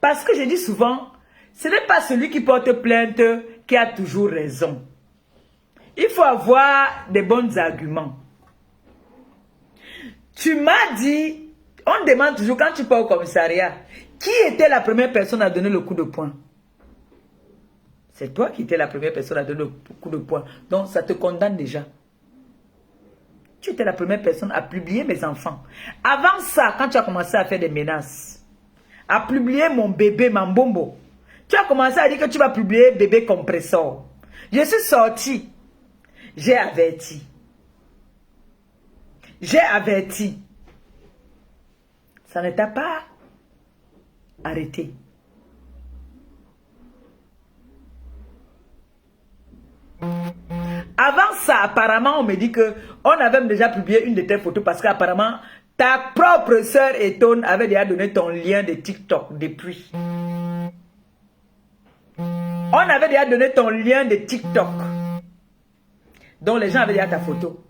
S1: Parce que je dis souvent, ce n'est pas celui qui porte plainte qui a toujours raison. Il faut avoir des bons arguments. Tu m'as dit, on demande toujours quand tu pars au commissariat, qui était la première personne à donner le coup de poing? C'est toi qui étais la première personne à donner le coup de poing. Donc ça te condamne déjà. Tu étais la première personne à publier mes enfants. Avant ça, quand tu as commencé à faire des menaces, à publier mon bébé Mambombo, tu as commencé à dire que tu vas publier bébé compresseur. Je suis sorti. J'ai averti. J'ai averti. Ça ne t'a pas arrêté. Avant ça, apparemment, on me dit que on avait même déjà publié une de tes photos parce qu'apparemment, ta propre sœur Etone avait déjà donné ton lien de TikTok depuis. On avait déjà donné ton lien de TikTok. Donc les gens avaient déjà ta photo.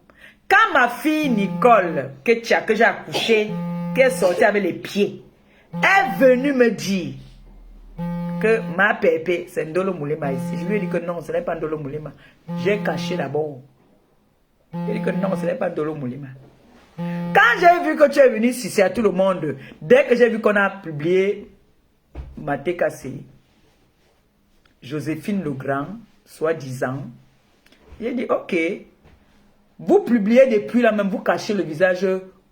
S1: Quand ma fille Nicole, que j'ai accouchée, qui est sortie avec les pieds, est venue me dire que ma pépé, c'est Ndolo Moulema ici. Je lui ai dit que non, ce n'est pas Ndolo Moulema. J'ai caché d'abord. J'ai dit que non, ce n'est pas Ndolo Moulema. Quand j'ai vu que tu es venu ici, c'est à tout le monde. Dès que j'ai vu qu'on a publié Maté Kassé, Joséphine Legrand, soi-disant, j'ai dit, ok, vous publiez depuis là même, vous cachez le visage.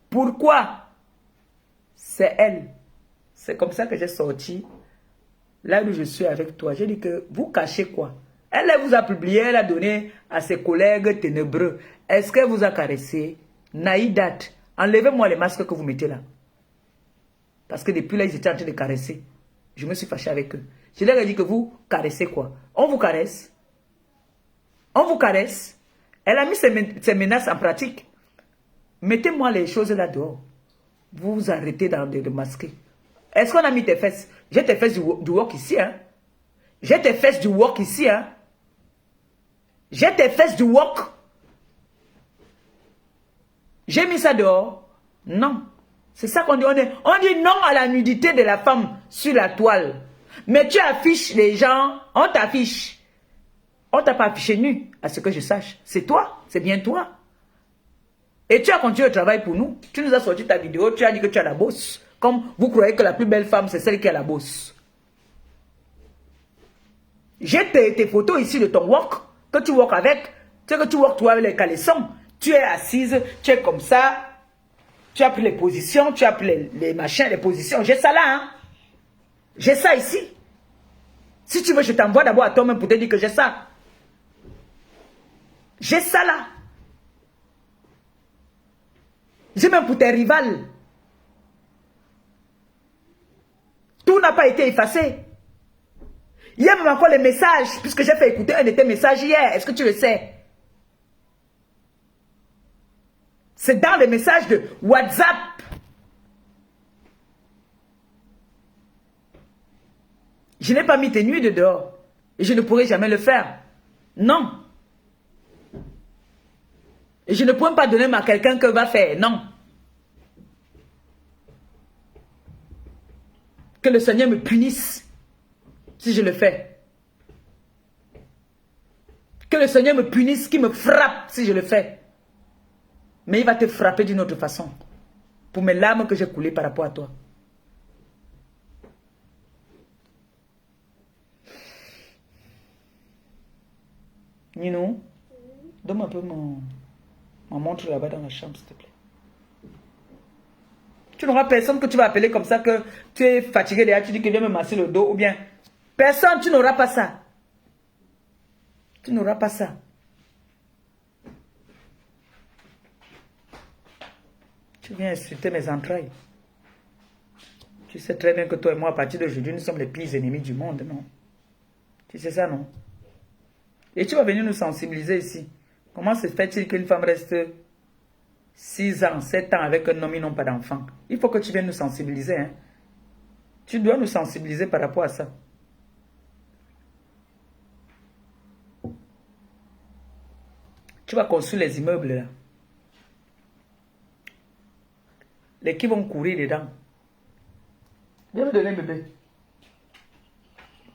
S1: Pourquoi? C'est elle. C'est comme ça que j'ai sorti. Là où je suis avec toi, j'ai dit que vous cachez quoi? Elle vous a publié, elle a donné à ses collègues ténébreux. Est-ce qu'elle vous a caressé? Naïdat, enlevez-moi les masques que vous mettez là. Parce que depuis là, ils étaient en train de caresser. Je me suis fâché avec eux. Je leur ai dit que vous caressez quoi? On vous caresse? On vous caresse? Elle a mis ses menaces en pratique. Mettez-moi les choses là dehors. Vous vous arrêtez de masquer. Est-ce qu'on a mis tes fesses? J'ai tes fesses du work ici, hein? J'ai tes fesses du work ici, hein? J'ai tes fesses du work. J'ai mis ça dehors? Non. C'est ça qu'on dit. On dit non à la nudité de la femme sur la toile. Mais tu affiches les gens, on t'affiche. On t'a pas affiché nu, à ce que je sache. C'est toi, c'est bien toi. Et tu as continué le travail pour nous. Tu nous as sorti ta vidéo, tu as dit que tu as la bosse. Comme vous croyez que la plus belle femme, c'est celle qui a la bosse. J'ai tes photos ici de ton work, que tu work avec. Tu sais que tu work toi avec les caleçons. Tu es assise, tu es comme ça. Tu as pris les positions, tu as pris les machins, les positions. J'ai ça là, hein. J'ai ça ici. Si tu veux, je t'envoie d'abord à toi-même pour te dire que j'ai ça. J'ai ça là. J'ai même pour tes rivales. Tout n'a pas été effacé. Il y a même encore les messages, puisque j'ai fait écouter un de tes messages hier. Est-ce que tu le sais? C'est dans les messages de WhatsApp. Je n'ai pas mis tes nuits de dehors. Et je ne pourrai jamais le faire. Non. Et je ne pourrai pas donner à quelqu'un que va faire. Non. Que le Seigneur me punisse si je le fais. Que le Seigneur me punisse, qu'il me frappe si je le fais. Mais il va te frapper d'une autre façon. Pour mes larmes que j'ai coulées par rapport à toi. Nino, donne-moi un peu ma montre là-bas dans la chambre, s'il te plaît. Tu n'auras personne que tu vas appeler comme ça, que tu es fatigué déjà, tu dis que viens me masser le dos, ou bien personne, tu n'auras pas ça. Tu n'auras pas ça. Tu viens insulter mes entrailles. Tu sais très bien que toi et moi, à partir d'aujourd'hui, nous sommes les pires ennemis du monde, non? Tu sais ça, non? Et tu vas venir nous sensibiliser ici. Comment se fait-il qu'une femme reste 6 ans, 7 ans avec un homme, ils n'ont pas d'enfant? Il faut que tu viennes nous sensibiliser, hein? Tu dois nous sensibiliser par rapport à ça. Tu vas construire les immeubles, là. Les qui vont courir dedans. Viens me donner bébé.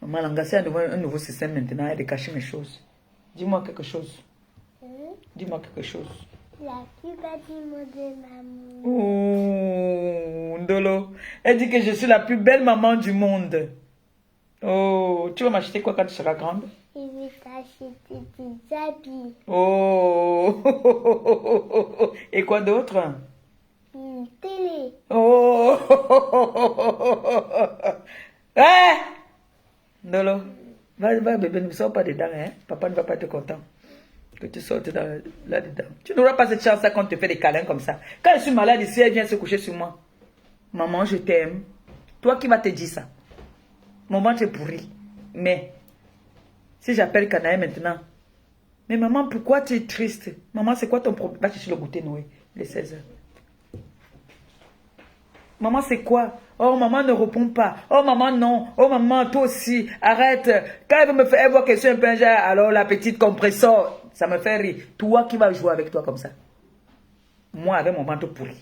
S1: Maman, l'engagé a un nouveau système maintenant et de cacher mes choses. Dis-moi quelque chose. Dis-moi quelque chose.
S2: La plus belle du monde, maman.
S1: Oh, Ndolo. Elle dit que je suis la plus belle maman du monde. Oh, tu vas m'acheter quoi quand tu seras grande?
S2: Je vais t'acheter des habits.
S1: Oh, et quoi d'autre?
S2: Une télé.
S1: Oh, hein? Ndolo, va bébé, ne sors pas dedans, hein? Papa ne va pas être content que tu sortes là-dedans. Tu n'auras pas cette chance-là quand on te fait des câlins comme ça. Quand je suis malade ici, elle vient se coucher sur moi. Maman, je t'aime. Toi qui vas te dire ça? Mon ventre est pourri. Mais, si j'appelle Kanaï maintenant, mais maman, pourquoi tu es triste? Maman, c'est quoi ton problème? Va chercher le goûter, Noé, les 16 heures. Maman, c'est quoi? Oh, maman ne répond pas. Oh, maman, non. Oh, maman, toi aussi. Arrête. Quand elle veut me faire voir que je suis un peu genre, alors la petite compresseur, ça me fait rire. Toi qui vas jouer avec toi comme ça. Moi, avec mon ventre pourri.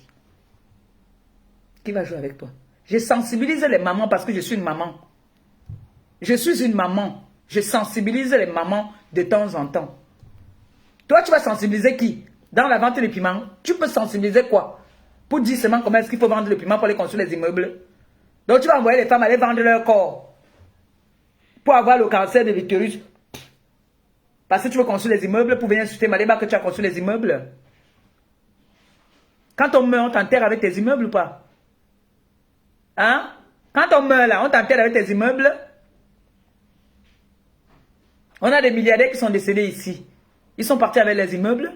S1: Qui va jouer avec toi? Je sensibilise les mamans parce que je suis une maman. Je suis une maman. Je sensibilise les mamans de temps en temps. Toi, tu vas sensibiliser qui? Dans la vente des piments, tu peux sensibiliser quoi? Pour dire seulement comment est-ce qu'il faut vendre le piment pour aller construire les immeubles. Donc, tu vas envoyer les femmes aller vendre leur corps pour avoir le cancer de l'utérus. Parce que tu veux construire les immeubles pour venir insulter Maléba que tu as construit les immeubles. Quand on meurt, on t'enterre avec tes immeubles ou pas? Hein? Quand on meurt là, on t'enterre avec tes immeubles. On a des milliardaires qui sont décédés ici. Ils sont partis avec les immeubles.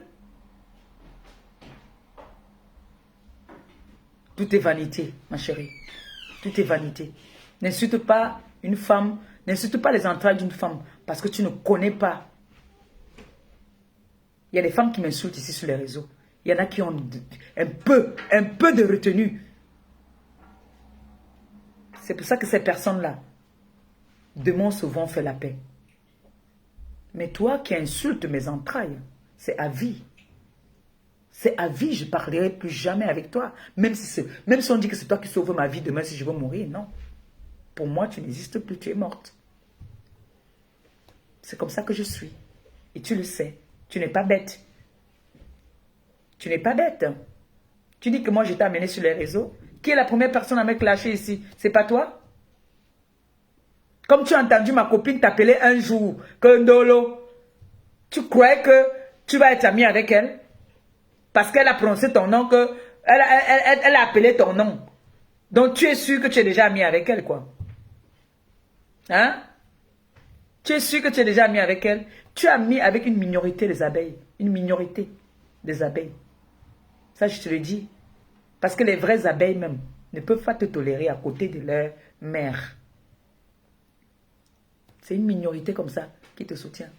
S1: Tout est vanité, ma chérie. Tout est vanité. N'insulte pas une femme. N'insulte pas les entrailles d'une femme. Parce que tu ne connais pas. Il y a des femmes qui m'insultent ici sur les réseaux. Il y en a qui ont un peu de retenue. C'est pour ça que ces personnes-là, demain souvent fait la paix. Mais toi qui insultes mes entrailles, c'est à vie. C'est à vie, je ne parlerai plus jamais avec toi. Même si on dit que c'est toi qui sauves ma vie demain si je veux mourir, non. Pour moi, tu n'existes plus, tu es morte. C'est comme ça que je suis. Et tu le sais. Tu n'es pas bête. Tu n'es pas bête. Tu dis que moi, je t'ai amené sur les réseaux. Qui est la première personne à me clasher ici? C'est pas toi? Comme tu as entendu ma copine t'appeler un jour, que Ndolo, tu croyais que tu vas être ami avec elle? Parce qu'elle a prononcé ton nom, elle a appelé ton nom. Donc tu es sûr que tu es déjà ami avec elle, quoi. Hein? Tu es sûr que tu es déjà ami avec elle? Tu es ami avec une minorité des abeilles. Une minorité des abeilles. Ça, je te le dis. Parce que les vraies abeilles même ne peuvent pas te tolérer à côté de leur mère. C'est une minorité comme ça qui te soutient.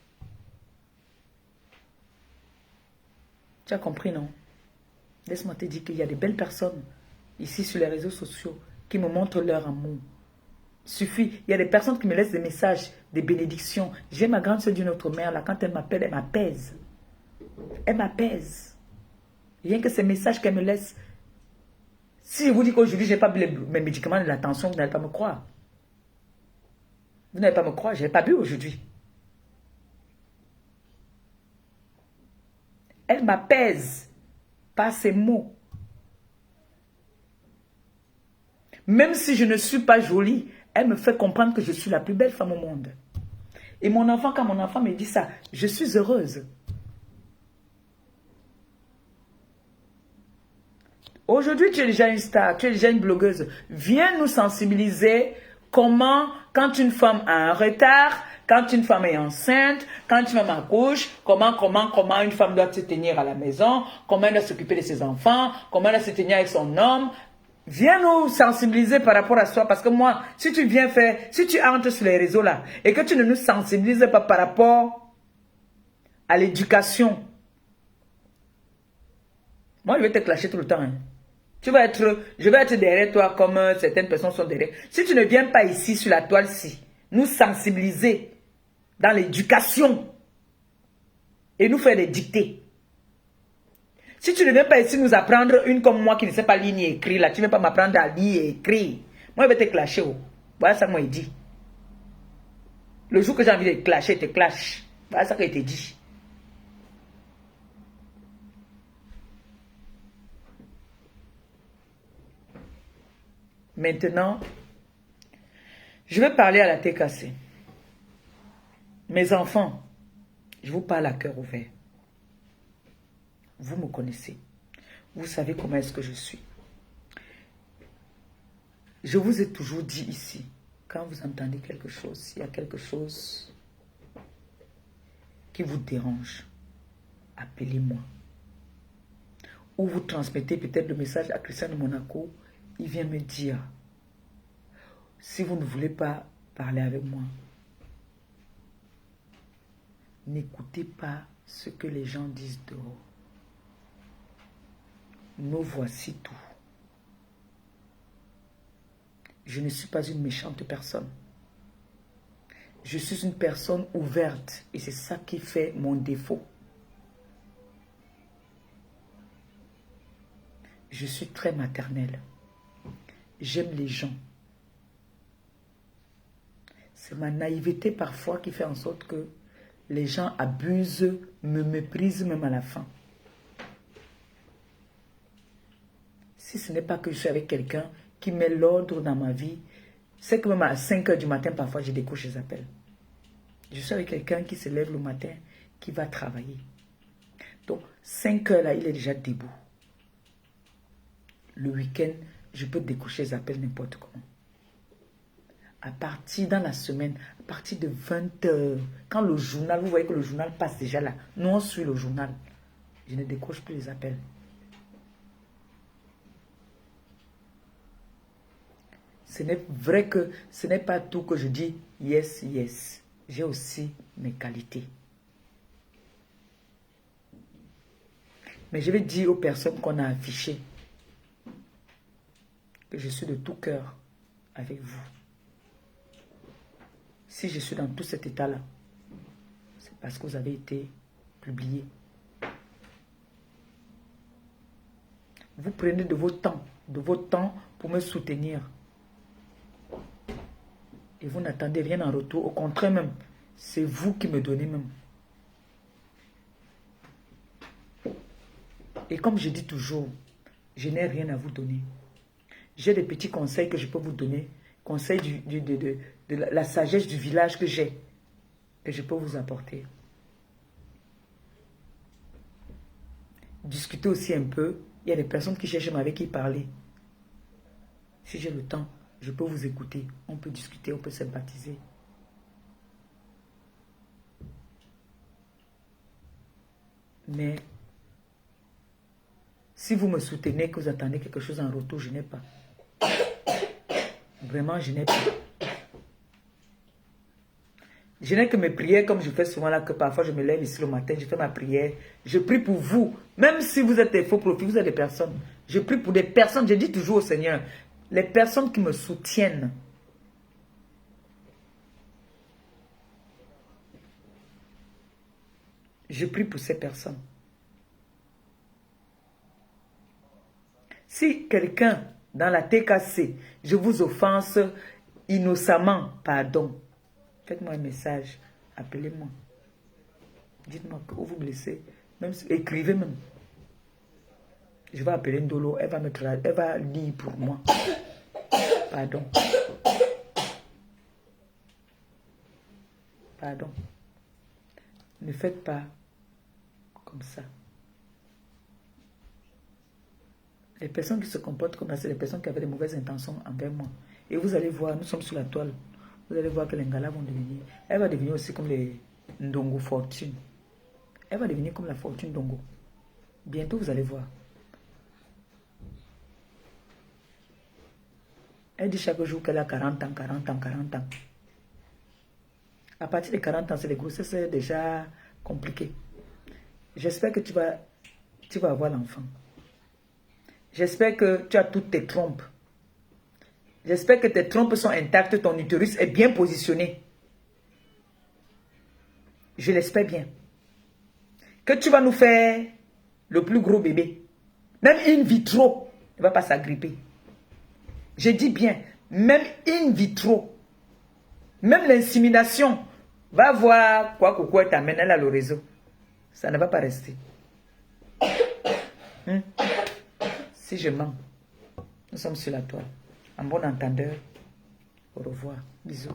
S1: Tu as compris, non? Laisse-moi te dire qu'il y a des belles personnes ici sur les réseaux sociaux qui me montrent leur amour. Suffit. Il y a des personnes qui me laissent des messages, des bénédictions. J'ai ma grande soeur d'une autre mère, là, quand elle m'appelle, elle m'apaise. Elle m'apaise. Rien que ces messages qu'elle me laisse. Si je vous dis qu'aujourd'hui, je n'ai pas bu mes médicaments de la tension, vous n'allez pas me croire. Vous n'allez pas me croire, je n'ai pas bu aujourd'hui. Elle m'apaise par ses mots. Même si je ne suis pas jolie, elle me fait comprendre que je suis la plus belle femme au monde. Et mon enfant, quand mon enfant me dit ça, je suis heureuse. Aujourd'hui, tu es déjà une star, tu es déjà une blogueuse. Viens nous sensibiliser comment, quand une femme a un retard, quand une femme est enceinte, quand une femme accouche, comment une femme doit se tenir à la maison, comment elle doit s'occuper de ses enfants, comment elle doit se tenir avec son homme. Viens nous sensibiliser par rapport à ça. Parce que moi, si tu viens faire, si tu entres sur les réseaux là, et que tu ne nous sensibilises pas par rapport à l'éducation, moi je vais te clasher tout le temps. Hein. Je vais être derrière toi comme certaines personnes sont derrière. Si tu ne viens pas ici sur la toile-ci, nous sensibiliser dans l'éducation et nous faire des dictées. Si tu ne viens pas ici nous apprendre une comme moi qui ne sait pas lire ni écrire, là, tu ne viens pas m'apprendre à lire et écrire. Moi, je vais te clasher. Oh. Voilà ça que moi, il dit. Le jour que j'ai envie de te clasher, je te clash. Voilà ça qu'il te dit. Maintenant, je vais parler à la tête cassée. Mes enfants, je vous parle à cœur ouvert. Vous me connaissez. Vous savez comment est-ce que je suis. Je vous ai toujours dit ici, quand vous entendez quelque chose, s'il y a quelque chose qui vous dérange, appelez-moi. Ou vous transmettez peut-être le message à Christian de Monaco. Il vient me dire, si vous ne voulez pas parler avec moi, n'écoutez pas ce que les gens disent dehors. Nous voici tout. Je ne suis pas une méchante personne. Je suis une personne ouverte et c'est ça qui fait mon défaut. Je suis très maternelle. j'aime les gens. C'est ma naïveté parfois qui fait en sorte que les gens abusent, me méprisent même à la fin. Si ce n'est pas que je suis avec quelqu'un qui met l'ordre dans ma vie, c'est que même à 5 h du matin, parfois, je décroche les appels. Je suis avec quelqu'un qui se lève le matin, qui va travailler. Donc, 5 h là, il est déjà debout. Le week-end, je peux décrocher les appels n'importe comment. À partir, dans la semaine, à partir de 20 h, quand le journal, vous voyez que le journal passe déjà là. Nous, on suit le journal. Je ne décroche plus les appels. Ce n'est vrai que ce n'est pas tout que je dis yes, yes. J'ai aussi mes qualités. Mais je vais dire aux personnes qu'on a affichées que je suis de tout cœur avec vous. Si je suis dans tout cet état-là, c'est parce que vous avez été publié. Vous prenez de votre temps pour me soutenir. Et vous n'attendez rien en retour. Au contraire même, c'est vous qui me donnez même. Et comme je dis toujours, je n'ai rien à vous donner. J'ai des petits conseils que je peux vous donner. Conseils de la sagesse du village que j'ai. Que je peux vous apporter. Discuter aussi un peu. Il y a des personnes qui cherchent avec qui parler. Si j'ai le temps, je peux vous écouter. On peut discuter, on peut sympathiser. Mais si vous me soutenez, que vous attendez quelque chose en retour, je n'ai pas. Vraiment, je n'ai pas. Je n'ai que mes prières, comme je fais souvent là, que parfois je me lève ici le matin, je fais ma prière. Je prie pour vous. Même si vous êtes des faux profils, vous êtes des personnes. Je prie pour des personnes, je dis toujours au Seigneur, les personnes qui me soutiennent. Je prie pour ces personnes. Si quelqu'un dans la TKC, je vous offense innocemment, pardon. Faites-moi un message, appelez-moi. Dites-moi où vous me laissez. Même si, écrivez même. Je vais appeler Ndolo, elle va lire pour moi. Pardon. Pardon. Ne faites pas comme ça. Les personnes qui se comportent comme ça, c'est les personnes qui avaient des mauvaises intentions envers moi. Et vous allez voir, nous sommes sur la toile. Vous allez voir que les Ngala vont devenir. Elle va devenir aussi comme les Ndongo Fortune. Elle va devenir comme la Fortune Ndongo. Bientôt, vous allez voir. Elle dit chaque jour qu'elle a 40 ans, 40 ans, 40 ans. À partir de 40 ans, c'est les grossesses déjà compliquées. J'espère que tu vas avoir l'enfant. J'espère que tu as toutes tes trompes. J'espère que tes trompes sont intactes, ton utérus est bien positionné. Je l'espère bien. Que tu vas nous faire le plus gros bébé. Même in vitro, il ne va pas s'agripper. Je dis bien, même in vitro, même l'insémination, va voir quoi t'amène, elle a le réseau. Ça ne va pas rester. Si je mens, nous sommes sur la toile. En bon entendeur, au revoir. Bisous.